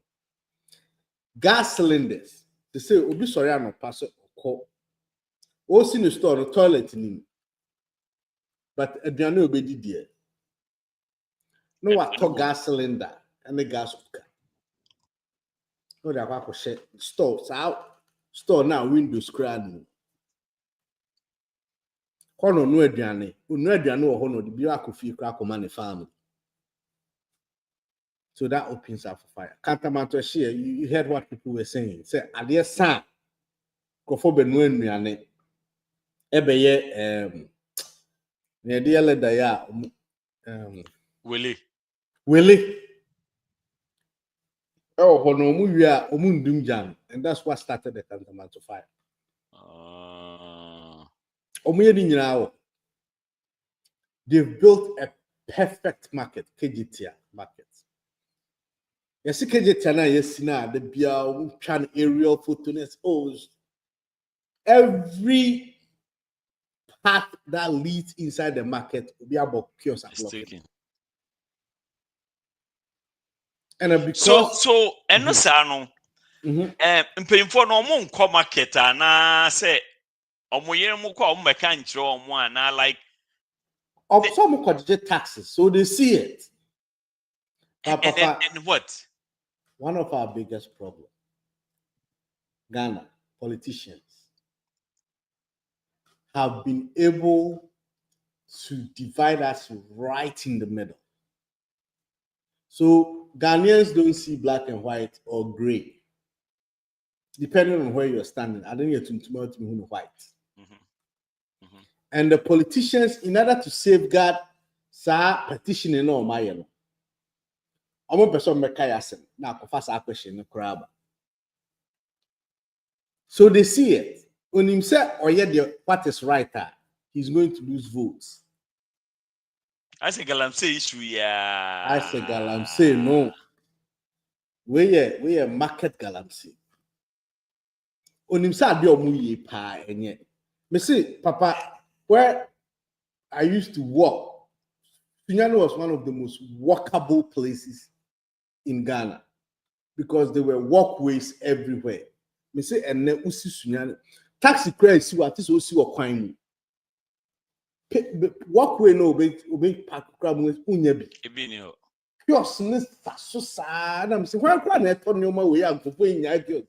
Gas cylinders. They say obi sorry I no pass call. Also in the store the toilet in. But aduane obedi there. No what talk gas cylinder and the gas cooker. No they akwa share stores out. Store now windows crack. Kono no aduane. No aduane wo ho no de bi akofie kra akoma ne family. So that opens up for fire. Kantamanto share, you heard what people were saying. Say, adeɛ san kofo benu anuane. Ebeye ne de leda ya Willie. Oh, hono mu wi a omu ndum jam, and that's what started the Kantamanto fire. Omu ye ni nyina wo. They've built a perfect market, KGTR market. Yes, KGTR yes na the bia trying aerial photos. Oh, every path that leads inside the market will be about kiosk blocking. And because so eno sa no mpemfo no mo nko market na say omo yere mo kwa omo meka nchire omo na like some could taxes, so they see it. And what? One of our biggest problems, Ghana politicians have been able to divide us right in the middle. So Ghanaians don't see black and white or gray, depending on where you're standing. I don't get to white. And the politicians, in order to safeguard sa petitioning no my I'm person mekayasem na akofasa question no crab. So they see it. When him say what is right, he's going to lose votes. I say galamsey issue yeah. I say galamsey no. We market galamsey. When him say ade omuye pa enye. Me say papa where I used to walk, Sunyani was one of the most walkable places in Ghana because there were walkways everywhere. Me say ene usi Sunyani taxi crash si what is osi okwan mu. Walkway no obey park crab mu unya bi. Ebi ni ho. Kiosk ni so sa na me say where kwa na eto ni o ma we am fofo nya kiosk.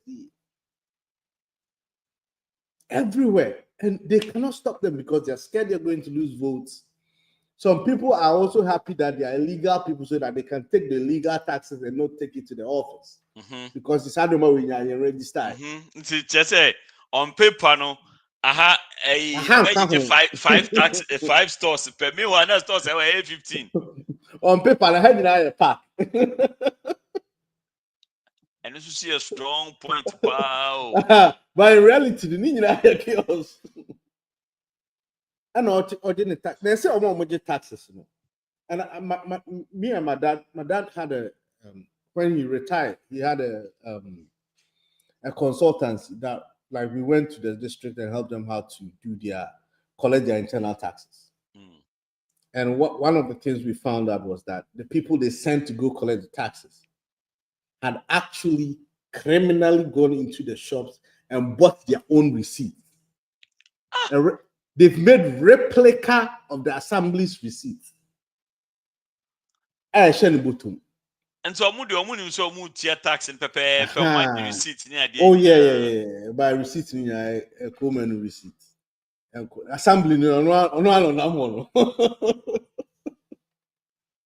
Everywhere. And they cannot stop them because they're scared they're going to lose votes. Some people are also happy that they are illegal people so that they can take the legal taxes and not take it to the office. Because it's Adum when you register. Just say on paper no, five stores per me one stores I 15. On paper, I had a pack. And this is a strong point. Wow. But in reality, the need to chaos. And ordinary tax. They say more taxes. And me and my dad had a when he retired, he had a consultancy that like we went to the district and helped them how to collect their internal taxes. And one of the things we found out was that the people they sent to go collect the taxes had actually criminally gone into the shops and bought their own receipts. They've made replica of the assembly's receipt. And so I'm so tax and pepper receipt near the oh yeah. By receipt in a common receipt. Assembly no.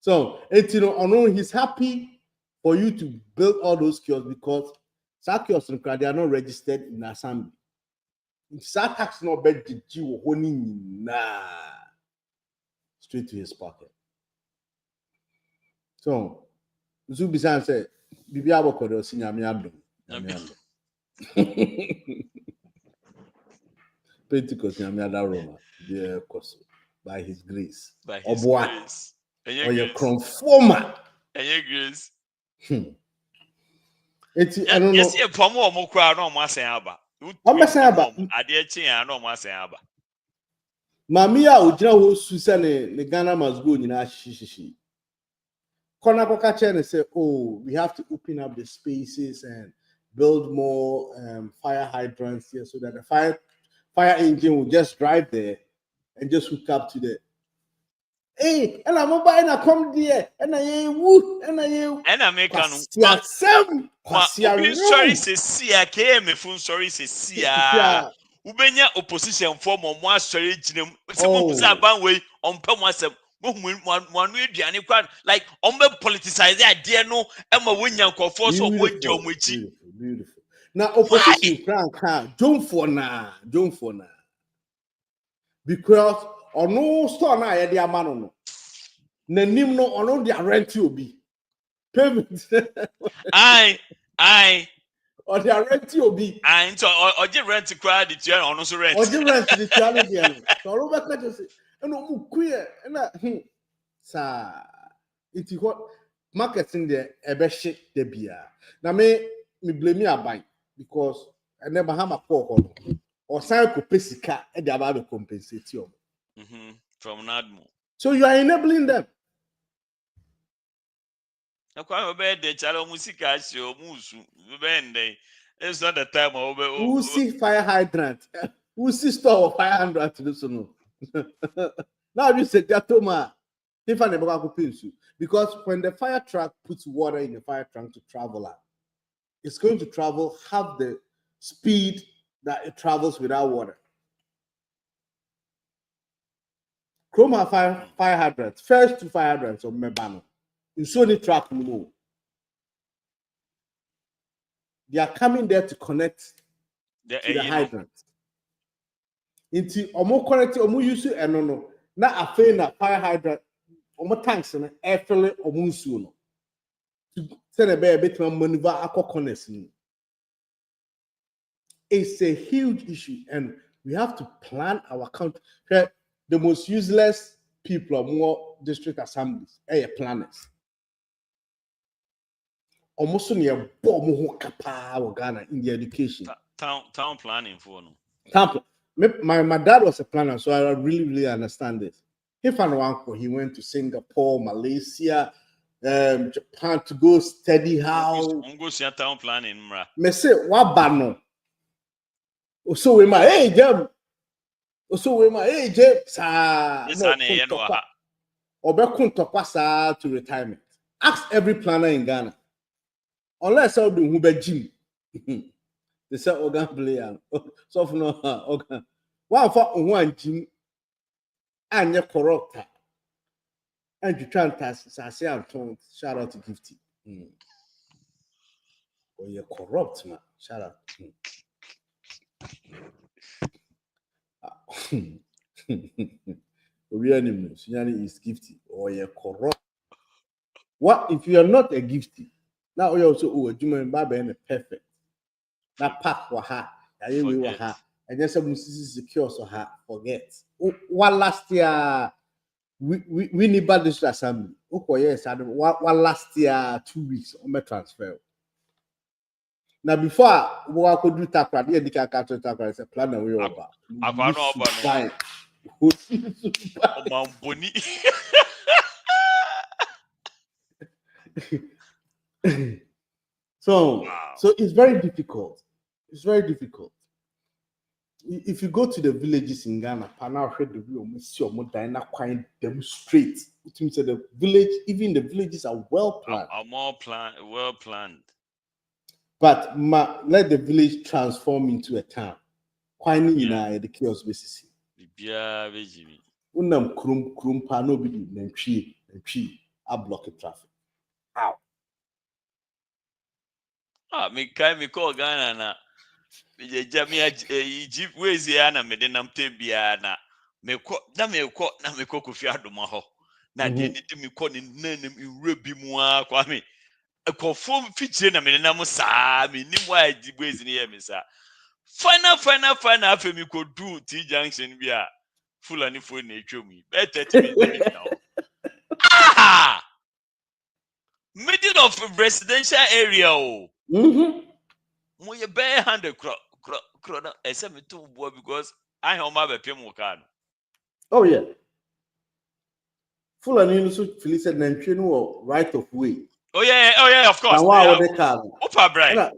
So he's happy for you to build all those kiosks because kiosks they are not registered in assembly. If tax not bed the straight to his pocket. So Zubisan said, Bibi Abokodo Sinyami Adum. Pentecost Yamiada Roma, dear Koso, by his grace. By his grace. Or your conformer. And your grace. I don't know. Yes, a promo more crowd on my sayaba. I dear chin, I know my sayaba. Mamia Ujina who Susan, the Ghana must go in Ashishi. Konakoka Chen say, oh, we have to open up the spaces and build more fire hydrants here so that the fire engine will just drive there and just hook up to the. Hey, and I'm buying a come there, and I woo, and I make an sorry, say, came a phone sorry, say, Ubenya opposition form on one story, some way on Pemasem. One like politicize the idea no Emma Winya for so beautiful. Now opposition don't for now. Because on no store na ya dia ma no na nim no ono dia rent obi payment I or dia rent obi so or the rent crowd the ono so rent or the rent the challenge there so ro be ka just eno mu kuye na sa iti what marketing there ebe hye de bia na me blame aban because I never have a pork or sign ko pesika e dey about to compensate you from Nadmo. So you are enabling them. It's not the time who see fire hydrant, who see store 500 to do so no. Now you say that Toma, because when the fire truck puts water in the fire truck to travel out, it's going to travel half the speed that it travels without water. Chroma fire hydrants, first 2 fire hydrants of Mebano. In Sony track no. They are coming there to connect to the hydrant. Into omo connect omo use no. Na afe na fire hydrant omo tanks na air fill omo nsuo no. To send a bit maneuver akọ corners no. It's a huge issue and we have to plan our country. The most useless people are more district assemblies, planners. Almost near bomb Ghana in the education. Town planning for no. My dad was a planner, so I really understand this. He found one he went to Singapore, Malaysia, Japan to go study how. Go see town planning, mra. Me say what bano. So we my hey jam. So we my age, to retirement. Ask every planner in Ghana. Unless I do Uber gym. They say organ player. So for no organ. One for one gym and you're corrupt. And you can't say I'm told shout out to Gifty. Oh, you're corrupt, man. Shout out. Sunyani is gifty or you're corrupt. What if you are not a gifty? Now you also a human baby and perfect. That pack waha, and then some secure so forget. What last year we need bad this assembly. Okay, yes, what last year 2 weeks on my transfer. Now before we could do tackle, the indicator tackle is a plan away over. So it's very difficult. if you go to the villages in Ghana, Pana heard the real Monsieur Modina quite demonstrate. It means that the village, even the villages are well planned. Are more well planned. But let the village transform into a town. Quite the chaos basis. Unam krum pa nobody nantwie a block traffic. Ow. Me call Ghana na. Jamia Egypt ways na me de nam tebia na me ko Kofi Adum ho na de ni me ko ni nanim iwura bi mu a kwa me ko fom fichire na me nam saa me ni mu a Egypt ways ni ye me saa final afa me ko do T junction bi a Fulani fo na etwom yi be 30 minutes now middle of residential area oh mo ye be 100 crore except me too boy because I have my pay car. Oh yeah. Fulani also Phyllis said no right of way. Oh yeah, of course. And why would they car? Upper bright.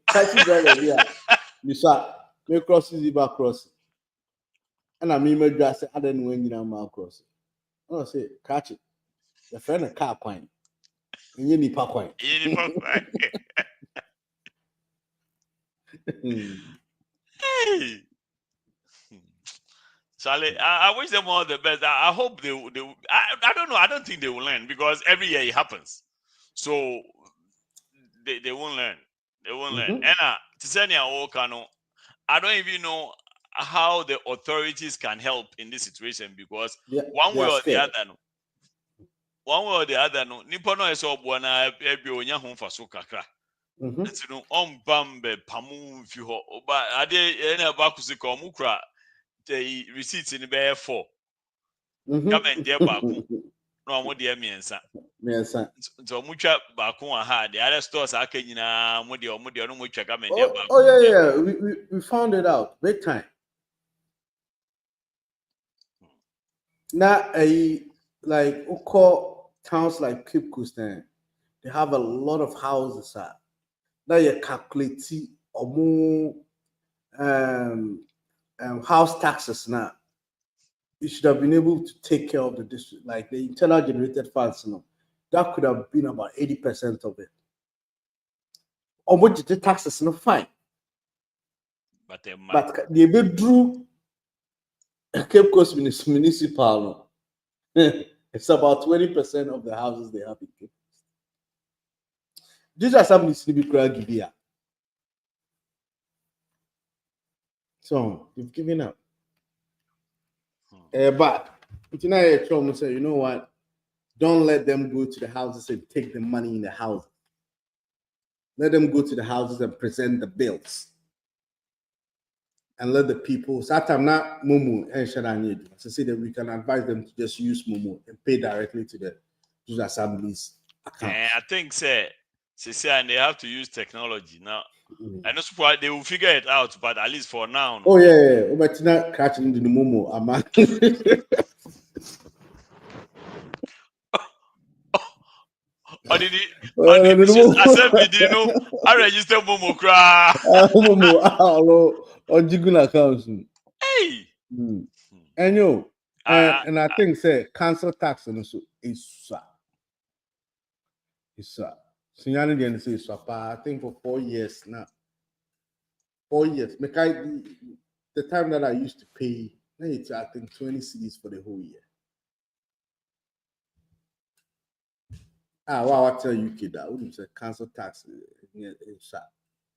Taxi driver yeah. Misa, me cross zebra crossing. And I mean my dress I don't know when you know crossing. I say catch it. The friend a car coin. And you need park coin. Hey. Charlie, I wish them all the best. I hope they I don't know. I don't think they will learn because every year it happens. So they won't learn. They won't learn. And I don't even know how the authorities can help in this situation because one way or the other, no. Nippon is all buona ebionya home for so kakra. That's no bambe pamu if you but I did any bakusiko mukra the receipts in the bear for. Come and dear baku. No more dear miensa. So mucha baku had the other stores are can mudi or no mucha come and dear baku. Oh yeah. We found it out big time. Now like towns like Cape Coast, they have a lot of houses. Now you calculate or more house taxes now. You should have been able to take care of the district, like the internal generated funds. That could have been about 80% of it. Or what the taxes no fine. But they drew Cape Coast municipal. It's about 20% of the houses they have in Cape Coast. These are some of the So you've given up. But say, you know what? Don't let them go to the houses and take the money in the houses. Let them go to the houses and present the bills. And let the people, Satam not Mumu and Shadanid, to say that we can advise them to just use Mumu and pay directly to the assemblies account. I think and they have to use technology now. I know why they will figure it out, but at least for now. No. Oh yeah. But not catching the Mumu, Ama. I register Momo cry. Momo, on Jiguna accounts. Hey. And and I think say council tax and also is Sinyani didn't say swap. I think for 4 years now. 4 years. The time that I used to pay, I think 20 cedis for the whole year. Wow, I tell you, kid, that wouldn't say council tax.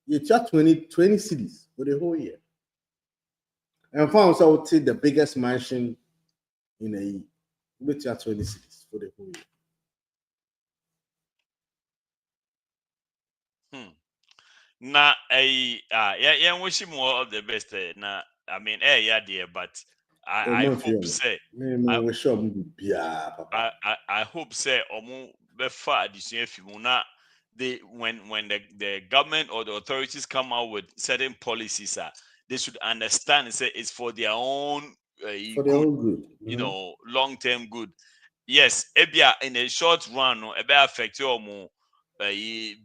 You charge 20 cedis for the whole year. And for us, I would say the biggest mansion in a year, we charge 20 cedis for the whole year. Na yeah, wish him all of the best. Na I mean, dear, but I hope say I hope say omu befa addition fimu na when the government or the authorities come out with certain policies, they should understand and say it's for their own good, you know, long-term good. Yes, ebia in a short run, no, ebe affect your more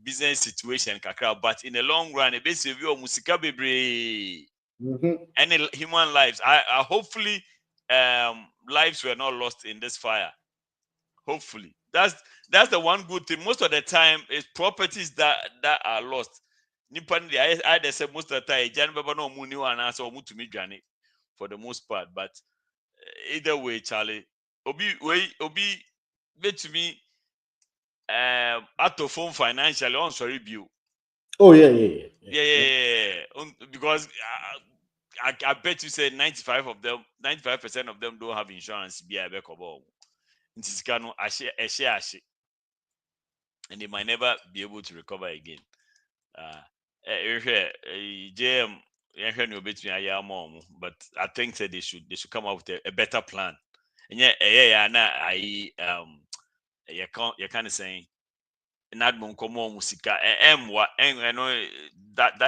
business situation kakra, but in the long run, ebe save your musika bebre. any human lives. I hopefully lives were not lost in this fire. Hopefully, that's the one good thing. Most of the time, it's properties that are lost. I say most of the time, no money and answer to me, Johnny, for the most part. But either way, Charlie, Obi, bet to me, out of phone financially on sorry view. Oh yeah. Because I bet you say 95% of them don't have insurance. Be a and they might never be able to recover again. But I think that they should come up with a better plan. And you kind of saying that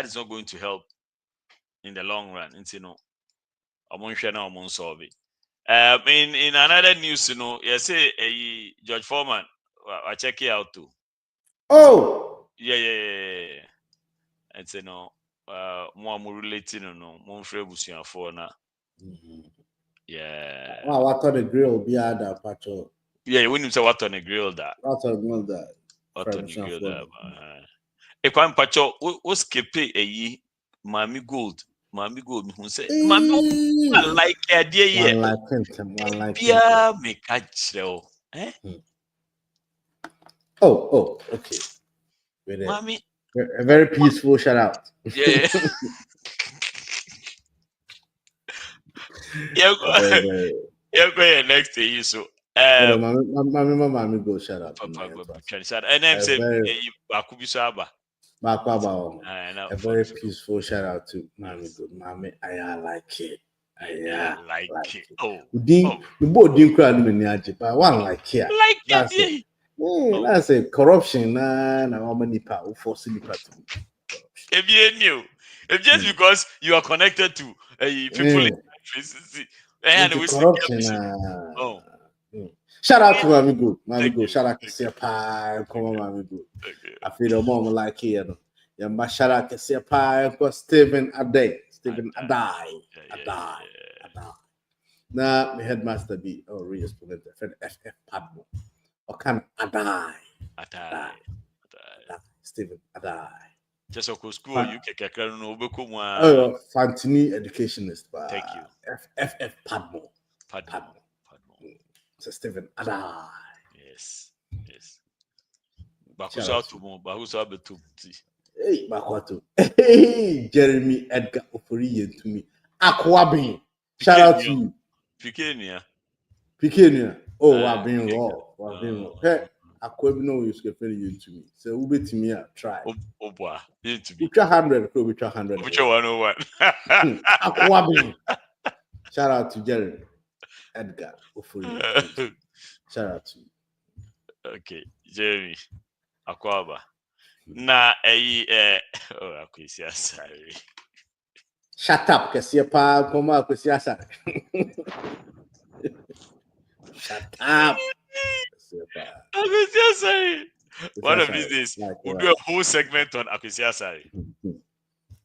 is not going to help in the long run. And I'm solve it. In another news, you say George Foreman, I check it out too. Oh, yeah. And say more relating, more friend for now. Yeah. Wow, what on the grill? Be that patrol. Yeah, when you say what on the grill that. What on the grill that? What on the grill that? If I'm patrol, what skip a Mami Gold. Mami Gold, who say, Mami, I like idea. One like yeah, make a show. Eh? Oh, okay. Mami, a very peaceful shout out. Yeah. Go next to you. So, Mami go shout out. And then say, a very peaceful shout out to Mami Good. Mami, I like it. I like it. Oh, we both didn't cry but one like it. Like it. That's a corruption. How many people forcing the party? If you knew, if just because you are connected to people in and we corruption. Shout out to Mami Good. Mami Good. Shout out to Siapa. Come on, Mami Good. I feel the mom like here. Yeah, shout out to Siapa. Stephen Adai. Now, my headmaster be re-exponent. FF Padmo. Or can Adai. Stephen Adai. Just a school, you can no Fantini educationist. Thank you. FF Padmo. So Stephen Adai. Yes. Bakusa to mo, Bakusa betu. Hey, Bakwato. Hey, Jeremy Edgar Ofori to me. Aquabin. Shout out to you. Pikenia. Oh, I've been raw. Hey, Aquabin no you skip you to me. So we bet me try. Oh boy, you to me. 100, 100. Which 101. Aquabin. Shout out to Jeremy Edgar Ofori. Shout out to you. Okay, Jeremy Aquaba. Na sorry. Shut up, Kasiapa, Koma, Kasiasa. Shut up. Sorry. One of these days, we'll do a whole segment on Akwesiasari.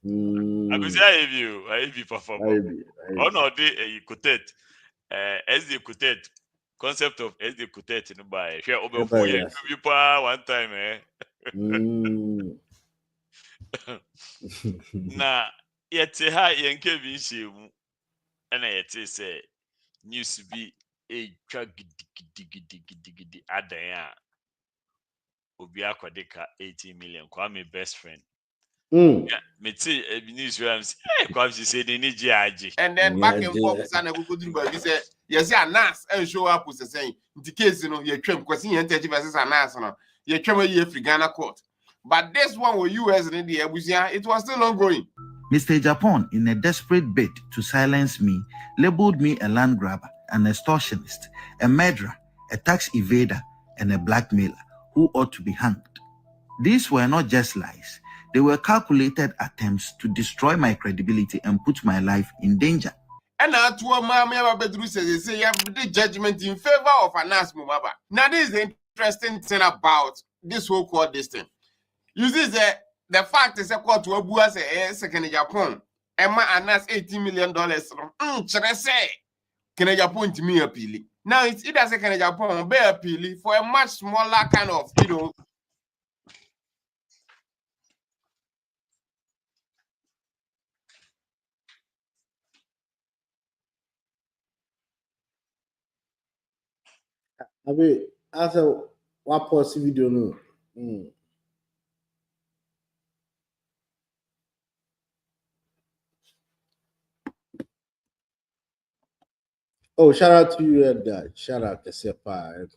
Akwesiasari, I you perform. Oh no, you quoted. SD quoted. Concept of SD quoted in by share over 4 years. One time, Na yet yanke bi and yet say news be a drug diggy adaya obi akwadeka 18 million kwa my best friend. Me see news where I'm saying say they need GIG. And then back and forth sana go do but say yes anas and show up with saying the case you twem kwesi yen 30 versus anas no you twem ye free Ghana court. But this one with US in the Abuja, it was still ongoing. Mr. Japan, in a desperate bid to silence me, labeled me a land grabber, an extortionist, a murderer, a tax evader, and a blackmailer who ought to be hanged. These were not just lies. They were calculated attempts to destroy my credibility and put my life in danger. And now to a mamma bedroom says they say you have the judgment in favor of Anas Mumaba. Now this is the interesting thing about this whole court this thing. You see the fact is a court to Abua say second Japan. Emma Anas $18 million. Can Japan to me appealing? Now it doesn't can Japan be appealing for a much smaller kind of, you know. I mean, as a what possible video no. Oh, shout out to you, Edgar. Shout out to Sepa.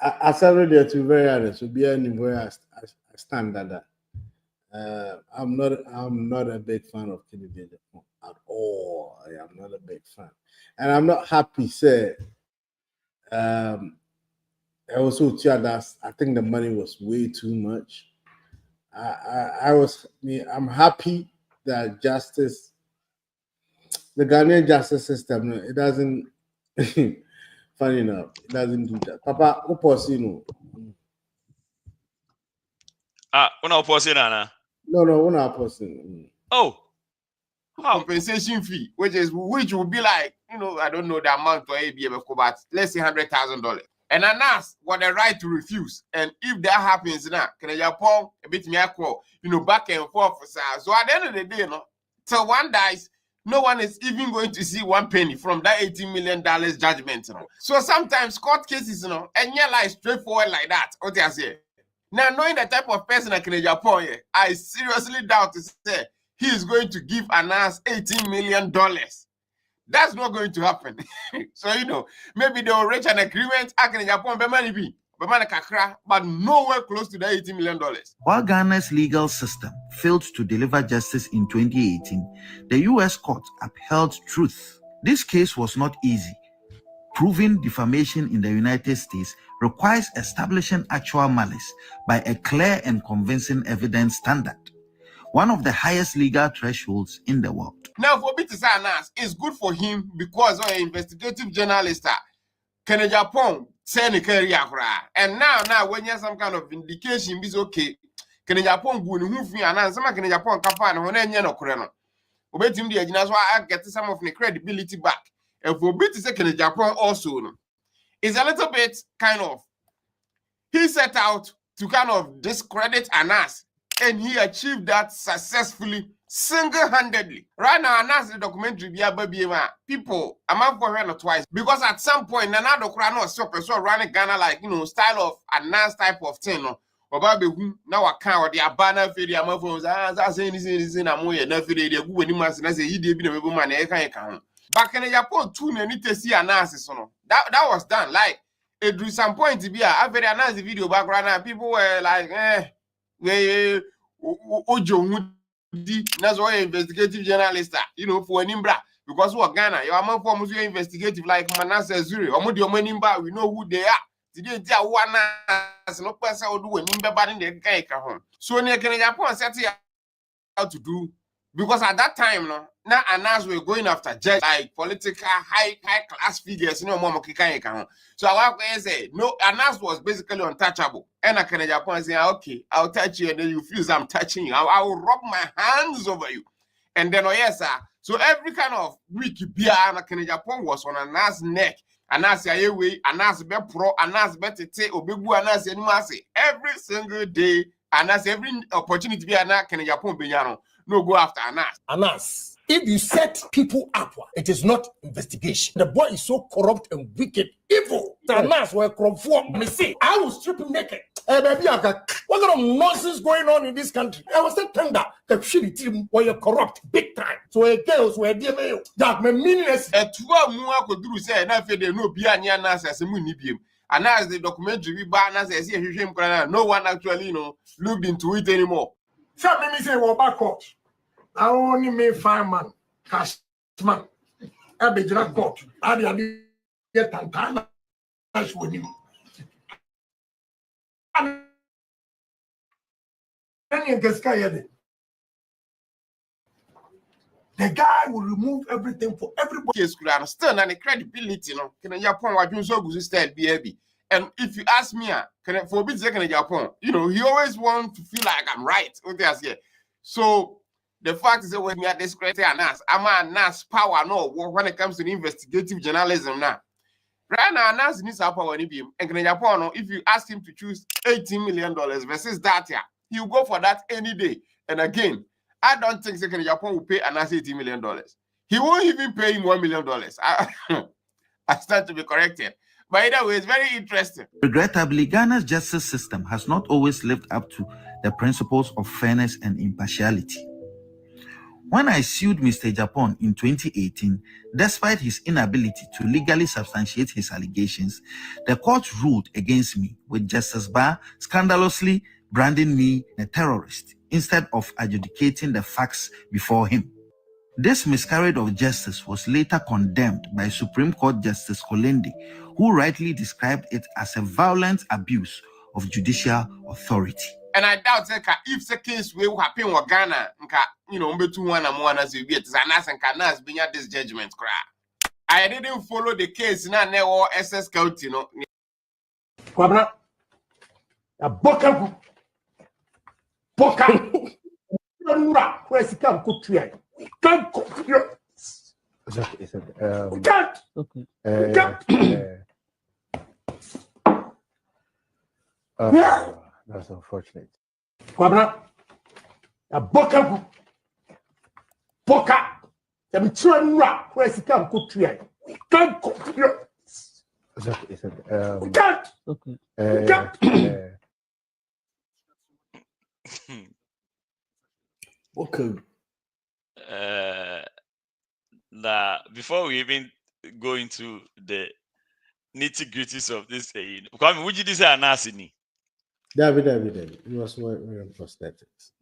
I started there to be very honest. To be anywhere I stand at that. I'm not a big fan of Kennedy at all. I am not a big fan, and I'm not happy. Say, I also tell that I think the money was way too much. I'm happy that justice, the Ghanaian justice system, it doesn't. Funny enough, it doesn't do that. Papa, what possible? We're not pausing, Anna. No, we're not pausing. Oh, compensation fee, which will be like, you know, I don't know the amount to ABM, but let's say $100,000. And Anas got the right to refuse. And if that happens now, can Japan a bit me you know, back and forth. So at the end of the day, you know, till one dies, no one is even going to see one penny from that $18 million judgment. You know? So sometimes court cases, you know, and you're like straightforward like that. What I say. Now, knowing the type of person like in Japan, I seriously doubt to say he is going to give Anas $18 million. That's not going to happen. So, you know, maybe they will reach an agreement, but nowhere close to the $18 million. While Ghana's legal system failed to deliver justice in 2018, the U.S. court upheld truth. This case was not easy. Proving defamation in the United States requires establishing actual malice by a clear and convincing evidence standard, one of the highest legal thresholds in the world. Now, for me to say Anas, it's good for him because of an investigative journalist, Can Japan send a career, and now when you have some kind of indication, it's okay. Can Japan go and move me and some can Japan campaign when any no correno. Obey him the agents why I get some of the credibility back. And for me to say can Japan also is a little bit kind of he set out to kind of discredit Anas, and he achieved that successfully. Single-handedly. Right now, Anas the documentary people I'm out for her twice because at some point Nana Krano so running Ghana like style of Anas type of thing. No, now I can't the Abana Fedi Amaphones as anything I'm way enough for the good when you must say he did be a woman. Back in Japan, too, need to see Anas. That was done. Like it drew some point to be a very Anas video background and people were like, Ojo. That's why investigative journalist, for an imbra. Because what Ghana, your man forms you investigative like Manasseh Zuri, or Modio Menimba, we know who they are. Today, one as no person will do an imba in the guy. So, near Japan set out to do because at that time, now Anas were going after judge like political high class figures, Mama Kikan. So I say, no, Anas was basically untouchable. And I can Japan say, okay, I'll touch you, and then you feel I'm touching you. I will rub my hands over you. And then, yes, sir. So every kind of week, Japan was on Anas' neck. Anas way, Anas be pro, Anas be tete, Obebu Anas anymasi. Every single day, Anas every opportunity be Anas can Japan be no go after Anas. Anas, if you set people up, it is not investigation. The boy is so corrupt and wicked, evil. The Anas were corrupt for me. See, I will strip him naked. Hey, baby, what kind of nonsense going on in this country? I was saying that the shitty team were corrupt big time. So a girls were DMA. That my meaningless. A 2 more could do say, and they no be an Anas as a munibium. And as the documentary we ban as him, no one actually looked into it anymore. Some me say, well, back court. I only made fireman, cash man. I be drunk court. I be get Tantana. That's with him. The guy will remove everything for everybody. Still, and the credibility, can Japan what you so good style, baby. And if you ask me, for a bit second in Japan, you know, he always wants to feel like I'm right. So the fact is that when you are discrediting Anas, I'm a Anas power no when it comes to investigative journalism now. Right now, Anas needs a power in him. And in Japan, if you ask him to choose $18 million versus that year, he'll go for that any day. And again, I don't think Second Japan will pay Anas $18 million. He won't even pay him $1 million. I stand to be corrected. But either way, it's very interesting. Regrettably, Ghana's justice system has not always lived up to the principles of fairness and impartiality. When I sued Mr. Japan in 2018, despite his inability to legally substantiate his allegations, the court ruled against me, with Justice Barr scandalously branding me a terrorist instead of adjudicating the facts before him. This miscarriage of justice was later condemned by Supreme Court Justice Kolende, who rightly described it as a violent abuse of judicial authority. And I doubt that if the case will happen with Ghana, you know, between one and one as you get Anas and Kanas being at this judgment cry. I didn't follow the case now, never SS County, no. Kwabna, a boka, where's the camp cook to you? Can't cook you. That's unfortunate. Kwabna, a boka, I'm trying to where's the camp cook to you? Can't cook you. Okay. Now, before we even go into the nitty-gritties of this, Kwame, would you say Anasini? David. It was wearing prosthetics.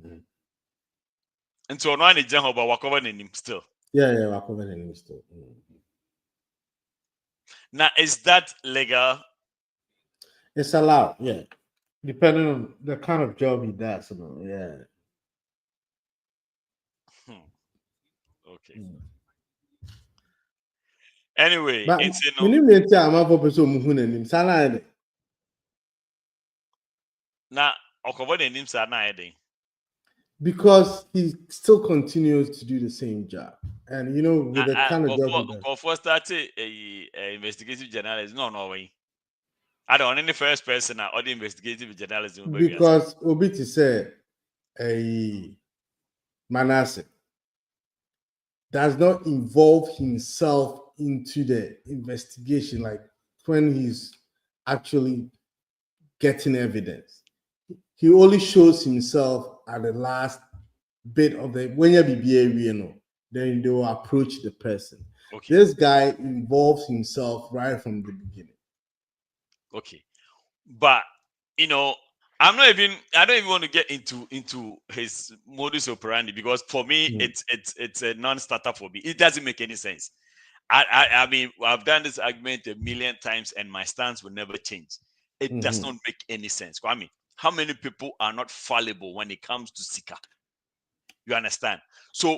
And so now the general about Wakover him still. Yeah, Wakover him still. Now, is that legal? It's allowed, yeah. Depending on the kind of job he does, you know, yeah. Okay. Anyway, but it's now because he still continues to do the same job, and you know, with the kind of job he does. For starting a investigative journalist, no way. I don't any first person or the investigative journalism because Obiti said a Manasseh does not involve himself into the investigation, like when he's actually getting evidence. He only shows himself at the last bit of the when you be then they will approach the person. Okay. This guy involves himself right from the beginning. Okay, but you know, I don't even want to get into his modus operandi because for me it's a non-starter for me. It doesn't make any sense. I mean, I've done this argument a million times and my stance will never change. It does not make any sense. I mean, how many people are not fallible when it comes to Sika? You understand? So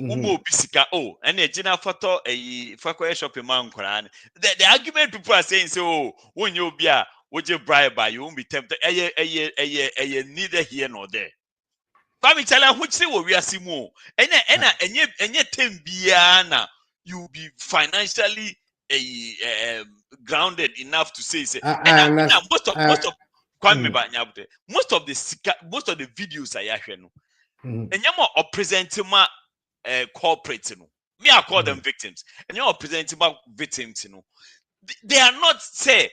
Sika, and a general photo a shopping man. The argument people are saying so when you be would you bribe by you won't be tempted neither here nor there. Kwame Chala, which say we are Simo and yet tembiana you be financially grounded enough to say most of Kwame Banyabde, most of the videos I hear no and you're more presenting my corporate me I call them victims and you're presenting my victims they are not say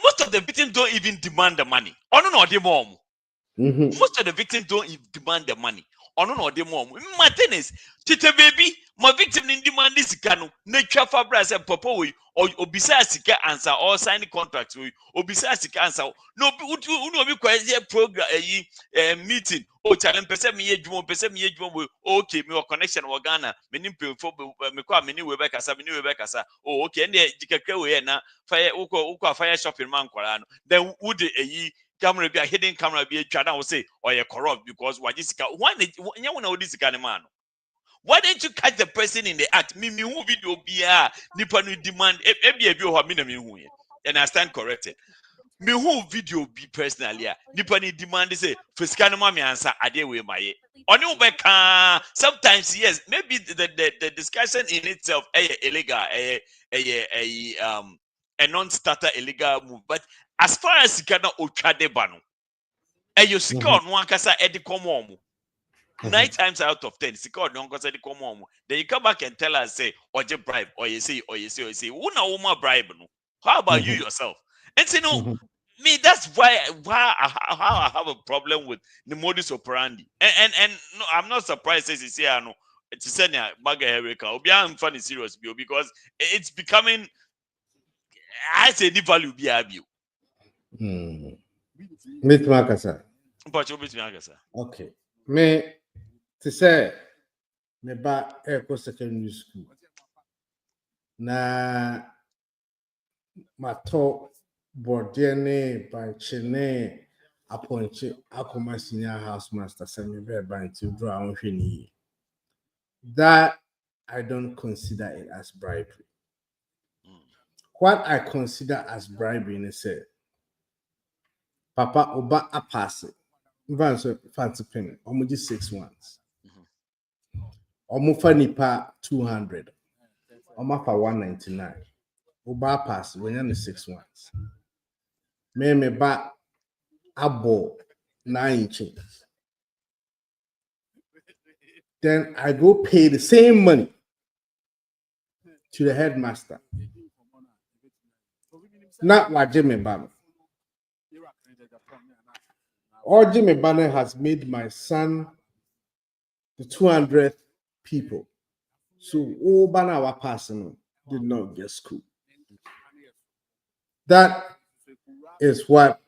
most of the victims don't even demand the money. Most of the victims don't even demand the money. My thing is, Tita baby, my victim in demand this canoe, nature fabras and papa or beside Sika answer or sign contracts or beside Sika answer. No, would you be quite a program meeting or challenge person me okay, me or connection or Ghana, many people for many Rebecca, oh, okay, and the now fire shopping man, then would a camera be a hidden camera be a child will say or you're corrupt because what is this man? Why didn't you catch the person in the act? Me who video be a Nipanu demand and I stand corrected. Me who video be personally, nipa ni demand say fiscal no me answer ade we my. Oni ubeka sometimes yes, maybe the discussion in itself illegal, a non-starter illegal move, but as far as Sikana Ochade Bano, you secure no one kasa edi komo. 9 times out of 10, secure no one kasa edi komo. Then you come back and tell us say oje bribe or you say una uma bribe no. How about you yourself? And say no. Me, that's why I have a problem with the modus operandi. And no, I'm not surprised as you say I know it's sending a bag of Erica. I'm funny serious because it's becoming I say the value be abuse. Meet Makasa. But you meet Makasa. Okay. Me to say me ba Eco Secondary School. Na mato Bordiane by Chene appointed Akoma Senior Housemaster Semi Bear to draw on Fini. That I don't consider it as bribery. What I consider as bribery is say, Papa Oba a pass it. Fancy penny, almost 6 months. Omufa nipa 200. Omafa 199. Oba pass when you're 6 months. Me ba abo 9 inches. Then I go pay the same money to the headmaster. Not what Jimmy Banner. Or Jimmy Banner has made my son the 200th people. So all Banner our person did not get school. That is what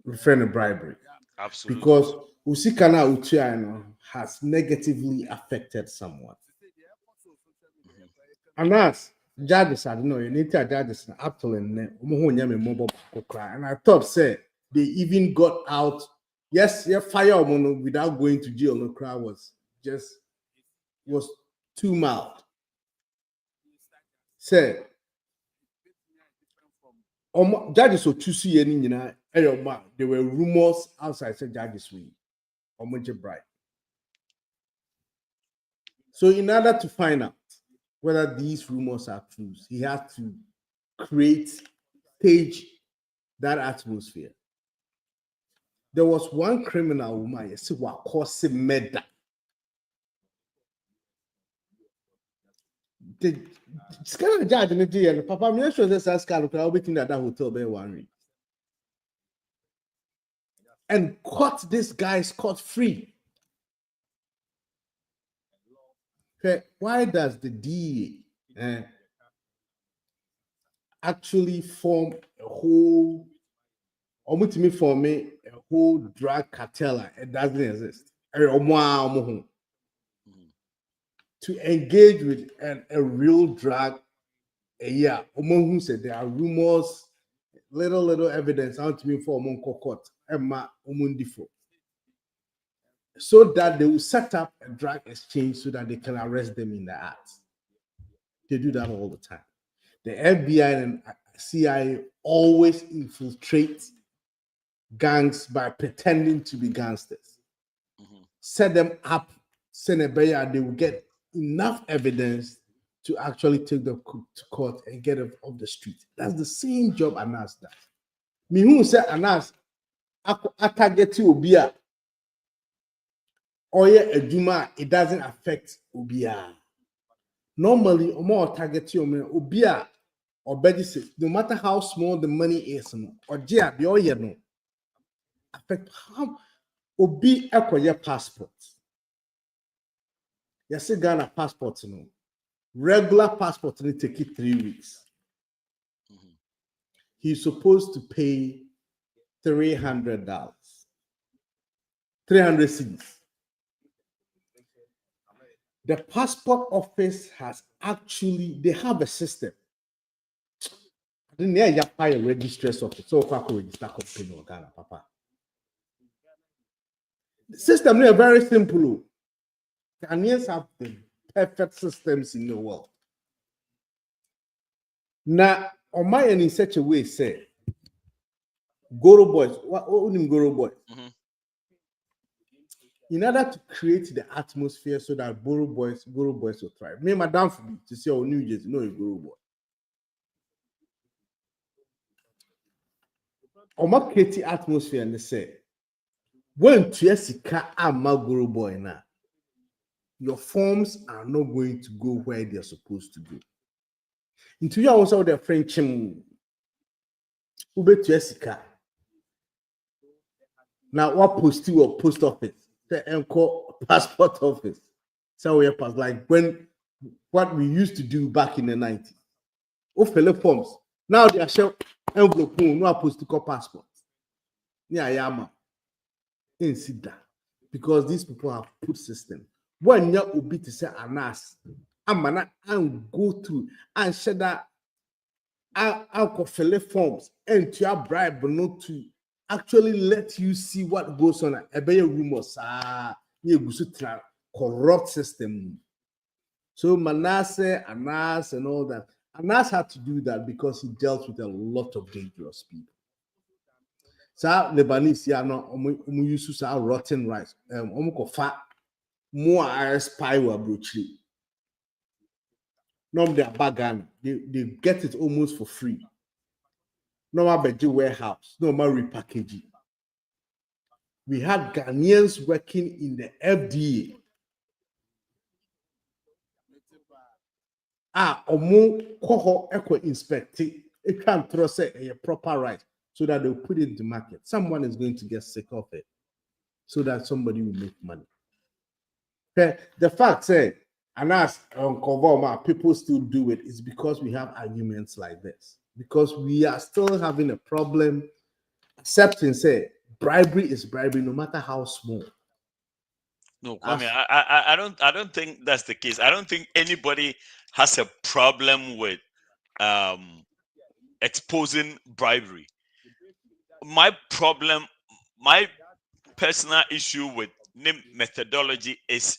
we refer to bribery. Absolutely. Because Usikana Utiano has negatively affected someone. And that's judges, I don't know, you need to judges up to and I thought say they even got out. Yes, fire without going to jail. No crowd was too mild. Say judges so to see any there were rumors outside say judges we bribe. So in order to find out whether these rumors are true, he has to stage that atmosphere. There was one criminal woman, yes, who caused murder. The kind of judge in the jail, Papa, I'm sure this is kind of waiting at that hotel by 1 week. And caught this guy scot free. Okay, why does the DEA actually form a whole drug cartel? It doesn't exist. To engage with a real drug, who said there are rumors, little evidence out to me for court, so that they will set up a drug exchange so that they can arrest them in the act. They do that all the time. The FBI and CIA always infiltrate gangs by pretending to be gangsters. Set them up, send a bail, they will get enough evidence to actually take them to court and get them off the street. That's the same job Anas does. Me who say Anas, I target Obia. Or Aduma, it doesn't affect Obia. Normally, more target Obia or Bedis, no matter how small the money is, or Jia, the oil no affect how Obi acquire passport. Yes, Ghana passport, no. Regular passport need take it 3 weeks. He's supposed to pay $300. 300 cedis. The passport office has they have a system. Then you have a registrar's office. So register company in Ghana, Papa. The system is very simple. Ghanaians have the perfect systems in the world. Now, on my end in such a way, say, Goro boys, what only Goro boys? In order to create the atmosphere so that Goro boys will thrive. Me, madam, for me to say, oh, New Jersey, no, a Goro boy. On my creative atmosphere, and they say, when Triessica and my Goro boy now, your forms are not going to go where they're supposed to go. Into you also the French Ube Triessica. Now, what post you or post office? The passport office. So we pass like when what we used to do back in the 90s. Oh, fill forms. Now they are showing envelope, no post to call passport. Yeah, yama. Didn't see that because these people have put system. When you obi to say anas, amana and go through and share that I'll fill forms and to your bribe, but not to actually let you see what goes on. A better rumors corrupt system. So Manasseh, Anas, and all that. Anas had to do that because he dealt with a lot of dangerous people. So Lebanese, yeah, no, used to rotten rice. Fat more spy were brutally. No, they are bagan. They get it almost for free. No more warehouse, no more repackaging. We had Ghanaians working in the FDA. Koho eco inspect it. It can't throw a proper right so that they'll put it in the market. Someone is going to get sick of it so that somebody will make money. The fact say, and as people still do it is because we have arguments like this. Because we are still having a problem accepting, say, bribery is bribery, no matter how small. No, I mean, I don't think that's the case. I don't think anybody has a problem with exposing bribery. My personal issue with methodology is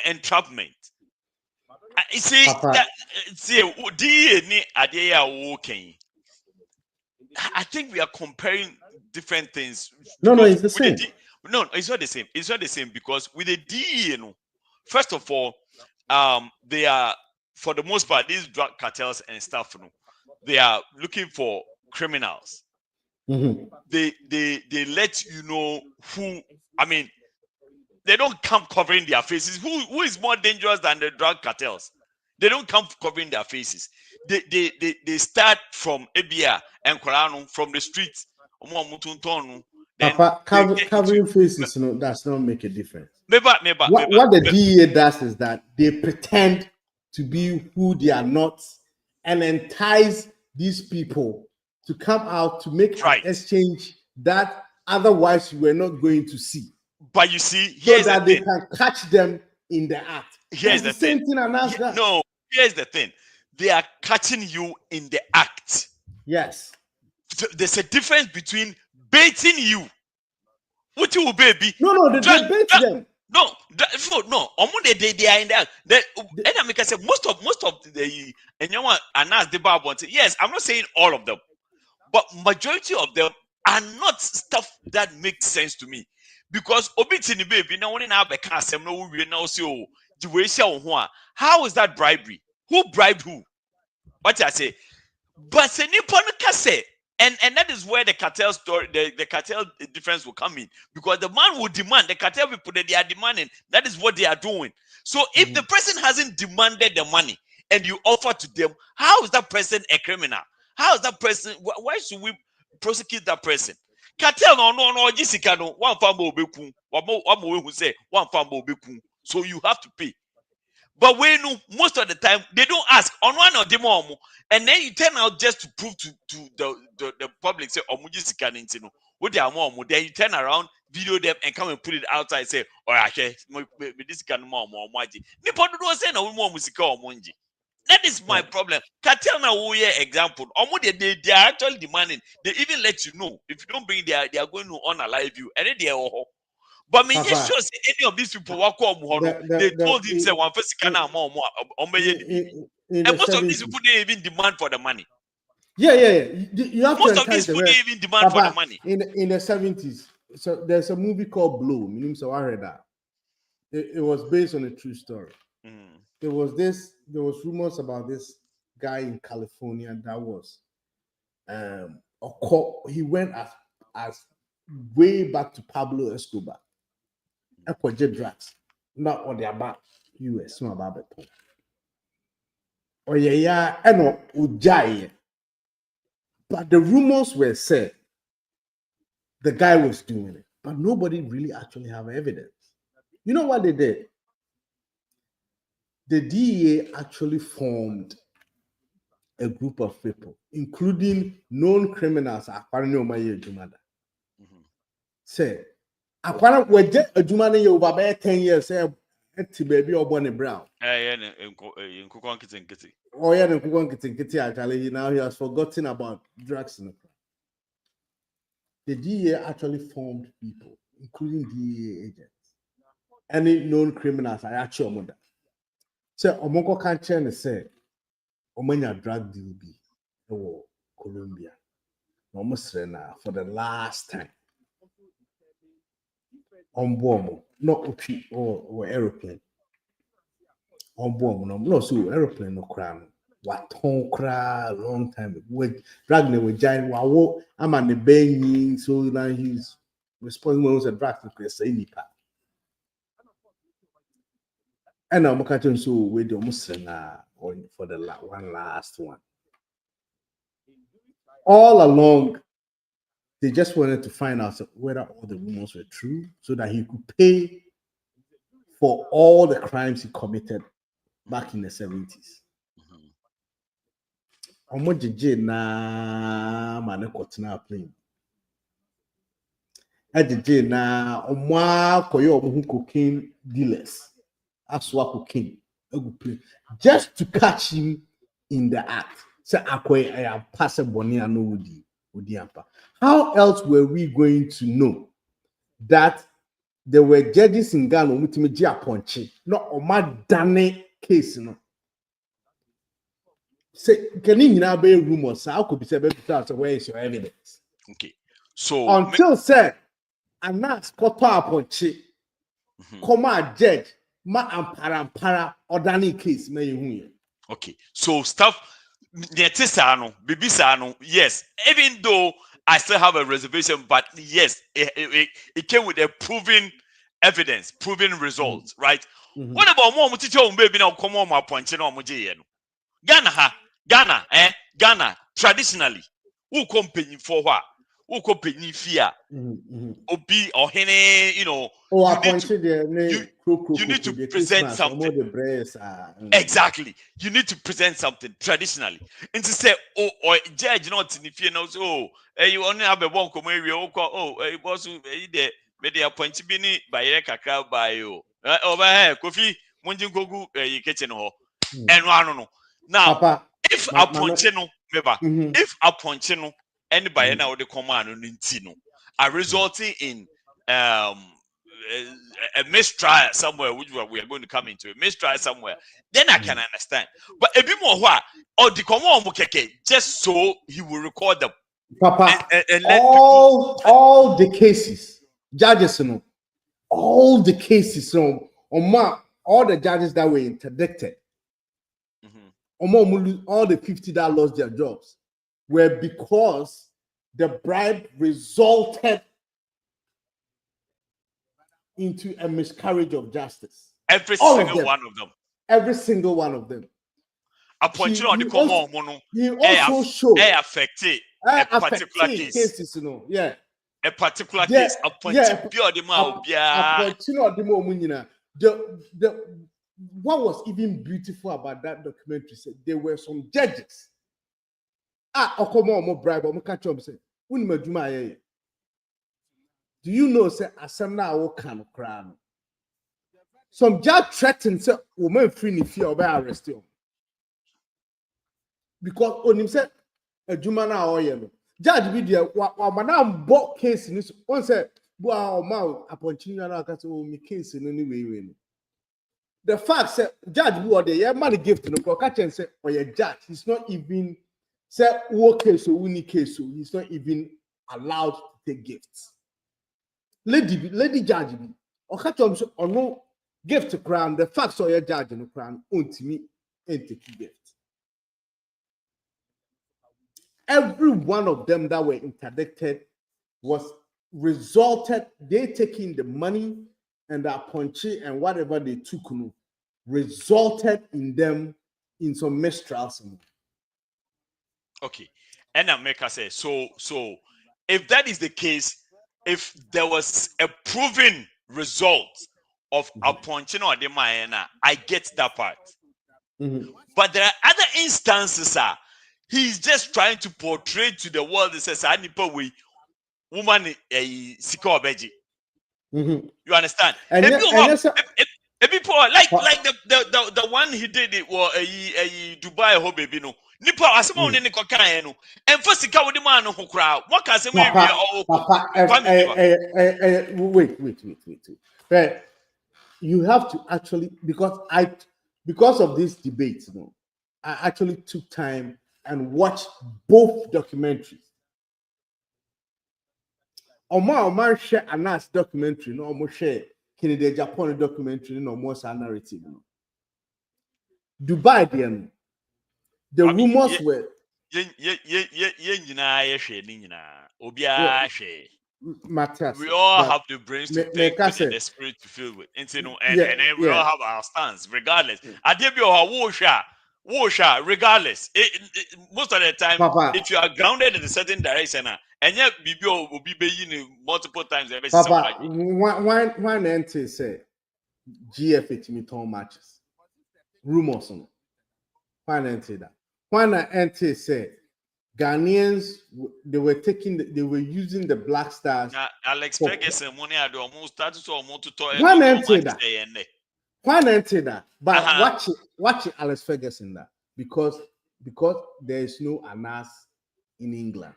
entrapment. You see, I think we are comparing different things. No, it's the same. No, it's not the same. It's not the same because with the DEA, first of all, they are, for the most part, these drug cartels and stuff, they are looking for criminals. Mm-hmm. They let you know who. I mean, they don't come covering their faces. Who is more dangerous than the drug cartels? They don't come covering their faces. They start from ABA and Korano, from the streets. Papa, covering faces, does not make a difference. What the DEA does is that they pretend to be who they are not and entice these people to come out to make an exchange that otherwise you were not going to see. But you see, so that they can catch them in the act. Here's the same thing. No, here's the thing. They are catching you in the act. Yes. There's a difference between baiting you. What you baby? No, they bait them. No. They are in that. And I make I say most of the and you want Anas the Bible. Yes, I'm not saying all of them, but majority of them are not stuff that makes sense to me. Because obitini baby now when I be casem no we now say the way how is that bribery? Who bribed who? What I say? But se nippon kase. And that is where the cartel story, the cartel difference will come in. Because the man will demand, the cartel people that they are demanding, that is what they are doing. So if the person hasn't demanded the money and you offer to them, how is that person a criminal? How is that person, why should we prosecute that person? Cartel no Jessica no one fambo beku. Who say one fambo beku. So you have to pay. But we know most of the time they don't ask on one or the more, and then you turn out just to prove to the public say what they are more. Then you turn around, video them, and come and put it outside. Say, oh, okay, this can more. That is my problem. Cartel now example. They are actually demanding. They even let you know if you don't bring they are going to unalive you, and then they are. But me just any of these people walk on they told him say one first can more And most of these people didn't even demand for the money. Yeah. You have most to of these people didn't even demand for the money. In the 70s, so there's a movie called Blow. So I read that. It was based on a true story. There was rumors about this guy in California that was a cop. He went as way back to Pablo Escobar. Drugs, not on their back. US, no about it. Oh yeah, I know Ujai. But the rumors were said the guy was doing it, but nobody really actually have evidence. You know what they did? The DEA actually formed a group of people, including known criminals. Say, Aquana were just a Jumani over 10 years, say, baby or Bonnie Brown. Oh, yeah, actually, now he has forgotten about drugs in the crowd. The DEA actually formed people, including DEA agents. Any known criminals are actually on that. So, Omongo can't say, Omanya drug deal be Colombia. Almost for the last time. On board, not OP or aeroplane. On board, no, so aeroplane no crown. What ton cry long time. With Dragner with giant wow, I'm on the banging, so now he's responsible for drag to say any part. And I'm catching so with the Muslim for the one last one. All along, they just wanted to find out whether all the rumors were true so that he could pay for all the crimes he committed back in the 70s. Omojeje na manekotina plane. Ejeje na omwa koyo omu cocaine dealers. Afua cocaine. Just to catch him in the act. Say akwe I am passing boni and no Udiampa. How else were we going to know that there were judges in Ghana ultimately appointed, not Omar Dane case? No, say, can you now be rumors? How could be said, where is your evidence? Okay, so until said, and that's Koto appointed, come on, judge, ma ampara or Dane case, may you. Okay, so stuff. Yes, even though I still have a reservation, but yes, it came with a proven evidence, proven results, right? What about more baby now? Come on, my point, Ghana, traditionally, who company for what? Who company fear? Obi or Hene, you know, you need to present something. Exactly. You need to present something traditionally. And to say, oh, or judge not in the fear knows, oh, you only have a one come area, it was there, but they appointed me by a cacao by you. Over here, Kofi, Munjin Gogu, you kitchen hall. And one no. Now, if appointino, if appointino, anybody now the command on Nintino are resulting in a mistrial somewhere, which we are going to come into a mistrial somewhere, then I can understand. But a bit more what or the command just so he will record them. Papa, and all the cases, judges, all the cases, all the judges that were interdicted, all the 50 that lost their jobs were because the bribe resulted into a miscarriage of justice. Every single one of them. Every single one of them. He also showed affected a particular case. Yeah. A particular case. What was even beautiful about that documentary said there were some judges. Bribe. Do you know, say, some judge threatened, say, woman free if you arrest you. Because on him said, a Jumana or yellow. Judge video, madam bought case in this one said, wow, mouth upon China, me case in any way. the fact that judge who are there, money gift no catch and say, or your judge, he's not even say okay, so we need case, so he's not even allowed to take gifts. Lady judge me, or catch on or no gift to crown, the facts or your judge in the crown, unto me, and take gift. Every one of them that were interdicted was resulted, they taking the money and the punchy and whatever they took, resulted in them in some mistrust. Okay. And America says, so if that is the case, if there was a proven result of a punching or the Mayana, I get that part. But there are other instances, he's just trying to portray to the world, he says, woman a siko beji. You understand? And people like the one he did it was a Dubai ho baby no. Nipa asema oni ne kokan no. Emfa sika wo de man no hokra. What can say wait. But you have to actually because of this debate, you know, I actually took time and watched both documentaries. Omar share a nice documentary, no more share Kennedy Japan documentary, no more narrative. Dubai, then the rumors were we all have the brains to think and the spirit to feel with. And then we all have our stance, regardless. Regardless. Most of the time, Papa, if you are grounded in a certain direction, and yet BBO will be paying multiple times. Papa, one entity say GF it me ton matches. Rumors on. One entity that. One entity say Ghanaians they were using the Black Stars. Alex Ferguson money had almost started to almost to talk. One entity that. One entity that. But watch Alex Ferguson that because there is no Anas in England.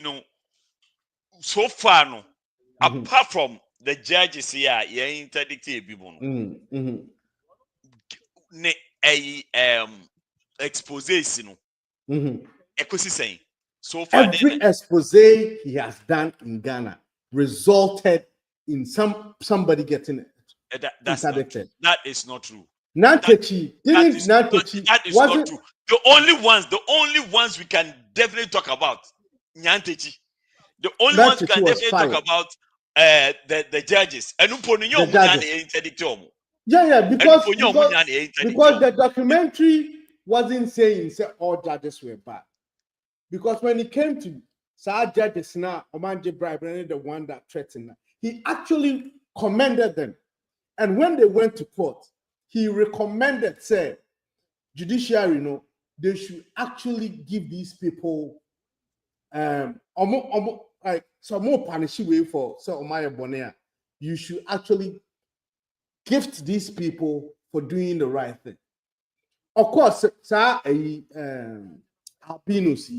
No. So far, no. Apart from the judges here, you interdicted people. Expose, saying so far. Every expose he has done in Ghana resulted in somebody getting it. That is not true. Nkyinkyim that is not true. The only ones we can definitely talk about Nkyinkyim. The only ones we can definitely talk about the judges. Because the documentary wasn't saying all judges were bad. Because when it came to Sir judges now, Omanje Bribe, the one that threatened, he actually commended them. And when they went to court, he recommended, say, judiciary, they should actually give these people some more punishing way for Omaya Bonea. You should actually gift these people for doing the right thing. Of course, sir, Albinos,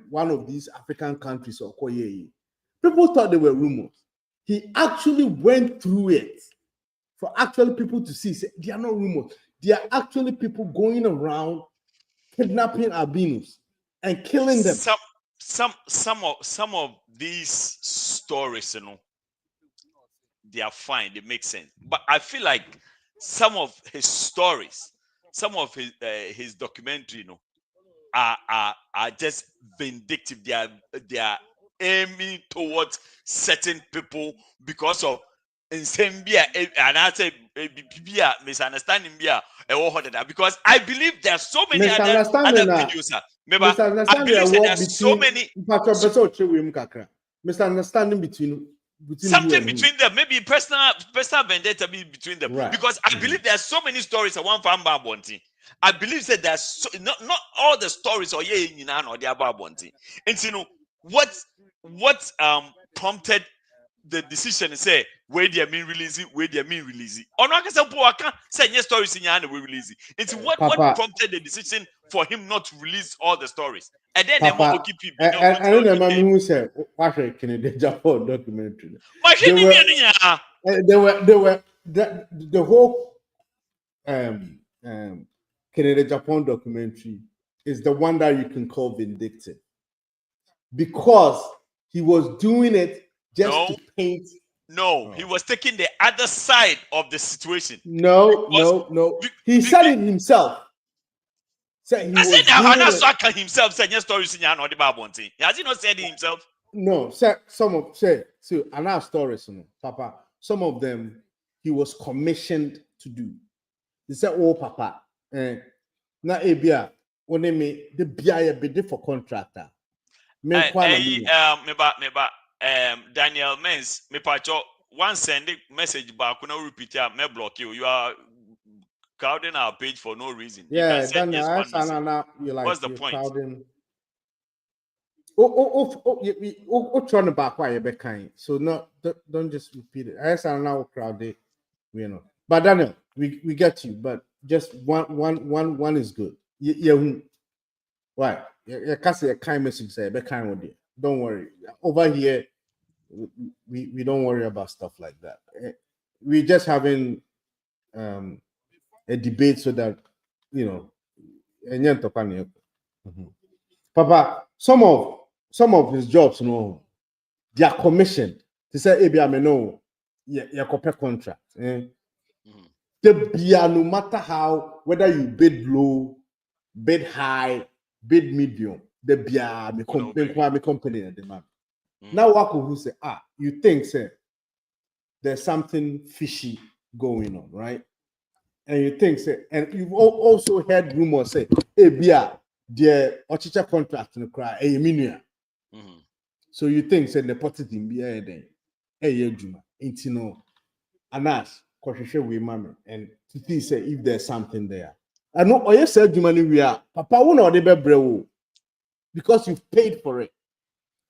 one of these African countries or Koye. People thought they were rumors. He actually went through it for actually people to see. Say, they are not rumors. They are actually people going around kidnapping albinos and killing them. Some of these stories, they are fine. They make sense. But I feel like some of his stories, some of his documentary, are just vindictive. They are aiming towards certain people because of insembia and I say misunderstanding because I believe there are so many other videos. I believe there are so many misunderstanding between something between them, maybe personal vendetta between them. Right. Because I believe there are so many stories of one fan bonti. I believe that there's not all the stories or the about bonti. And what prompted the decision to say where they mean release it, where they mean release it. Or not say Poaka say yes stories in Yana we release it. It's what prompted the decision for him not to release all the stories. And then Papa, keep you I don't remember who said watch Kennedy Japan documentary. They were the whole Kennedy Japan documentary is the one that you can call vindictive because he was doing it just to paint. No, he was taking the other side of the situation. No. He said it himself. Said he was doing it himself. Said yes, stories in the Bible. Has he not said it himself? No, another stories, Papa. Some of them he was commissioned to do. They said, "Oh, Papa, na ebia when they make the BIA bid for contractor." Daniel Mens, me pacho one send message back when I repeat me block you. You are crowding our page for no reason. Yeah, you can Daniel, what's the point? Crowding. Trying to back why you're kind. So no, don't just repeat it. I said now crowded, But Daniel, we get you, but just one is good. Why? You can't say a kind message say be kind with you. Don't worry. Over here, we don't worry about stuff like that. We're just having a debate so that Papa, some of his jobs, they are commissioned. They say, no contract. No matter how, whether you bid low, bid high, bid medium, me company at the man. Now, who say, you think, say, there's something fishy going on, right? And you think, say, and you've also heard rumors say, the Ochicha contract in the cry, so you think, say, nepotism be then, Juma, Intino, Anas, Koshisha, we mammy, and to see, say, if there's something there. I know, or you said, Juma, we are, Papa, one or the brew, because you've paid for it.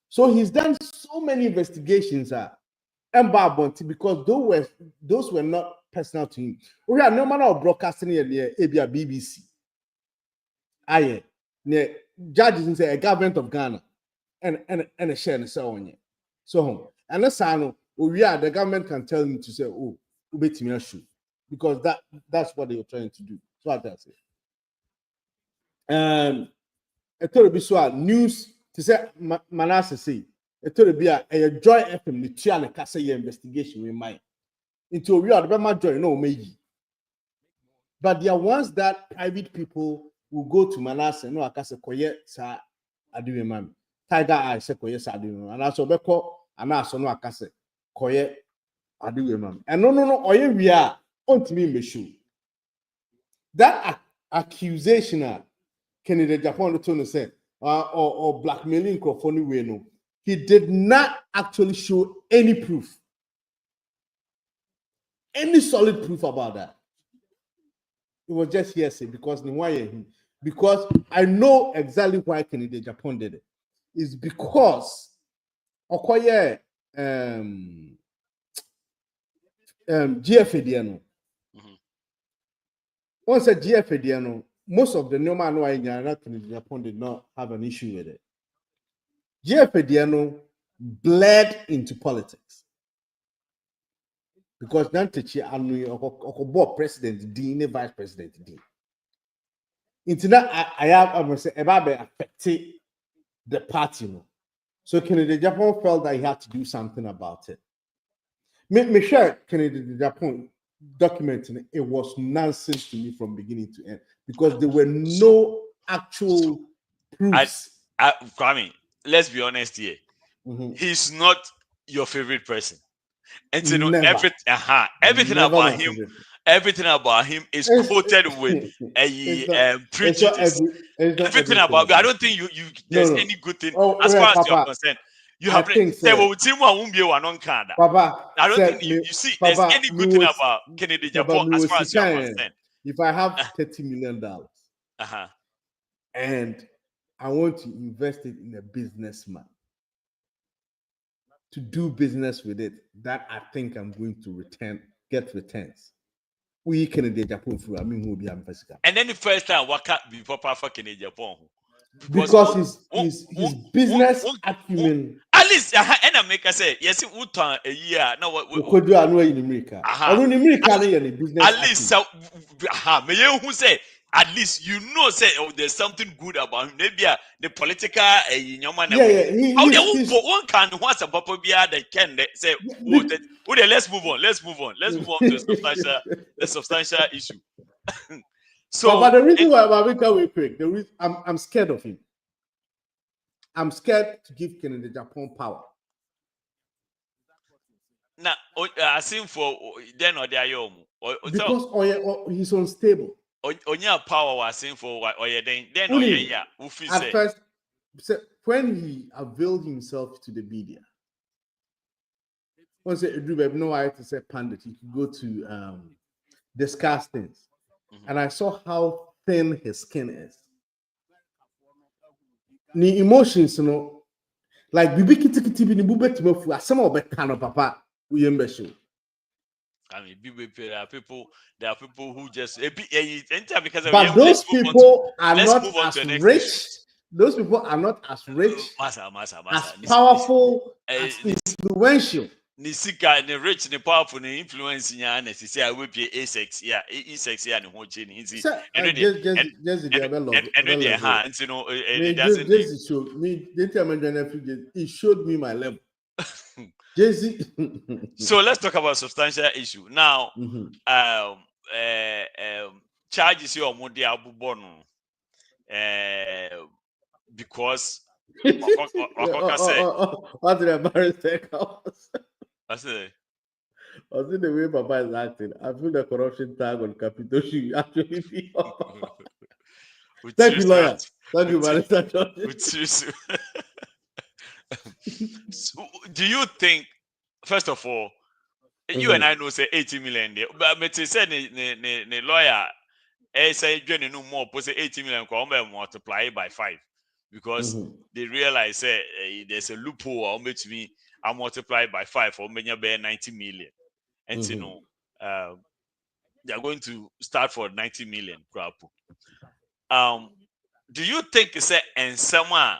So he's done so many investigations, because those were not personal to him. We are no manner of broadcasting here, BBC. Judges say a government of Ghana and a share and so on. So and that's how the government can tell me to say, oh, because that's what they were trying to do. So that's it. I told you so news to say Manasseh say it told be a joy FM the Tiana Casa investigation we might into we are the joy no maybe. But there are ones that private people will go to Manasseh no akase koye sa Adum man. Tiger Eye say koye sa Adum and also beko and also no akase koye Adum man. And no oye we are on me me show. That accusation Kennedy Japan to say or blackmailing Crawford way no. He did not actually show any proof. Any solid proof about that. It was just hearsay because I know exactly why Kennedy Japan did it. It's because Okoye GFADNO. Once a GFADNO, most of the normal Kennedy Japan did not have an issue with it. GFADNO bled into politics. Because Nantechi Anu president Dean, vice president Dean. Internet I have say about affected the party. So Kennedy Japan felt that he had to do something about it. Me share Kennedy Japan documenting it was nonsense to me from beginning to end because there were no actual proofs. Kwame, let's be honest here. He's not your favorite person. And you know everything about him is quoted with a prejudice. Everything about I don't think there's any good thing as far as you're concerned. You have said well Papa, I don't think you see there's any good thing about Kennedy Japan as far as you're concerned. If I have $30 million and I want to invest it in a businessman, to do business with it that I think I'm going to get returns. We Kennedy Japan through. I mean, who be Ambassador. And then the first time, what can't be proper for Kennedy Japan? Because his business acumen. At least, and I make I say, yes, it would turn a year. No, what could do I know in America? Or in America, business. At least, may you who say, at least you know, say, oh, there's something good about him. Maybe the political, one can once a papa be they can say, let's move on to the substantial issue. So, but the reason why I make away quick, the reason I'm scared of him. I'm scared to give Kennedy Japan power. Now, I seem for then or they because he's unstable. On your power was seen for or then at first, when he availed himself to the media, once Adum no I to say pundit, he could go to discuss things. And I saw how thin his skin is. The emotions, like bibi kiti bi ni bube timafu asema obekano papa uyembe show. I mean, there are people who just because but those people are not as rich. Those people are not as rich, as powerful, as influential. Nisika the rich, the powerful, the influence in your necessary. I will be A6, yeah, E6, yeah, and whole chain. And it showed me my level. So let's talk about substantial issue now. Charges your modi abu bono because what did Barry say? I say the way Papa is acting, I feel the corruption tag on Capitol should actually be thank you, lawyer. Thank you, Barrister. So, do you think, first of all, you and I know say 80 million there, but me say the lawyer say joining no more, say 80 million multiply it by 5 because they realize there's a loophole or to me I multiply by 5 or many bear 90 million, and they're going to start for 90 million. Do you think and someone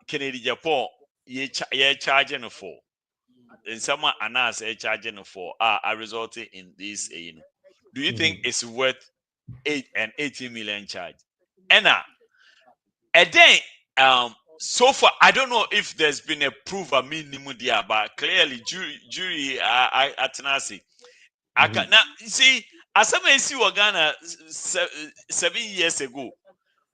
Kennedy Japan ye charging for, and someone announce charging for are resulting in this? Do you think it's worth 80 million charge? And then so far I don't know if there's been a proof of minimum there, but clearly jury at Nasi. Now see, as some see Ghana 7 years ago.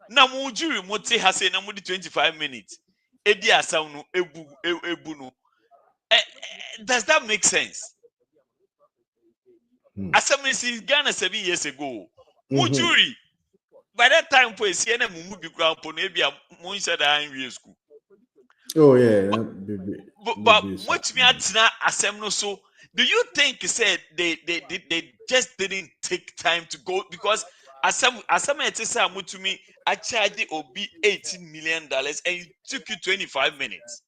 Now jury mote has say na 25 minutes. Does that make sense? As some see Ghana 7 years ago, jury. By that time, for CNN, movie ground for maybe a month in school. Oh yeah, but what me at now assembly? So, do you think they just didn't take time to go because as some to me, I charged Obi $18 million and it took you 25 minutes.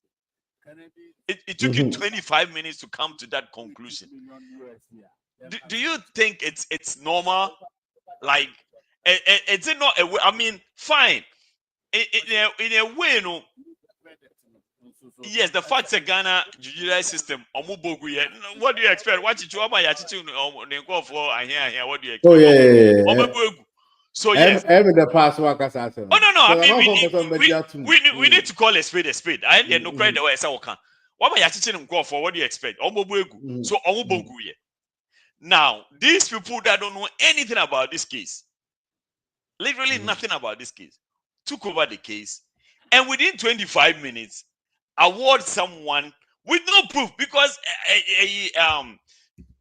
It took you 25 minutes to come to that conclusion. Do you think it's normal? Like, it's not a way. I mean, fine. In a way, no. Yes, the fact that Ghana judicial system, what do you expect? What you about your chicken go for? I hear. What do you expect? Oh yeah. So yes. Every the past work as I Oh no. I mean, we need to call a spade a spade. I ain't no credit where I say okay. What about your chicken go for? What do you expect? So now these people that don't know anything about this case. Literally nothing about this case. Took over the case, and within 25 minutes, award someone with no proof because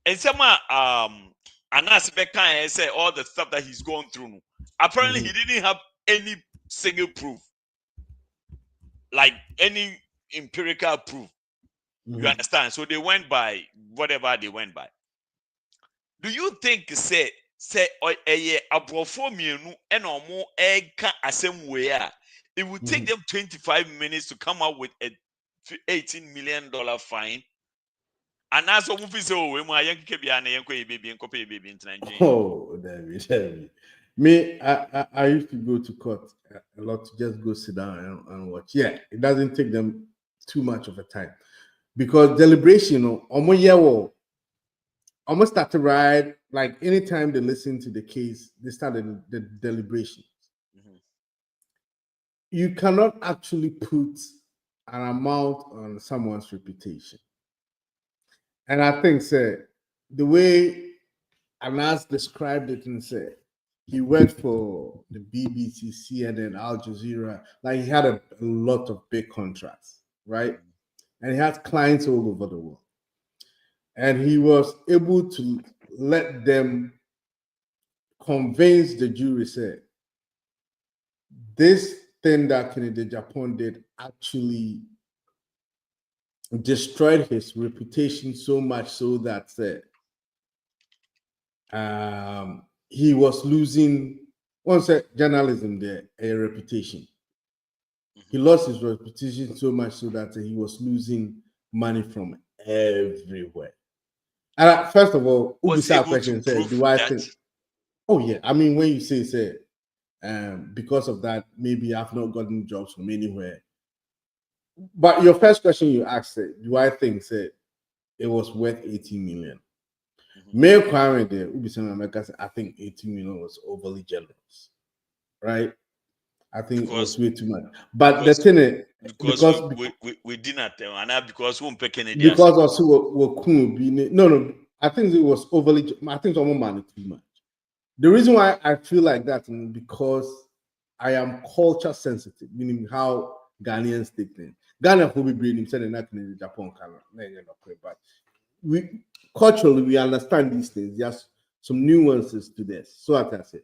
and someone Anas Beka said all the stuff that he's gone through. Apparently, he didn't have any single proof, like any empirical proof. You understand? So they went by whatever they went by. Do you think say abrofo mienu and omo eka asem way it would take them 25 minutes to come up with a $18 million fine. And that's what movie so we my young baby and young baby and copy baby in Nigeria. Oh, David. Me, I used to go to court a lot to just go sit down and watch. Yeah, it doesn't take them too much of a time because deliberation, almost start to ride. Like anytime they listen to the case, they start the deliberation. You cannot actually put an amount on someone's reputation. And I think, sir, the way Anas described it and said, he worked for the BBC, CNN, Al Jazeera. Like he had a lot of big contracts, right? And he had clients all over the world. And he was able to let them convince the jury, say, this thing that Kennedy Japan did actually destroyed his reputation so much so that he was losing, once journalism there, a reputation. He lost his reputation so much so that he was losing money from everywhere. And first of all, Ubisa question said, do I think? Oh yeah, I mean when you say because of that, maybe I've not gotten jobs from anywhere. But your first question you asked, do I think it was worth 18 million? Mayor Kwame there, Ubisa America said, I think 18 million was overly generous, right? I think it was way too much. But the thing is, because we didn't tell, and because we also no, I think it was overly. I think someone money too much. The reason why I feel like that is because I am culture sensitive, meaning how Ghanaians take things. Ghana will be bringing saying that in Japan, but we culturally we understand these things. There's some nuances to this. So as I say,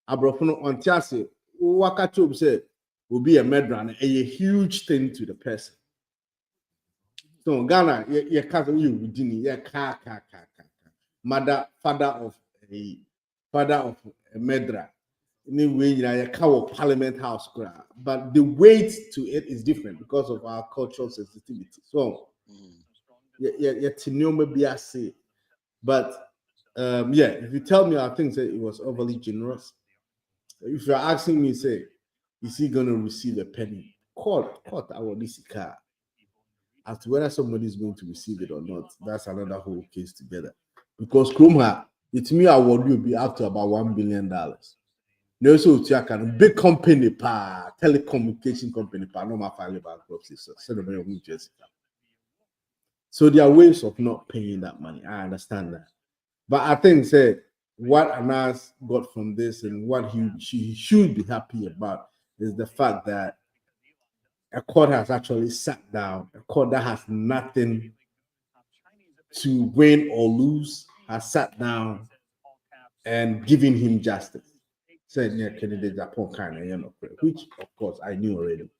Abrofono on Tiase. Wakachob said will be a medran, a huge thing to the person. So Ghana, you can't father of a medra. Anyway, you can't Parliament House, but the weight to it is different because of our cultural sensitivity. So but if you tell me, I think that it was overly generous. If you're asking me, say, is he going to receive a penny? Court, I want this car. As to whether somebody is going to receive it or not, that's another whole case together. Because Krumha, it me award will be up to about $1 billion. No, so a big company, telecommunication company, no matter bankruptcy. So there are ways of not paying that money. I understand that. But I think, say, what Anas got from this and what she should be happy about is the fact that a court has actually sat down, a court that has nothing to win or lose, has sat down and given him justice. Said near Kennedy Japan kind of, which of course I knew already.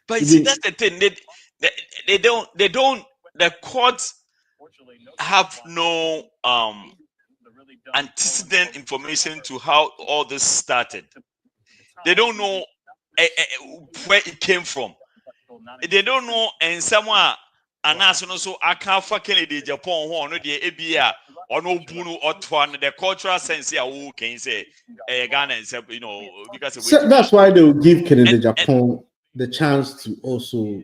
But you see, that's the thing. They don't. The courts have no antecedent information to how all this started. They don't know where it came from. They don't know, and someone and so I can't fucking Japan no the ABA or no bunu or twan the cultural sense here who can say Ghana and because so that's why they will give Kennedy Japan the chance to also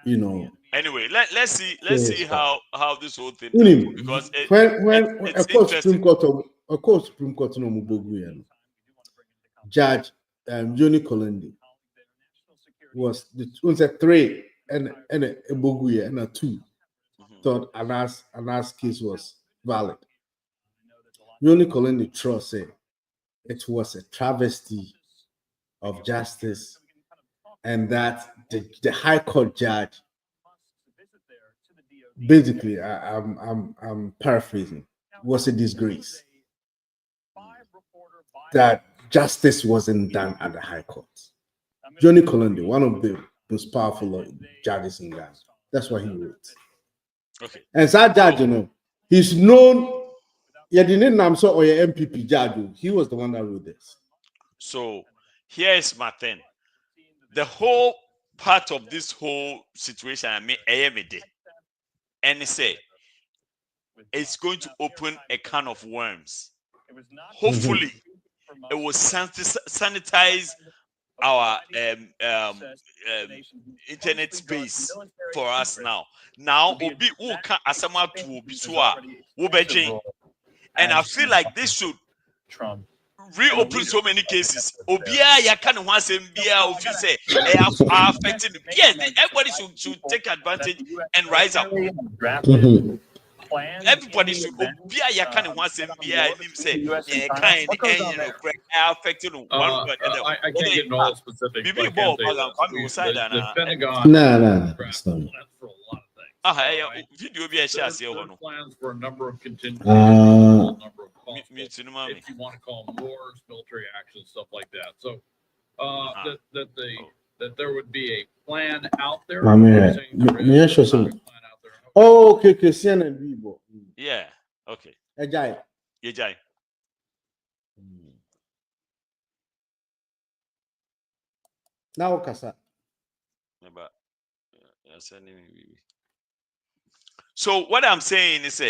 Anyway, let's see how this whole thing because when it's of course Supreme Court no Mubogu Judge Johnny Kolendi was a 3 and a Boguye and a 2 thought Anas case was valid. Johnny Kolendi trust said it was a travesty of justice and that the High Court judge basically I'm paraphrasing was a disgrace that justice wasn't done at the High Court. Johnny Kolendi, one of the most powerful judges in Ghana. That's what he wrote. Okay. And that judge, he's known. Yeah, the name I'm so or your MPP judge. He was the one that wrote this. So here is my thing. The whole part of this whole situation, I mean, AMD, and say it's going to open a can of worms. Hopefully, it will sanitize our internet space for us now. Now, obi uka asama to obi soa wobejin, and I feel like this should reopen so many cases. Obia ya kan ho asem bia ofi say affecting. Yes, everybody should take advantage and rise up. Everybody should obia ya kan ho asem bia nim say kind affecting one but I can't get into all specifics. Bibi ball side the Pentagon No. Video be a share plans for a number of contingencies, if you want to call them wars, military action, stuff like that. So that there would be a plan out there. Oh, okay, CNN Bibo. Yeah, okay. Ejai. Now, Kasa. So what I'm saying is,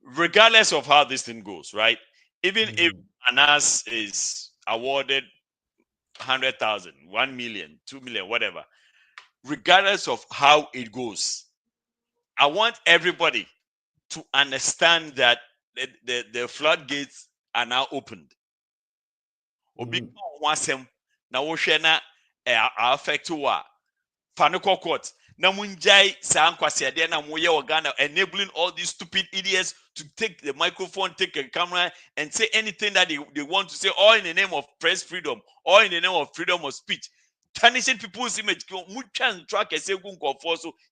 regardless of how this thing goes, right? Even if Anas is awarded 100,000, 1 million, 2 million, whatever, regardless of how it goes, I want everybody to understand that the floodgates are now opened. Obi wasem na wo hwe na affect wa Panuko court. Na munjai sa ankwasiade na moye Ghana, enabling all these stupid idiots to take the microphone, take a camera, and say anything that they want to say, all in the name of press freedom, all in the name of freedom of speech. Tarnishing people's image,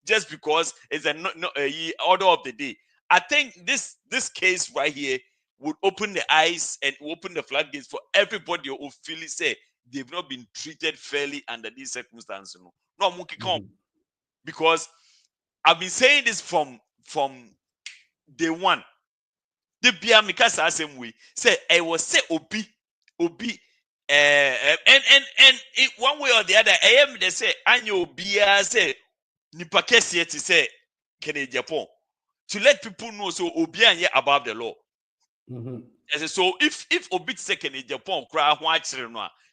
just because it's a order of the day. I think this case right here would open the eyes and open the floodgates for everybody who feel say they've not been treated fairly under these circumstances. No, because I've been saying this from day one. The Bia Mikasa same way say I was say obi and it, one way or the other I am they say anyo Bia say nipakesi to say Kene Japan to let people know so obi anye above the law. So if obi say Kene Japan cry ho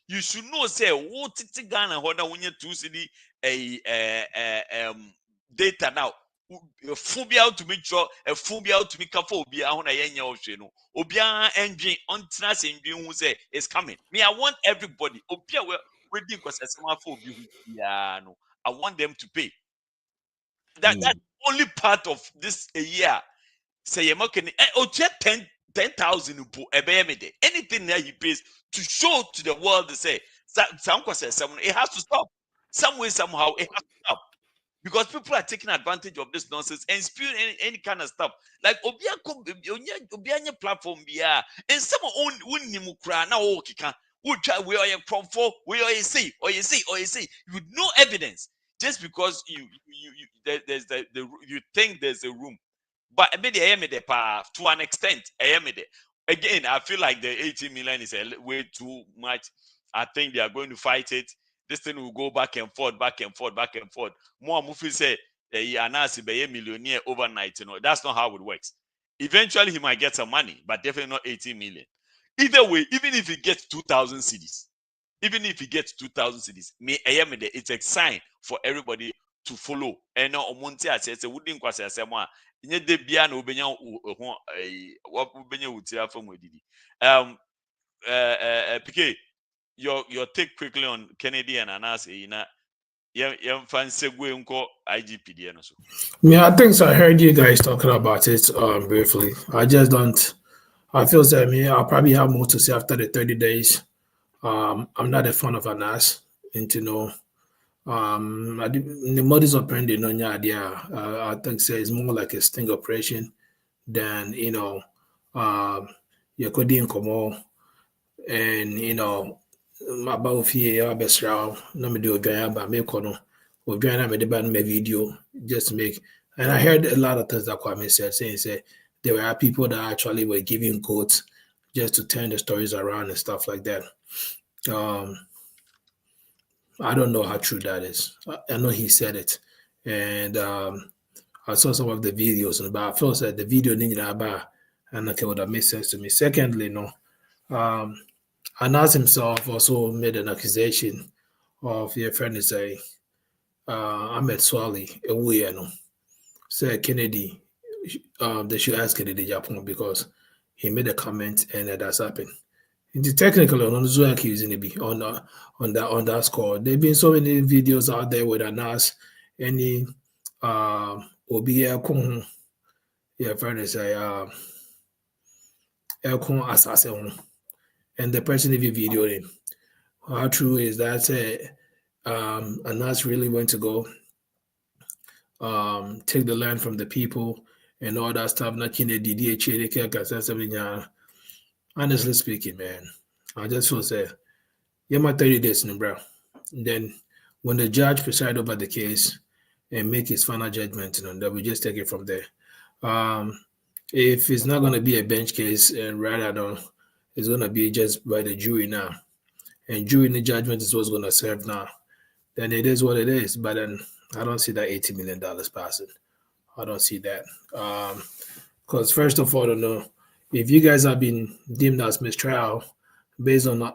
you should know say what titi Ghana hoda when you to see data now phobia to make sure a phobia to make a phobia on a yenya osheno obia engine on trans engine who say it's coming. Me, I want everybody obia wedding because some phobia no I want them to pay. That's only part of this a year. Say you making 10,000 anything that he pays to show to the world to say it has to stop. Some way, somehow, it has to stop. Because people are taking advantage of this nonsense and spewing any kind of stuff. Like Obianya platform, and some own Nimukra now we are from for we are say or you say with no evidence just because you think there's a room. But to an extent, again, I feel like the 18 million is way too much. I think they are going to fight it. This thing will go back and forth. More Mufi say Anasi be a millionaire overnight. That's not how it works. Eventually, he might get some money, but definitely not 18 million. Either way, even if he gets 2,000 cedis, it's a sign for everybody to follow. And now Omonte says, "Wouldn't kwase asema." Nye de bia na obenya utira from wedidi. PK, your take quickly on Kennedy and Anas IGPD. Yeah, I think so. I heard you guys talking about it briefly. I just don't. I feel that I'll probably have more to say after the 30 days. I'm not a fan of Anas, and the modus operandi no idea. I think it's more like a sting operation than you could come on and about fear besra no me do ogan ba me kono ogan na me de ban me video just to make. And I heard a lot of things that Kwame said, saying there were people that actually were giving quotes just to turn the stories around and stuff like that. I don't know how true that is. I know he said it, and I saw some of the videos, but I felt that the video didn't about, and okay, would have made sense to me. Secondly, no, Anas himself also made an accusation of your friend is a Ahmed Swali, a no, say Kennedy, they should ask Kennedy Japan because he made a comment and that's happened. The technical on Zoom accusing be on that score. There've been so many videos out there with Anas, any Obia Kung, yeah, friend is a Elkon assassin, and the person if you video him. How true is that? Anas really went to go take the land from the people and all that stuff. Honestly speaking, man, I just feel say, yeah, my 30 days in bro. Then when the judge preside over the case and make his final judgment, that we just take it from there. If it's not going to be a bench case and rather it's going to be just by the jury now, and jury in the judgment is what's going to serve now, then it is what it is. But then I don't see that $80 million passing. I don't see that. Because first of all, I don't know, if you guys have been deemed as mistrial based on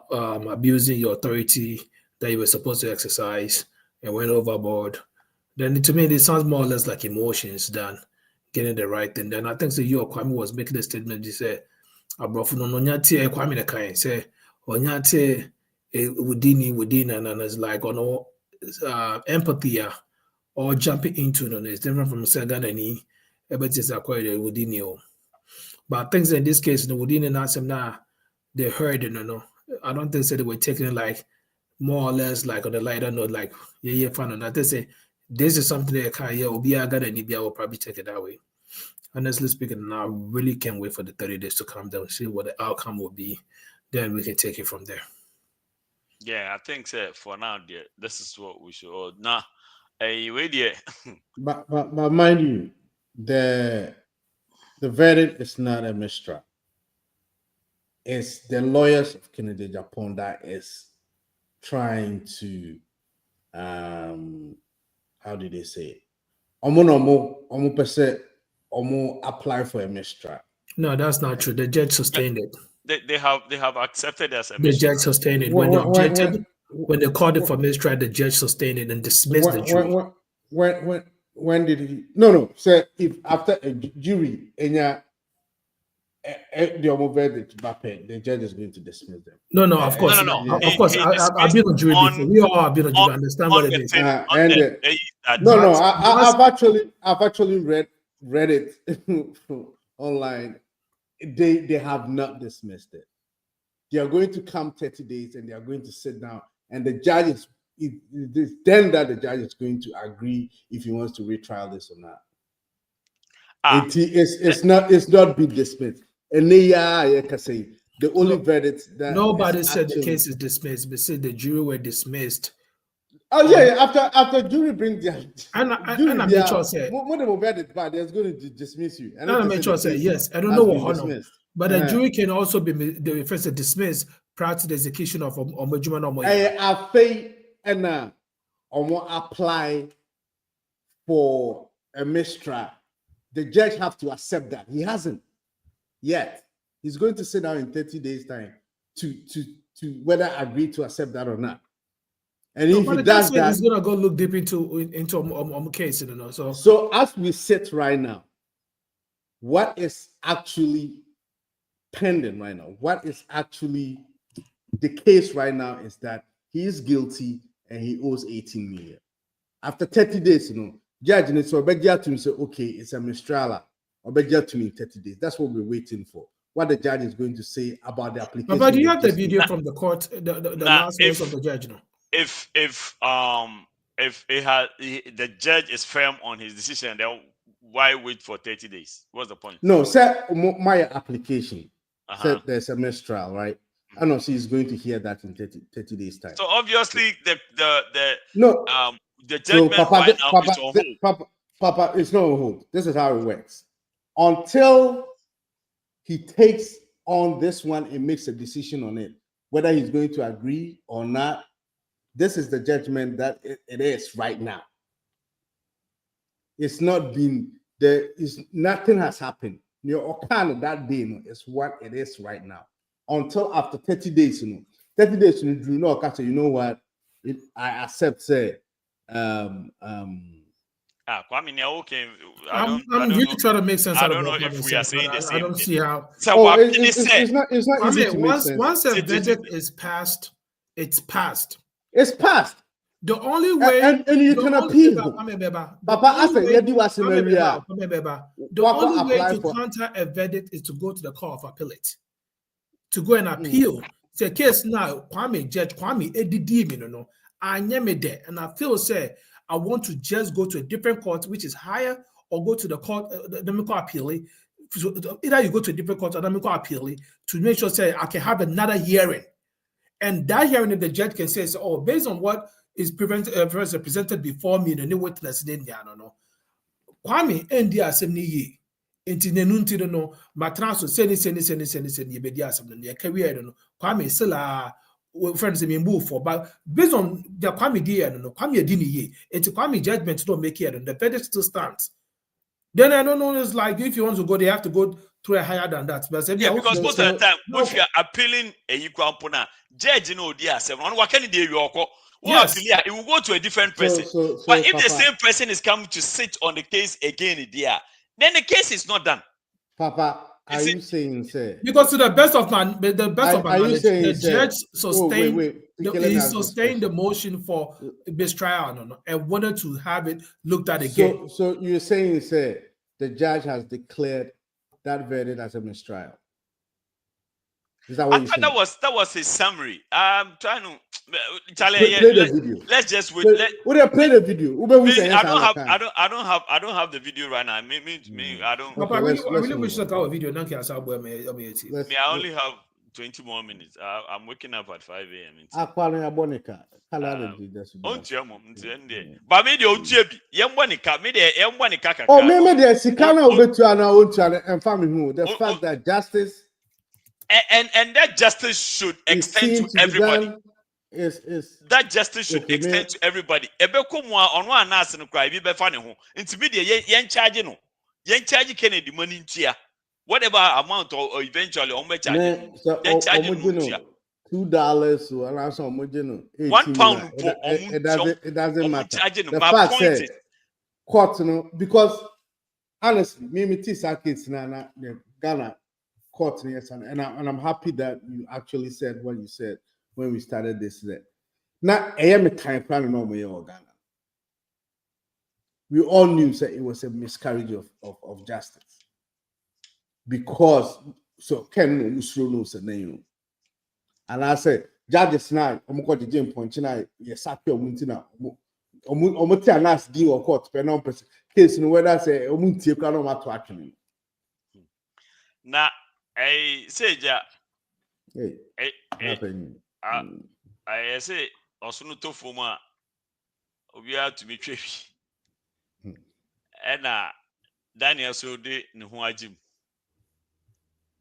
abusing your authority that you were supposed to exercise and went overboard, then to me, it sounds more or less like emotions than getting the right thing. Then I think so you or Kwame was making a statement. He said, Abrofu no nyate Kwame the kind say, onyate within and it's like on empathy or jumping into it. It's different from Sagan and he, but it's acquired within you. But things in this case, within and ask them now, they heard it, I don't think so they were taking it like more or less like on the lighter note, like, yeah, fun on that. They say, this is something that I will probably take it that way. Honestly speaking, I really can't wait for the 30 days to come down, see what the outcome will be. Then we can take it from there. Yeah, I think so. For now, dear, this is what we should all now. Hey, wait, dear. But mind you, the verdict is not a mistrial. It's the lawyers of Kennedy Japan that is trying to how did they say it? Omo apply for a mistrial. No, that's not true. The judge sustained it. They have accepted as a the mistrial. judge sustained it. When they objected, when they called it for mistrial, the judge sustained it and dismissed the jury. When did he? No. Say if after a jury, the verdict, the judge is going to dismiss them. No, of course. No. Of course, I've been on jury before. We all have been on jury. Understand what it is. I've actually read it online. They have not dismissed it. They are going to come 30 days and they are going to sit down, and the judge is then that the judge is going to agree if he wants to retrial this or not. It's not been dismissed. And I can say the only verdict that nobody said the case is dismissed, but said the jury were dismissed. Oh yeah, after jury brings their and I'm sure say when the verdict bad, they're going to dismiss you. And I'm sure say yes. I don't know what honor, but the jury can also be first dismissed prior to the execution of Omejuma. I think and apply for a mistrial. The judge have to accept that. He hasn't yet. He's going to sit down in 30 days' time to whether agree to accept that or not. And if he does that, he's gonna go look deep into a case, So as we sit right now, what is actually pending right now? What is actually the case right now is that he is guilty and he owes 18 million. After 30 days, judge and so to say, okay, it's a mistrial. Or to me in 30 days. That's what we're waiting for. What the judge is going to say about the application. But do you have the video from the court, the last words of the judge? If it had the judge is firm on his decision, then why wait for 30 days? What's the point? No, sir, my application said there's a mistrial, right? I know she's going to hear that in 30 days time. So obviously the judgment so right now is on hold. Papa, it's not on hold. This is how it works. Until he takes on this one and makes a decision on it, whether he's going to agree or not, this is the judgment that it is right now. It's not been there. Is nothing has happened. Your kind that day is what it is right now. Until after 30 days, 30 days you do not catch it. You know what? I accept. Say, Kwame, okay. I'm really trying to make sense. I don't know if we are saying the same. I don't see how. So it's not easy to make sense. Once a verdict is passed, it's passed. It's passed. The only way, and you can appeal. Papa, I said, the only way to counter a verdict is to go to the court of appellate, to go and appeal. Say case now, Judge Kwame, I me there, and I feel say I want to just go to a different court which is higher, or go to the court, the appeal. Either you go to a different court or the appeal to make sure say I can have another hearing, and that hearing if the judge can say, so, oh, based on what is presented before me, no witness in India, no. Kwame India assembly ye. Inti nenunti no matraso seni ye be dia assembly ye career no. Kwame sila friends me move for, but based on the Kwame dia no Kwame dini ye. Inti Kwame judgment don't make it, the verdict still stands. Then I don't know, it's like if you want to go, they have to go through a higher than that. But yeah, because most of the time, if you are appealing a equal opponent, judge no dia assembly. What can you do? Yes. It will go to a different person. But if the same person is coming to sit on the case again, then the case is not done. Papa, are you saying, say? Because to the best of my knowledge, the judge sustained the motion for mistrial and wanted to have it looked at again. So you're saying, say, the judge has declared that verdict as a mistrial. Is that what you saying? That was his summary. I'm trying to play the video. Let's just wait. Play the video. I don't have the video right now. I don't. Papa, I really wish to have a video. I only have 20 more minutes. I'm waking up at 5 a.m. But maybe the fact that justice. And that justice should extend to everybody. That justice should extend to everybody. On one answer no cry be funny ho. Intermediate yen charge no. Yen charge Kennedy money tia. Whatever amount or eventually on charge. Then charge $2 or around some £1 it doesn't matter. The fact is court no, because honestly, me kids na Ghana court, yes, and I'm happy that you actually said what you said when we started this. Now, I am a time planning on my Ghana. We all knew that it was a miscarriage of justice because so Ken knows the name, and I said judges now I'm going to Jim Point now. Yes, happy Muntina. Omutia last deal or court, but no case in whether say Omuntia cannot matter actually. Now. I say, I say, also to former, we are to be tricky. And Daniel so de Nuhajim.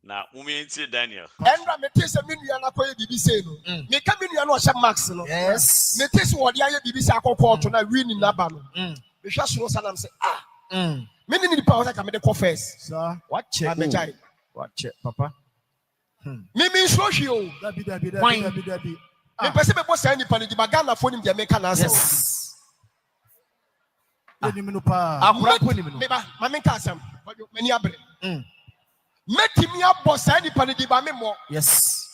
Now, we say Daniel. And Rametis a million of BBC. Me come in your Sham Max. Yes, Metis what the BBC court and I win in Nabano. The Shashu Salam say, many the power I can make the confess. Sir, watch it. Watch it, Papa. Mimi Shosho. The person was saying, "Pani di Bagana for him, Jamaican answers." Mammy Cassam, many abre. Met him up, boss, any Pani di Bamemo. Yes.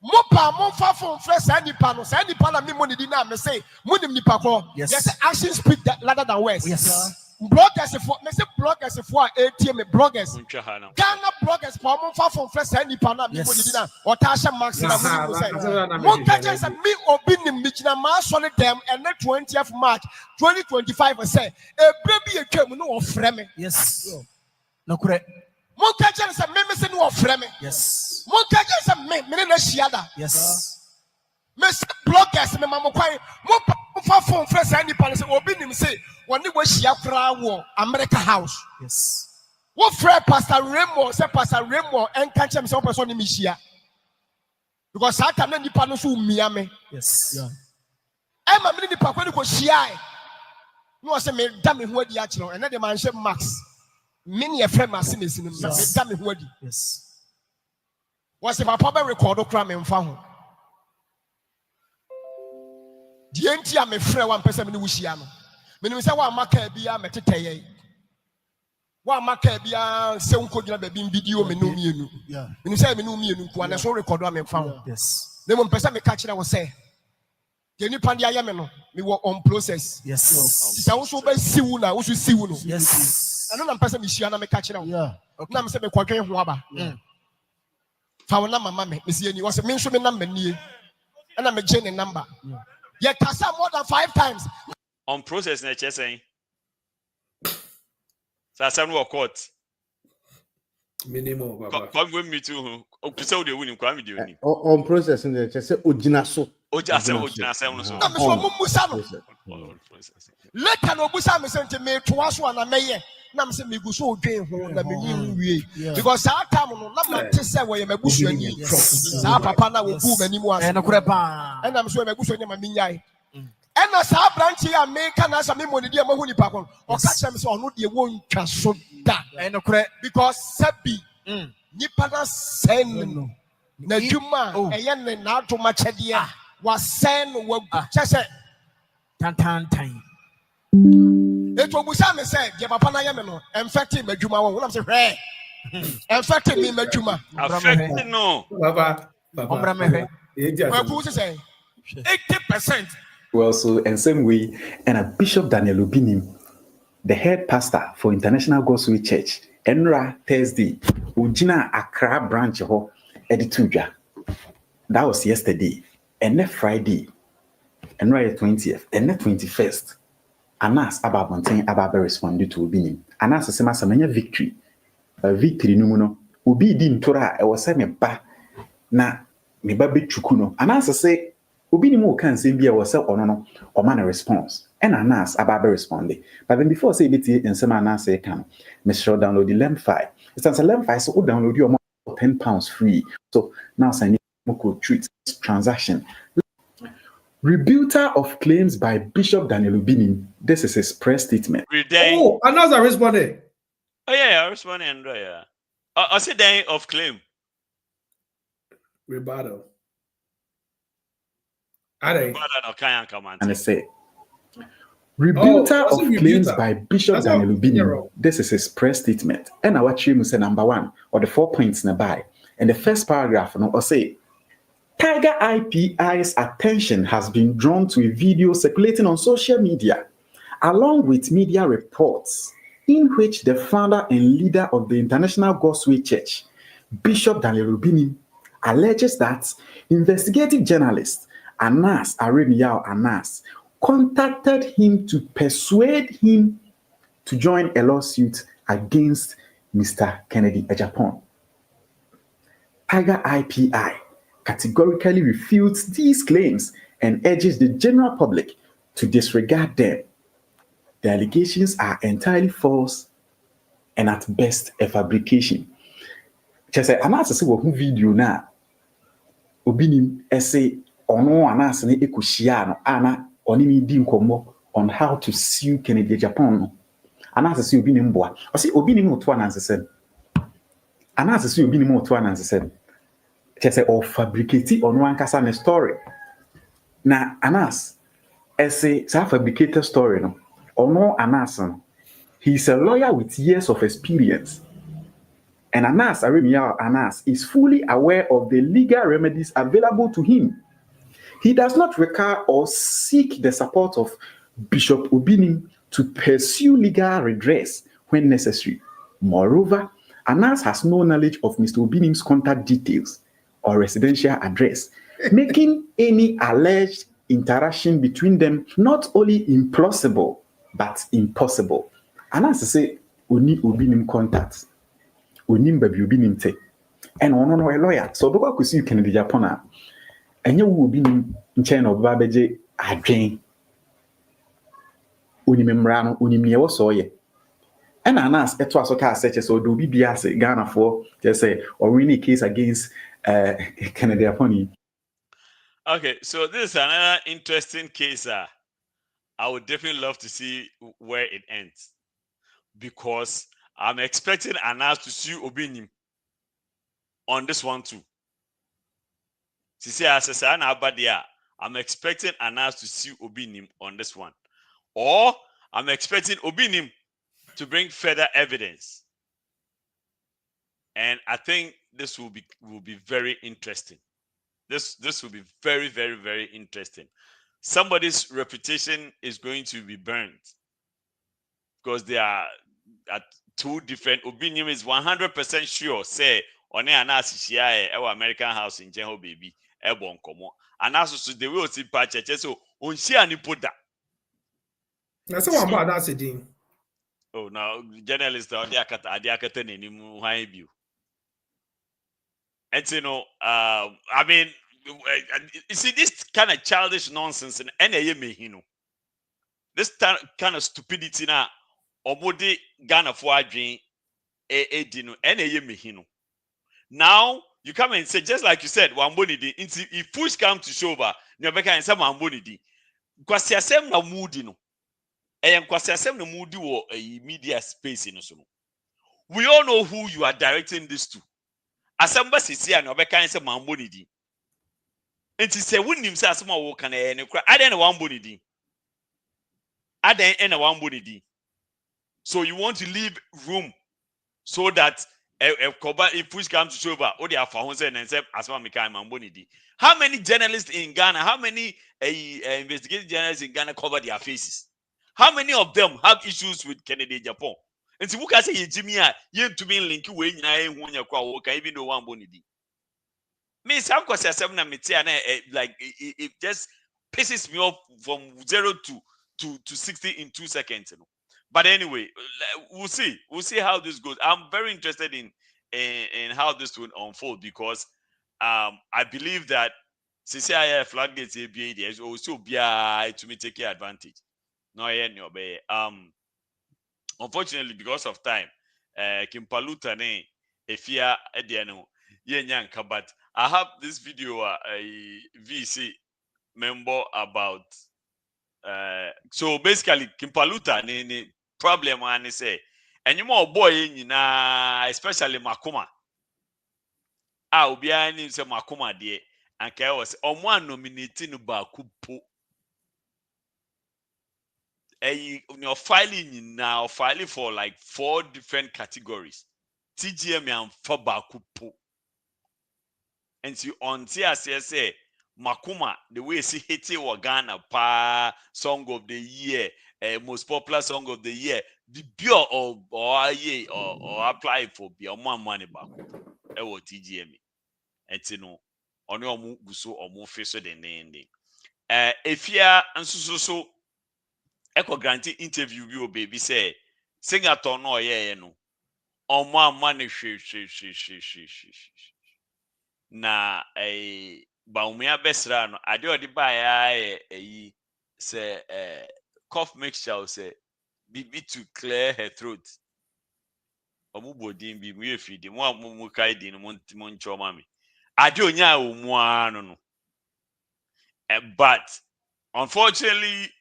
Mopa, Monfa from fresh Sandy Panos, Sandy Pana Mimoni Dina, may say, Munim Nipako. Yes, actions speak that ladder than West. Yes. Bloggers for bloggers for ATM bloggers. Ghana bloggers for Monfa from fresh Sandy Pana Mimoni Dina, or Tasha Max. Montages and me or Binim Michina Mass solid them and the 20th March 2025 say a baby a came no frame. Yes. No correct. Montages and members no frame. Yes. Montages and members Shiada. Yes. Miss bloggers, me mamma quite more from fresh Sandy Pana or Binim say when it was Shiakra war America House. Yes. What friend Pastor Remo said Pastor Remo and catch him some person in Mishia. Because I can only panos who Miami. Yes. Yeah. I'm a minute Paquanico Shiai. No, I say, me damn who the actual, and then the man said Max. Many a friend must see in him. Damn who. Yes. What's if I probably record a crime and found? The empty am a friend one person in Wishiano. When we say one market be a metataye. One market be a sound code be video menu. Yeah. When you say menu, and I saw record one and found. Yes. Then one person me catch it, I will say. Can you pandia yameno? Me work on process. Yes. It's also by Siuna, also Siuno. Yes. I know I'm person Michiana me catch it out. Yeah. Okay. Now I'm saying me qualquer waba. Found number mammy. Miss Yenny was a mention number near. And I'm a Jenny number. Yeah, Kasa more than 5 times. On process, nature saying. So I said, no court. Minimum. Come with me too. So they win. Come with you. On process, and they say, Ojinaso. Ojinaso. Let no Busam sent me to us one a mayor. Nam say me go so dwen ho na me nwi because that time no na ma te say we me busuani sa papa na wo bu mani mu ase e no kure pa e na me so me busuani ma minyai e na sa branch ya me kana sa me monidi e ma hu nipa kon o ka chem say ono de wo ntwa so da e no kure because sabi nipa na sen no na dwuma e ye ne na atoma chede wa sen wa chese tan it will be some said, Yapana Yamano, infecting Majuma. What I'm saying, infecting me, Majuma. Affected no. Who's to say 80%? Well, so in same way, and a Bishop Daniel Lubinim, the head pastor for International Gospel Church, Enra Thursday, Ujina Accra branch ho Edituja. That was yesterday, and next Friday, Enra 20th, and next 21st. Anas ababonten ababe respond to obinim anas sema samanya victory no no obi di ntora e wo se me ba na me ba betchuku no anas se obinim o kan se bia wo se ono no o ma na response and anas ababe respond but then before say beti ensema anas e kan me show download the lem file it's a lem file so download your £10 free so now say mo ko treat transaction. Rebuter of claims by Bishop Daniel Lubinim. This is his press statement. Oh, another responded. Oh yeah, I responded. Yeah. I said day of claim. Rebuttal. And I say, rebuter of claims by Bishop Daniel Lubinim. This is his press statement. And I watch him say number 1 or the 4 points nearby. And the first paragraph, I say. Tiger IPI's attention has been drawn to a video circulating on social media, along with media reports, in which the founder and leader of the International Gospel Church, Bishop Daniel Lubinim, alleges that investigative journalist Anas Aremiao Anas contacted him to persuade him to join a lawsuit against Mr. Kennedy Ejapon. Tiger IPI categorically refutes these claims and urges the general public to disregard them. The allegations are entirely false and at best a fabrication. Just say, I'm not saying video now. Obinim essay ono anas ne ekushia ana oni di nkomo on how to sue Kennedy Japan. Anas say obinim boa. O say obinim oto anas say. Anas say obinim oto anas say. Just say or fabricate on one kasa ne story. Na Anas essay sa fabricated story no. Ono Anas he's a lawyer with years of experience. And Anas Aremiao Anas is fully aware of the legal remedies available to him. He does not require or seek the support of Bishop Obinim to pursue legal redress when necessary. Moreover, Anas has no knowledge of Mr. Obinim's contact details or residential address, making any alleged interaction between them not only implausible but impossible. Anas say, "Oni Obinim contacts, Onim baby Obinim te," and ono no a lawyer. So because we see Kennedy Japan, and you will be in China of Babeje Adjane. Unimembrano, Unimia so ye. And Anas, it was okay, such as do be bias Ghana for just say or winning case against Kennedy Japan. Okay, so this is another interesting case. I would definitely love to see where it ends because I'm expecting Anas to sue Obinim on this one too. I'm expecting Anas to sue Obinim on this one, or I'm expecting Obinim to bring further evidence, and I think this will be very interesting. This will be very, very, very interesting. Somebody's reputation is going to be burned because they are at two different. Obinim is 100% sure. Say on Anas our American house in Jeho baby. Ebon komo. Anas they will see patch. So on she ani put that. That's what about that's a thing. Oh, now journalists are there. Adiakata ni mu high view. And you know, I mean, you see this kind of childish nonsense in any me, this kind of stupidity na omode Ghana for adwin dino any me, now you come and say just like you said wamboni di if push come to show over nyobeka and say wamboni di kwasi asem na moody no kwasi asem na moody wo media space in so no. We all know who you are directing this to. Asamba sisi and obeka and say wamboni di. And say wouldn't say asema wo kan e kra aden wamboni di. Aden na wamboni di. So you want to leave room so that if push comes to show over, or they are for and say asma mika wamboni di. How many journalists in Ghana, how many investigative journalists in Ghana cover their faces? How many of them have issues with Kennedy Japan? And so, who can say Jimmy, you to me link you when you can even know one bonidi. Me, some question 7 like it just pisses me off from 0 to 60 in 2 seconds. You know? But anyway, we'll see how this goes. I'm very interested in how this will unfold because I believe that CCIF floodgates is also be to me take advantage. No, unfortunately, because of time, Paluta ne Afua ediano yenyanka. But I have this video a VC member about so basically Paluta ne problem and say and you more boy especially Makuma. Obia ni say Makuma de and I was on one nominating Bakupo. You're filing now, filing for like 4 different categories. TGMA and Fabakupo. And so on TSSA, Makuma, the way she hit it Ghana pa song of the year, most popular song of the year, the pure or apply for be more money back. TGMA. And you know, on your move so or more face than ending. If you and so Echo granting interview you baby say singer no no on my money na baumia besra no ade odi buy say cough mixture say bibi to clear her throat omubodin bi mu efidi mu kai din mu ncho mami ade onya omu anu no but unfortunately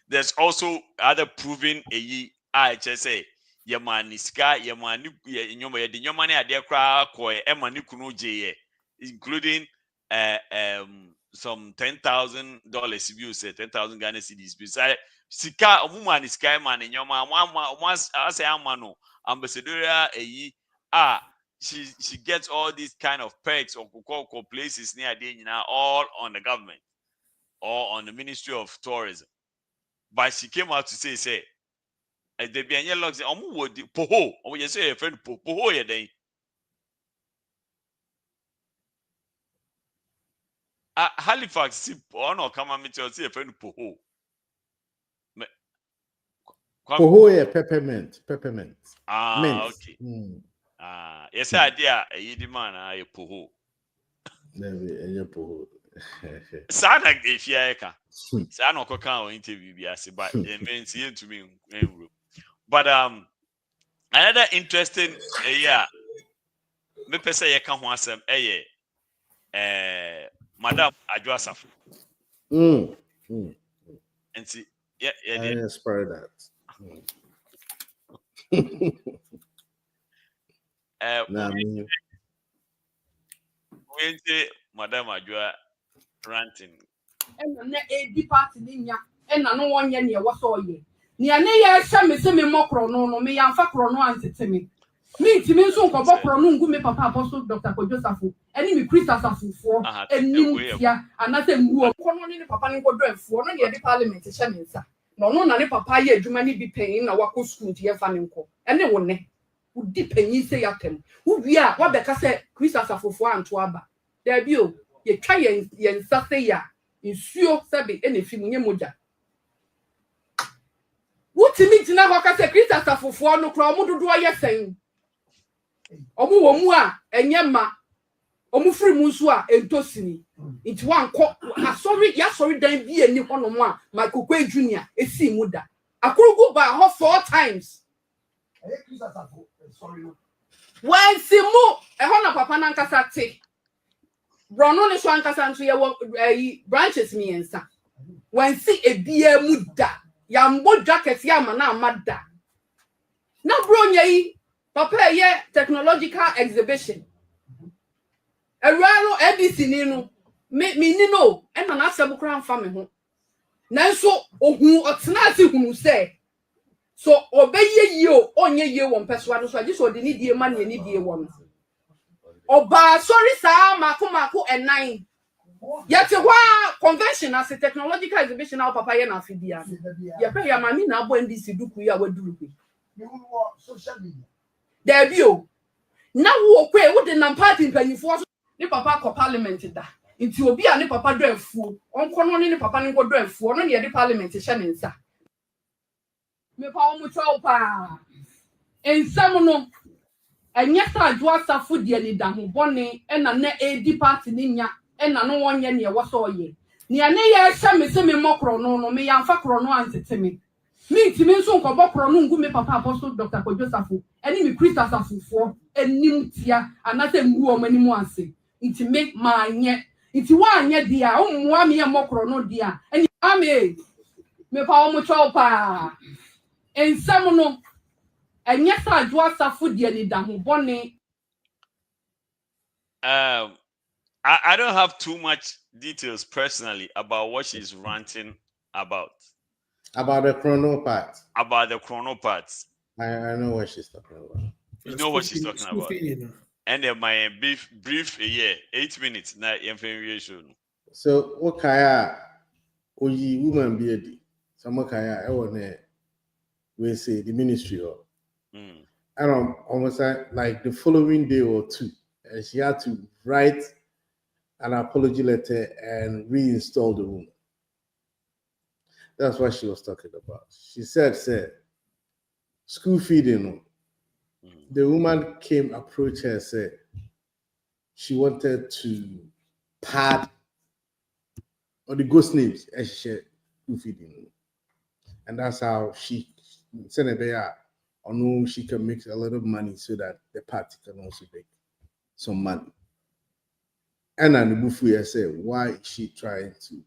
there's also other proving IHSA Yamaniska Yamani Yoma the Yomani Adekra Koi Emani Kuno J, including some $10,000 if you say 10,000 Ghana cedis. Beside Sika woman is Sky Man in Yoma once I say Amano Ambassador she gets all these kind of perks or places near the all on the government or on the Ministry of Tourism. But she came out to say, they be any logs would poho, or you say a friend poho ya day. Halifax, see, or no, come on, me to say a friend poho. Poho, peppermint. Mint. Okay. Yes, idea, a man, I poho. Never, poho. Sana if you Sana can interview but it means here to me. But another interesting me per se you can want some Madam Adwasafu. And see, yeah, I inspired that. We say Madam Adwa ranting. And the party ninya, and no 1 year was all ye. Near near Shammy semi mocro no me and facro no answer to me. Me to me so go prono go me papa apostle Dr. Kojosafu, and me Christas for and Nimutia, and nothing who are calling papa and go drive for no near the parliament shaminsa. No, na papa ye Jumani be paying a wako school to your faninko, and they won't who deep and ye say at them. Who we are, what the cassette Christas for and Tuaba. There be ye try yen Sathaya. Insuo sabi anything nye moja. Wotimi tina hoka se Christ asafofo no kra omo dodo ayesen. Omo wo mu a enye ma. Omo firi mu nso a entosini. Nti wanko asori ya sori dan bi ani hono mu a Michael Kwe Junior esi mu da. Akuru go ba ho 4 times. Christ asafo sorry no. When simu e hono papa na nkasa te. Brono ne so ankasa nso ye branches miensa. When see a bia muda, yambo jacket yama na amada. Na bronya yi papa ye technological exhibition. Erano ABC ni no me ni no e na asem kran fa me ho. Nanso ohun otena ase hunu se. So obeye yi o onye yi won peso ado so agi so de ni die ma ne ni die won. Oba sorry sa mako enan yete wa convention as a technological exhibition now papa ye na fidia ye pe ya mami na abo ndc duku ya waduru pe social media there bi o na wo kwe wo de nam party mpanyifo ni papa ko parliament da nti obi a ni papa do afuo onko no ni papa ni ko do afuo no ne ye de parliament hye ne nsa me pa o mu twa pa ensam no enya sa Adwasafu de ni da ho bone na na edi party ni nya na no wonye ne wo so ye ne ane ye hye me se me mokro no me yamfa kro no antete me ntimi nso nkobo kro no ngu me papa apostle Dr. Kojosafu eni me Christas asufo enim tia anate ngu o mani mu ase ntimi ma anye nti wa anye dia o mwa me ye mokro no dia eni ame me pa o mu twa pa ensam no enya sa Adwasafu de ni da ho bone. I don't have too much details personally about what she's ranting about. About the chrono part. About the chrono parts. I know what she's talking about. You know what she's talking about. And then my brief 8 minutes na information. So okaya oyi woman be edi. Some okaya e won we say the ministry or and almost like the following day or 2 and she had to write an apology letter and reinstall the woman. That's what she was talking about. She said school feeding. The woman came, approached her, said she wanted to pad or the ghost names and she said school feeding. And that's how she sent it there. Or no, she can make a lot of money so that the party can also make some money. And then the Bufuya said, why is she trying to,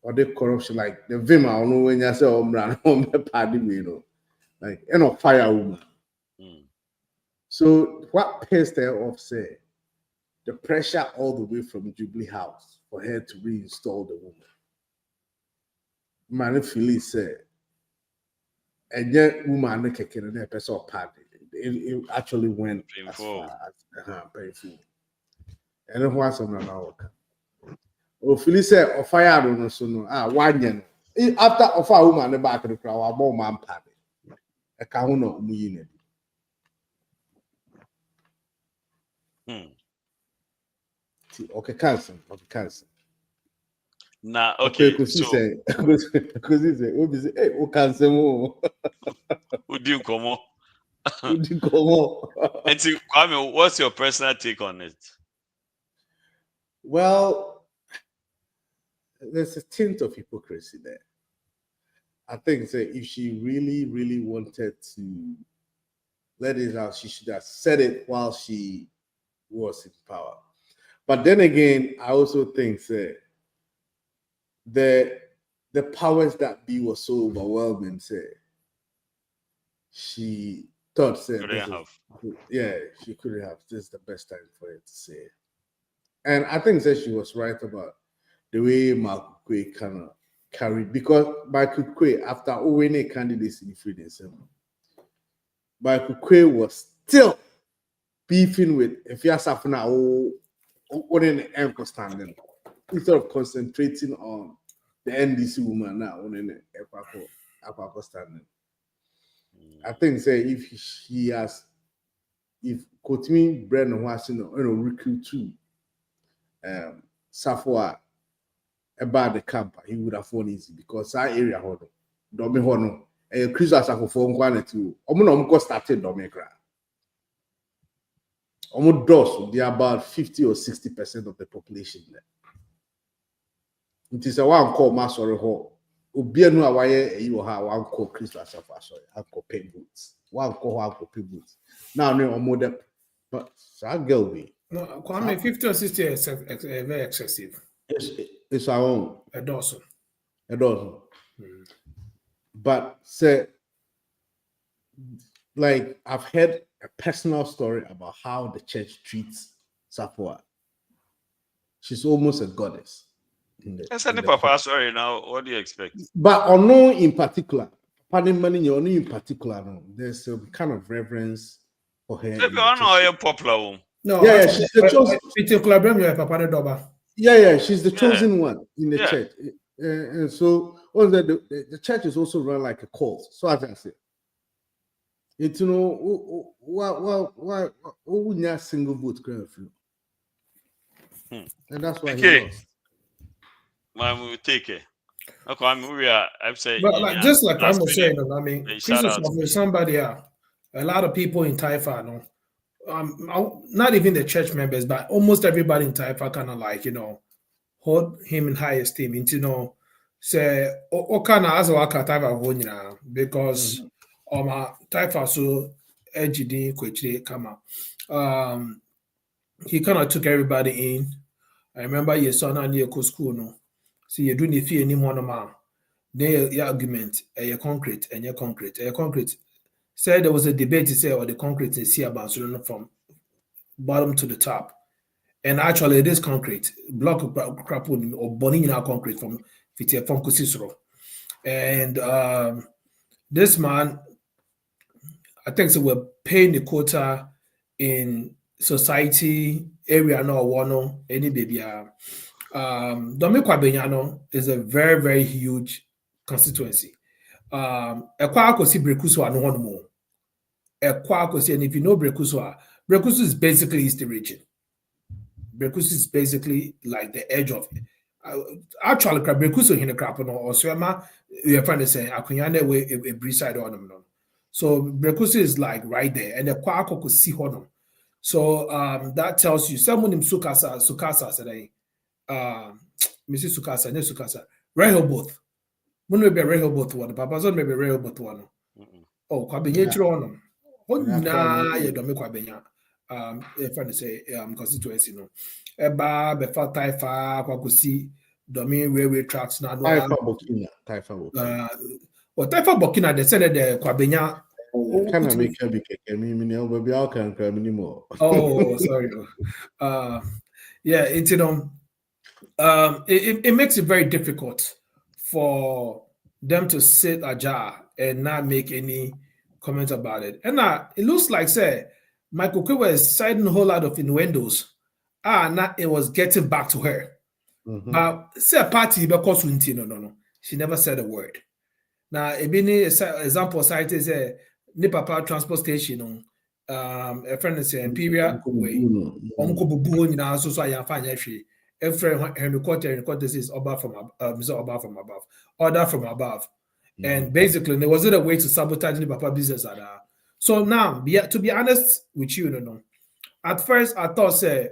or the corruption, like the Vima, I don't know when you say, the party, you know, like, you know, fire woman. So what pissed her off said, the pressure all the way from Jubilee House for her to reinstall the woman. Man, Phyllis said, and yet woman in the person party. It actually went as far as painful. And then what's on our oh, Phyllis said, or fire don't know so no. 1 year. After of a woman the back of the crowd, more man party. A kahuno muyine. Okay, cancel. Nah, okay. Because he said, hey, who cancel more? Who do come on? Who do come on? And so, Kwame, what's your personal take on it? Well, there's a tint of hypocrisy there. I think if she really, really wanted to let it out, she should have said it while she was in power. But then again, I also think the powers that be was so overwhelming. She thought she couldn't have. This is the best time for it to say. And I think she was right about the way Michael Quay kind of carried, because Michael Quay, after winning candidacy in Freedom Assembly, Michael Quay was still beefing with Afua Safuna in the anchor standing, instead of concentrating on the NDC woman now in the Aquaco standing. I think if Kotimi Brennan was recruit to Safua about the camp, he would have won easy, because that area Domi Hono a Chris Asafo for quality. Omo started Domekra. Almost does they are about 50 or 60% of the population there. It is a one call Masori Ho. Ubianu awaye you have one call Chris Asafo, sorry, uncle pay boots. One call pay boots. Now no more but that girl be. No, Kwame, 50 or 60 is very excessive. It's our own. A dozen. But say, like, I've heard a personal story about how the church treats Safua. She's almost a goddess. Papa, sorry, now what do you expect? But no in particular, in particular, no, there's some kind of reverence for her. Maybe I know you're popular. No, yeah, she's the chosen. She's the chosen one in the church. And so the church is also run like a cult. So as I say, it's why single vote grand through. And that's why he lost. Man, we will take it. Okay, I'm saying, but like, just like I was saying, I mean, Christmas was somebody a lot of people in Taifa, no. Not even the church members, but almost everybody in Taifa kind of like, hold him in high esteem. Say, kind of as a Taifa because Taifa so edgy quickly come out. He kind of took everybody in. I remember your son and your school, no. So you do need fear anyone man. Then your argument, your concrete. Said there was a debate to say, or the concrete is here about from bottom to the top. And actually, it is concrete, block of crap or burning in our concrete from Kusisro. And this man, I think so we're paying the quota in society area no one any baby. Domekwa Benyano is a very, very huge constituency. Ekwakosi Brekuswa no one more. Ekwakosi, and if you know Brekuswa is basically East region. Brekus is basically like the edge of it. Actually, Brekuso in the crap or Swema, you're trying to say Akunyane way a breeze side on them. So Brekuso is like right there, and the Kwako could see Honum. So that tells you someone in Sukasa today. Mrs. Sukasa, ne Sukasa, Rehoboth. Mun be Rehoboth one, Papa's on maybe Rehoboth one. Oh, Quabinyatro on. Oh, nah, you don't make Quabenya. If I say constituency, no. Eba, Befa Taifa, Kwakusi, Domain railway tracks, now. Taifa Burkina. Well, Taifa Burkina, they said the Quabenya. Can I make a big baby? I can't come anymore. Oh, sorry. Yeah, it's it makes it very difficult for them to sit ajar and not make any comment about it. And it looks like say Michael Quay was citing a whole lot of innuendos. Now it was getting back to her. Mm-hmm. But say a party because no. She never said a word. Now a example cited is ni papa transport station a friend is Imperial way. So I find Henry Cotter is Oba from above. Order from above. Yeah. And basically there wasn't a way to sabotage the papa business at that. So now, to be honest with you, at first I thought say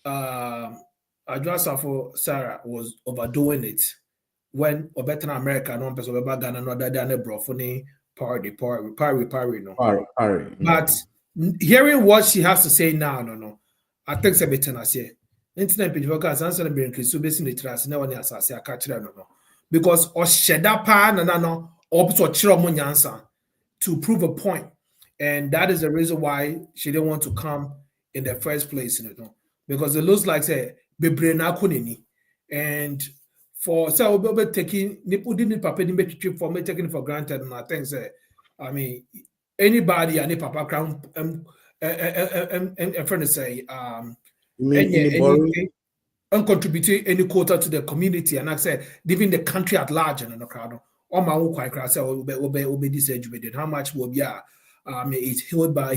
Adra for Sarah was overdoing it when Obetan America no person over Ghana no other than a brofony party, no. But hearing what she has to say now, I think it's a bit I say. internet page because answer na be so be sin trust na woni asase aka kire no because o sheda pa na no obiso kire mo nyansa to prove a point, and that is the reason why she didn't want to come in the first place, because it looks like say bebre na koneni, and for so we taking didn't papa didn't for me taking it for granted, and I think say I mean anybody and papa crown friend say anything and contributing any quota to the community, and I said living the country at large and crowd. All my own quite say obey this educated. How much will be he's held by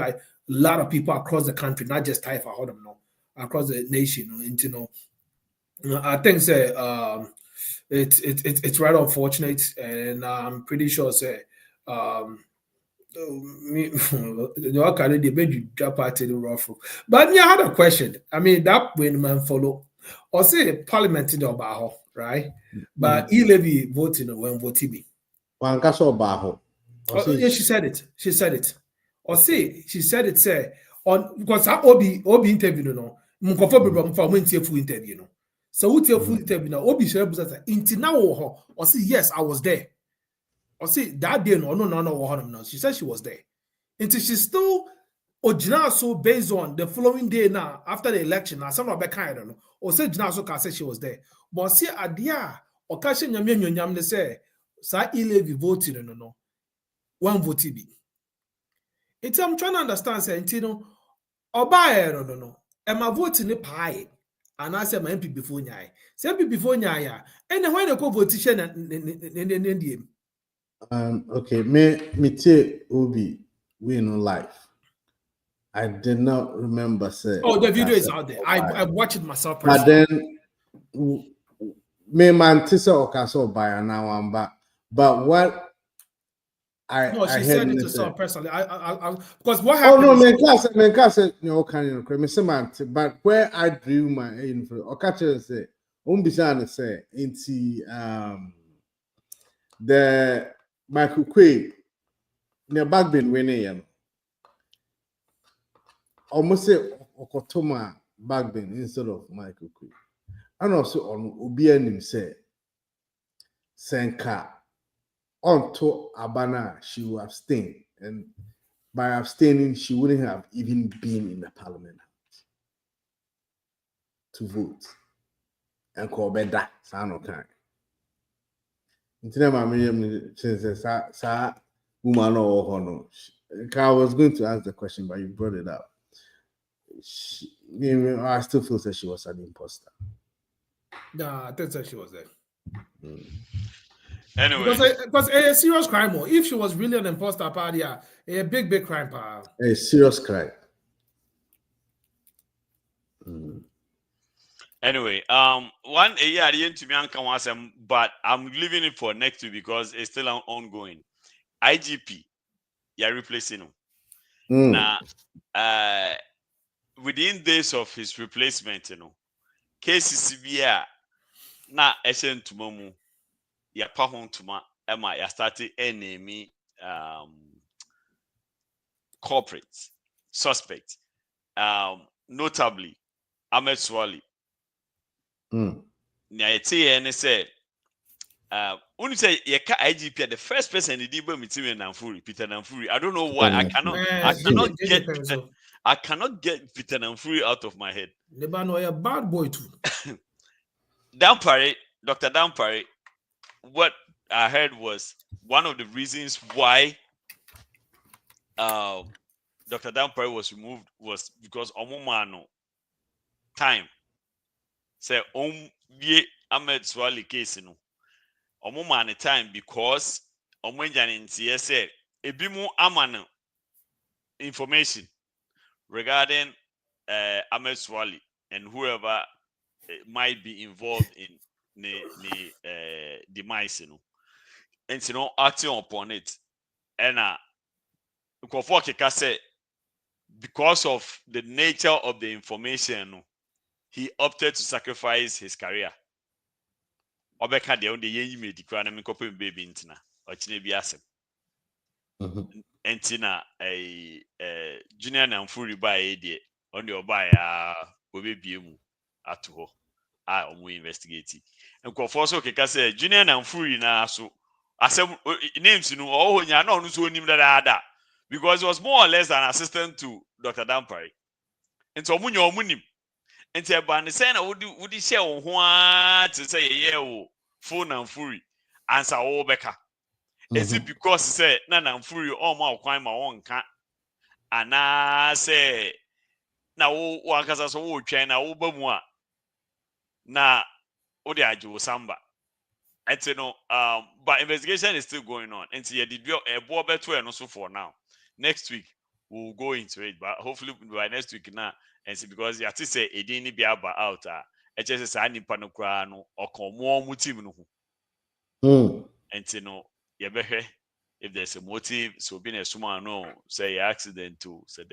a lot of people across the country, not just Taifa, hold them no, across the nation. And I think say it's right unfortunate, and I'm pretty sure say the kind of debate drop out to the rough. But me, I had a question. I mean, that when man follow or say parliament in the right? But he levy voting when voting be. One castle baho. Yeah, she said it. She said it. Or say she said it. Say on because I obi interview no. Mukofo bebra mfa mo ntie full interview no. So who tie full interview na obi share busa inti na wo ho. Or say yes, I was there. Or say that day no no. She said she was there. Until she's still original so based on the following day now after the election now some of the kind of no. Or say original so can say she was there. But see adia or kashe nyam say sa ile voting no. One vote be. It's I'm trying to understand say oba no. Am I voting the pie? And I say my MP before nyai. Say MP before nyai. And when they go votation okay, me tell Obi we no life. I did not remember say. Oh, the video is out there. I watched it myself personally. But then me man tisa okaso by now but what no, she said it to herself personally. I because what Oh happened? no, men class no kind of me say man, but where I drew my info, okacho say, umbisa say into the Michael Quay near Bagbin winning almost say Okotoma Bagbin instead of Michael Quay. And also on Obianim say Senka onto Abana, she will abstain, and by abstaining, she wouldn't have even been in the parliament to vote. And call better, sound okay. I was going to ask the question, but you brought it up. I still feel that she was an imposter. Nah, I think that she was there. Anyway, because a serious crime. If she was really an imposter, a big crime. A serious crime. Anyway, one a year to me and but I'm leaving it for next week because it's still ongoing. IGP, you're replacing him. Now, within days of his replacement, KCCBA, now Eshen Tumomu, ya pahon tuma, Emma, ya started enemy corporate suspect, notably Ahmed Swali. Nya say when say yeka IGP, the first person he did meeting Namfuri, Peter Namfuri. I don't know why I cannot get Peter Namfuri out of my head. The man was a bad boy too. Dr. Dampare, what I heard was one of the reasons why Dr. Dampare was removed was because Omumano time. Say ye Ahmed Swali case no. Omumano time because Omwenjanin say ebimu amano information regarding Ahmed Swali and whoever might be involved in the demise, and acting upon it. And say because of the nature of the information, he opted to sacrifice his career. Obeka de onde yen yime di kra na me kopem baby ntina o chine bi asem entina junior na mfuri ba e de onde oba ya obebiemu atuho omu investigate nkofo so keka say junior na mfuri na so asem names no nya na onu so onim da because he was more or less an assistant to Dr. Dampari. And so omunyo omunim. And say ba ne say na wodi share wo ho a to say ye phone and fury answer wo beka. Is it because say na mfuri o ma okwan ma wonka ana say na wo akasa so wo twen na wo ba mu a na wo de age wo samba. And you know, but investigation is still going on. And so yeah, did a board better and also for now. Next week we'll go into it, but hopefully by next week now. And see, because you have to say it didn't be about out. HSS I need panokrano or come more motive no. And you know, yeah, if there's a motive, so being a small no say accident to say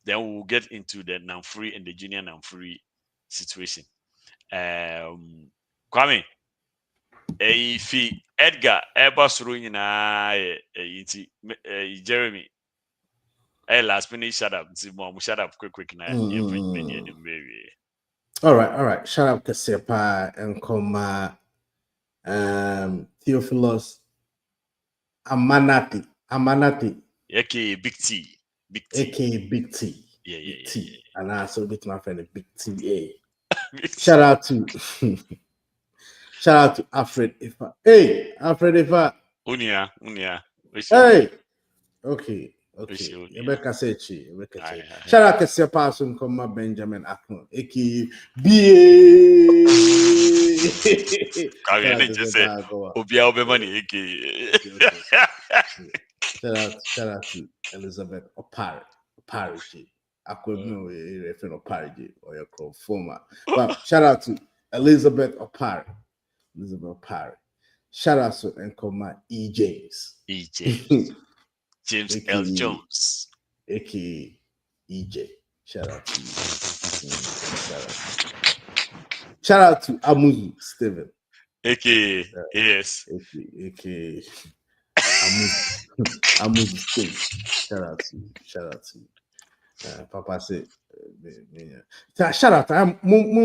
then we'll get into the non-free and the junior non-free situation. Kwame. If Edgar Ebasuru Jeremy last minute shut up quick now. All right shout out to Sepa and Koma Theophilus Amanati aka Big T aka Big T yeah. And I also get my friend Big T shout out to Alfred Ifa. Hey, Alfred Ifa. Unia. Hey. Okay. Rebecca Sechi. Shout out to Sepasun Koma Benjamin Akron. Aka BA. Shout out to Elizabeth Opari. I could know a reference Opari or your former. But shout out to Elizabeth Opari. Shout out to Nkoma E. James. James L. Jones. A.K.A. EJ. Shout out to you. Shout out to Amuzu Steven. A.K.A. Yes. A.K.A. Amuzu Steven. Shout out to you. Papa said, shout out to I'm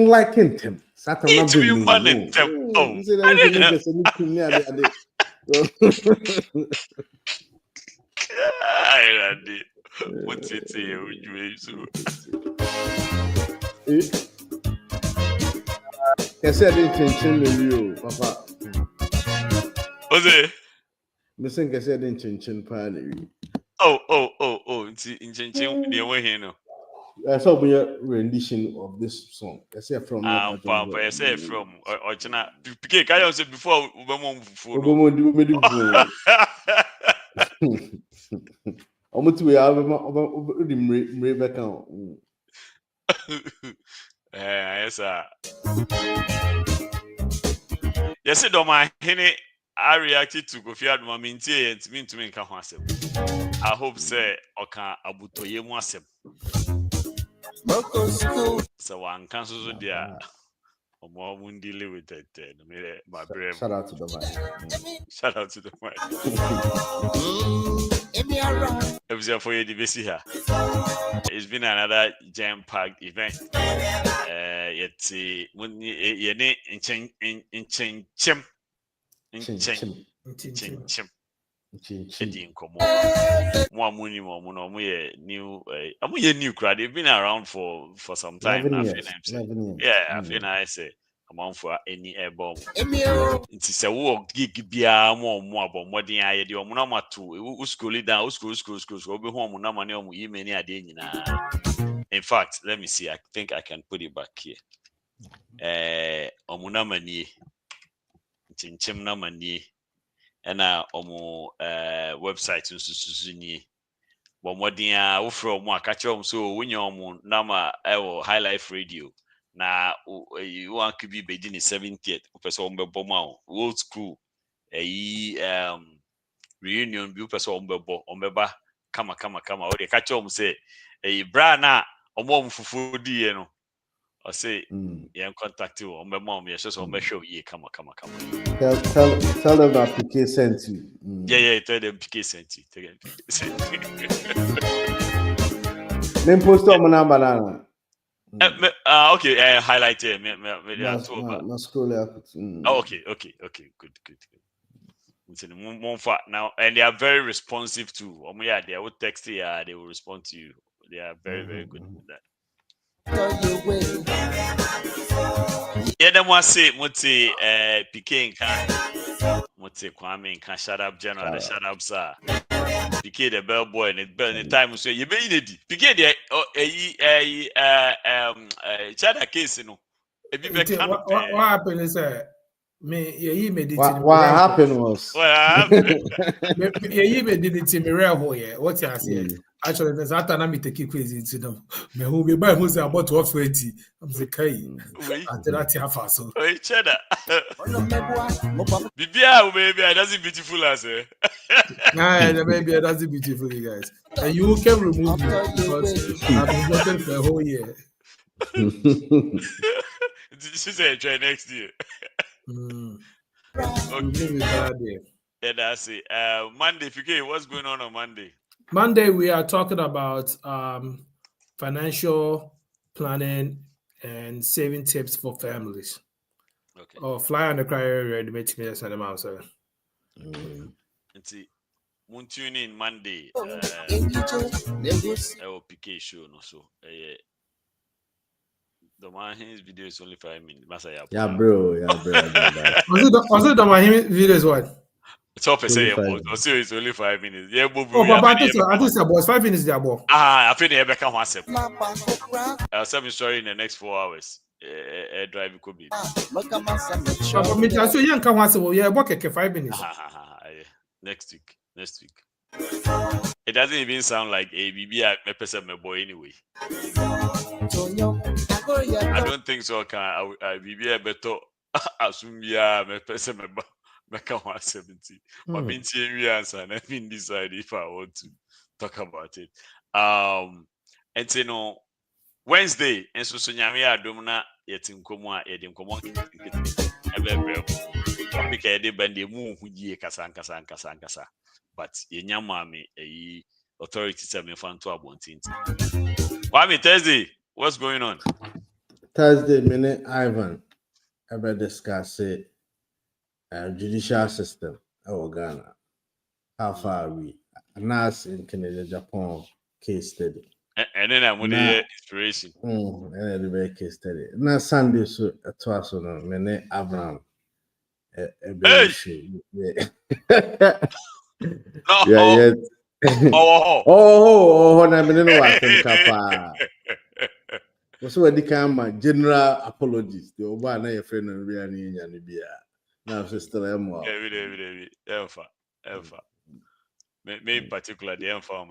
liking him. It's me money. Oh, I didn't know. I did. What's it say? I said Nkyinkyim Papa. What's it? Missing I said Nkyinkyim Oh, Nkyinkyim the way here now. I saw a rendition of this song. I said from Papa, I said from Ochina. Can I say before we have yes, don't mind. I reacted to Kofi Adum mintie and mean to me nka ho asem. I hope say oka abutoye mu asem. So one cancel so dia omo deal with it. My brave. Shout out to the mic. Everything for you to see here. It's been another jam-packed event. It's when you need Nkyinkyim. New crowd. They've been around for some time. 11 years. Yeah, I feel I say amount for any airborne. It's a walk gig be a more about what the idea of number 2. School it down, school. We'll be home no money on many a day. In fact, let me see. I think I can put it back here. Omunamani Nkyinkyim namani and omo website susuni bomodia wo from akacho so wonya omo nama high life radio na you want to be bedini 70th person ombebo ma old school reunion bi person ombeba kama o de kacho say bra na omo mfufu di no I say, yeah, contact you on my mom. Yes, just on my show. Yeah, come on. Tell them that PK sent you. Yeah, tell them PK sent you. Then post on my banana. Okay, highlight it. My scroll up. Oh, okay, good. Now, and they are very responsive too. They will text you, they will respond to you. They are very, very good with that. Yeah, them want say, Muti, Piquet can, Muti Kwame can shut up, General, shut up, sir. Piquet the bellboy, and it burn the time. So you made it. Piquet the Chada case, you know. What happened is what happened was what you say. Actually, there's that time I take it crazy into them. Me who be buy who's about 1220. I'm the kai. After that, you so. Hey, Chada. Bibia, baby, that's beautiful as eh. Nah, baby, that's beautiful, guys. And you can remove me because I've been working for a whole year. She said try next year. Okay. Yeah, that's it. Monday, what's going on Monday? Monday, we are talking about financial planning and saving tips for families. Okay. Oh, fly on the crier ready to make me send them out, sir. Let's see. Moon tune in Monday. PK show no so. The Mahim's video is only 5 minutes. Yeah, bro. Was it the Mahim video is what? Top say it's only 5 minutes. Yeah, but I think it's 5 minutes there, boy. I think they become one step. I'll tell me story in the next 4 hours. Drive could be. But me tell you, can't want to. Yeah, book 5 minutes. Next week. It doesn't even sound like a BB a person my boy anyway. I don't think so. Can I BB a better assume yeah my person my boy. Make 170. But me we answer and I mean decide if I want to talk about it. And so no Wednesday and so nyame Adum na yetim komo a yedim komo ebe because they bend the move hu kasa but yenya mame authority say me fan to abontin. Why Thursday? What's going on? Thursday, minute Ivan ever discuss it. Judicial system in Ghana. How far are we? NAS in Canada, Japan case study. And then I'm with the inspiration. And then the case study. Now Sunday so twice on mene Abraham. Yeah. Na mene no watem kapa. What's what the kind general apologies. The oba na your friend and real ni nya ni bia. No, sister, every Alpha. Me in particular, the Alpha.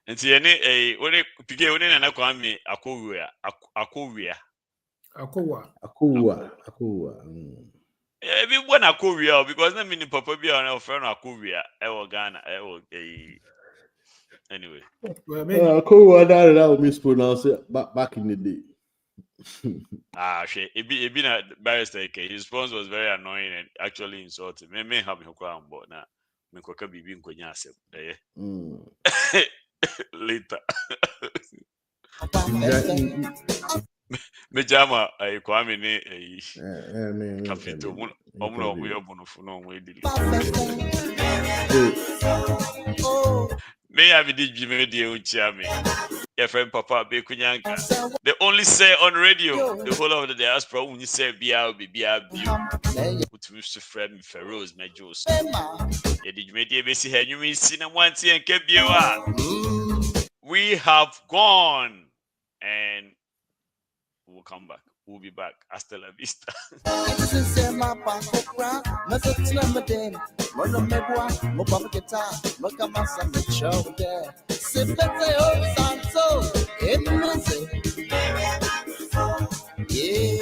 And see, any when it began and I call me Akua. Everyone Akua because I mean, Papa be on our friend Akua, Ghana, anyway. Akua, that will mispronounce it back in the day. It been a barrister. His response was very annoying and actually insulting. May have him cry on board now. Me koka bibi nkonya asem. Later. Me jama Kwame ne Kafito omno omuyo bonofu no omu edili. Me have the Jimmy Uchami. Your friend Papa Bekunyanka. They only say on radio the whole of the diaspora when you say BRB. Put Mr. Friend Ferro's Majos. Did you make the ABC here? You mean Sina Wanti and Kebiwa? We have gone and we'll come back. We'll be back. Hasta la vista. Yeah,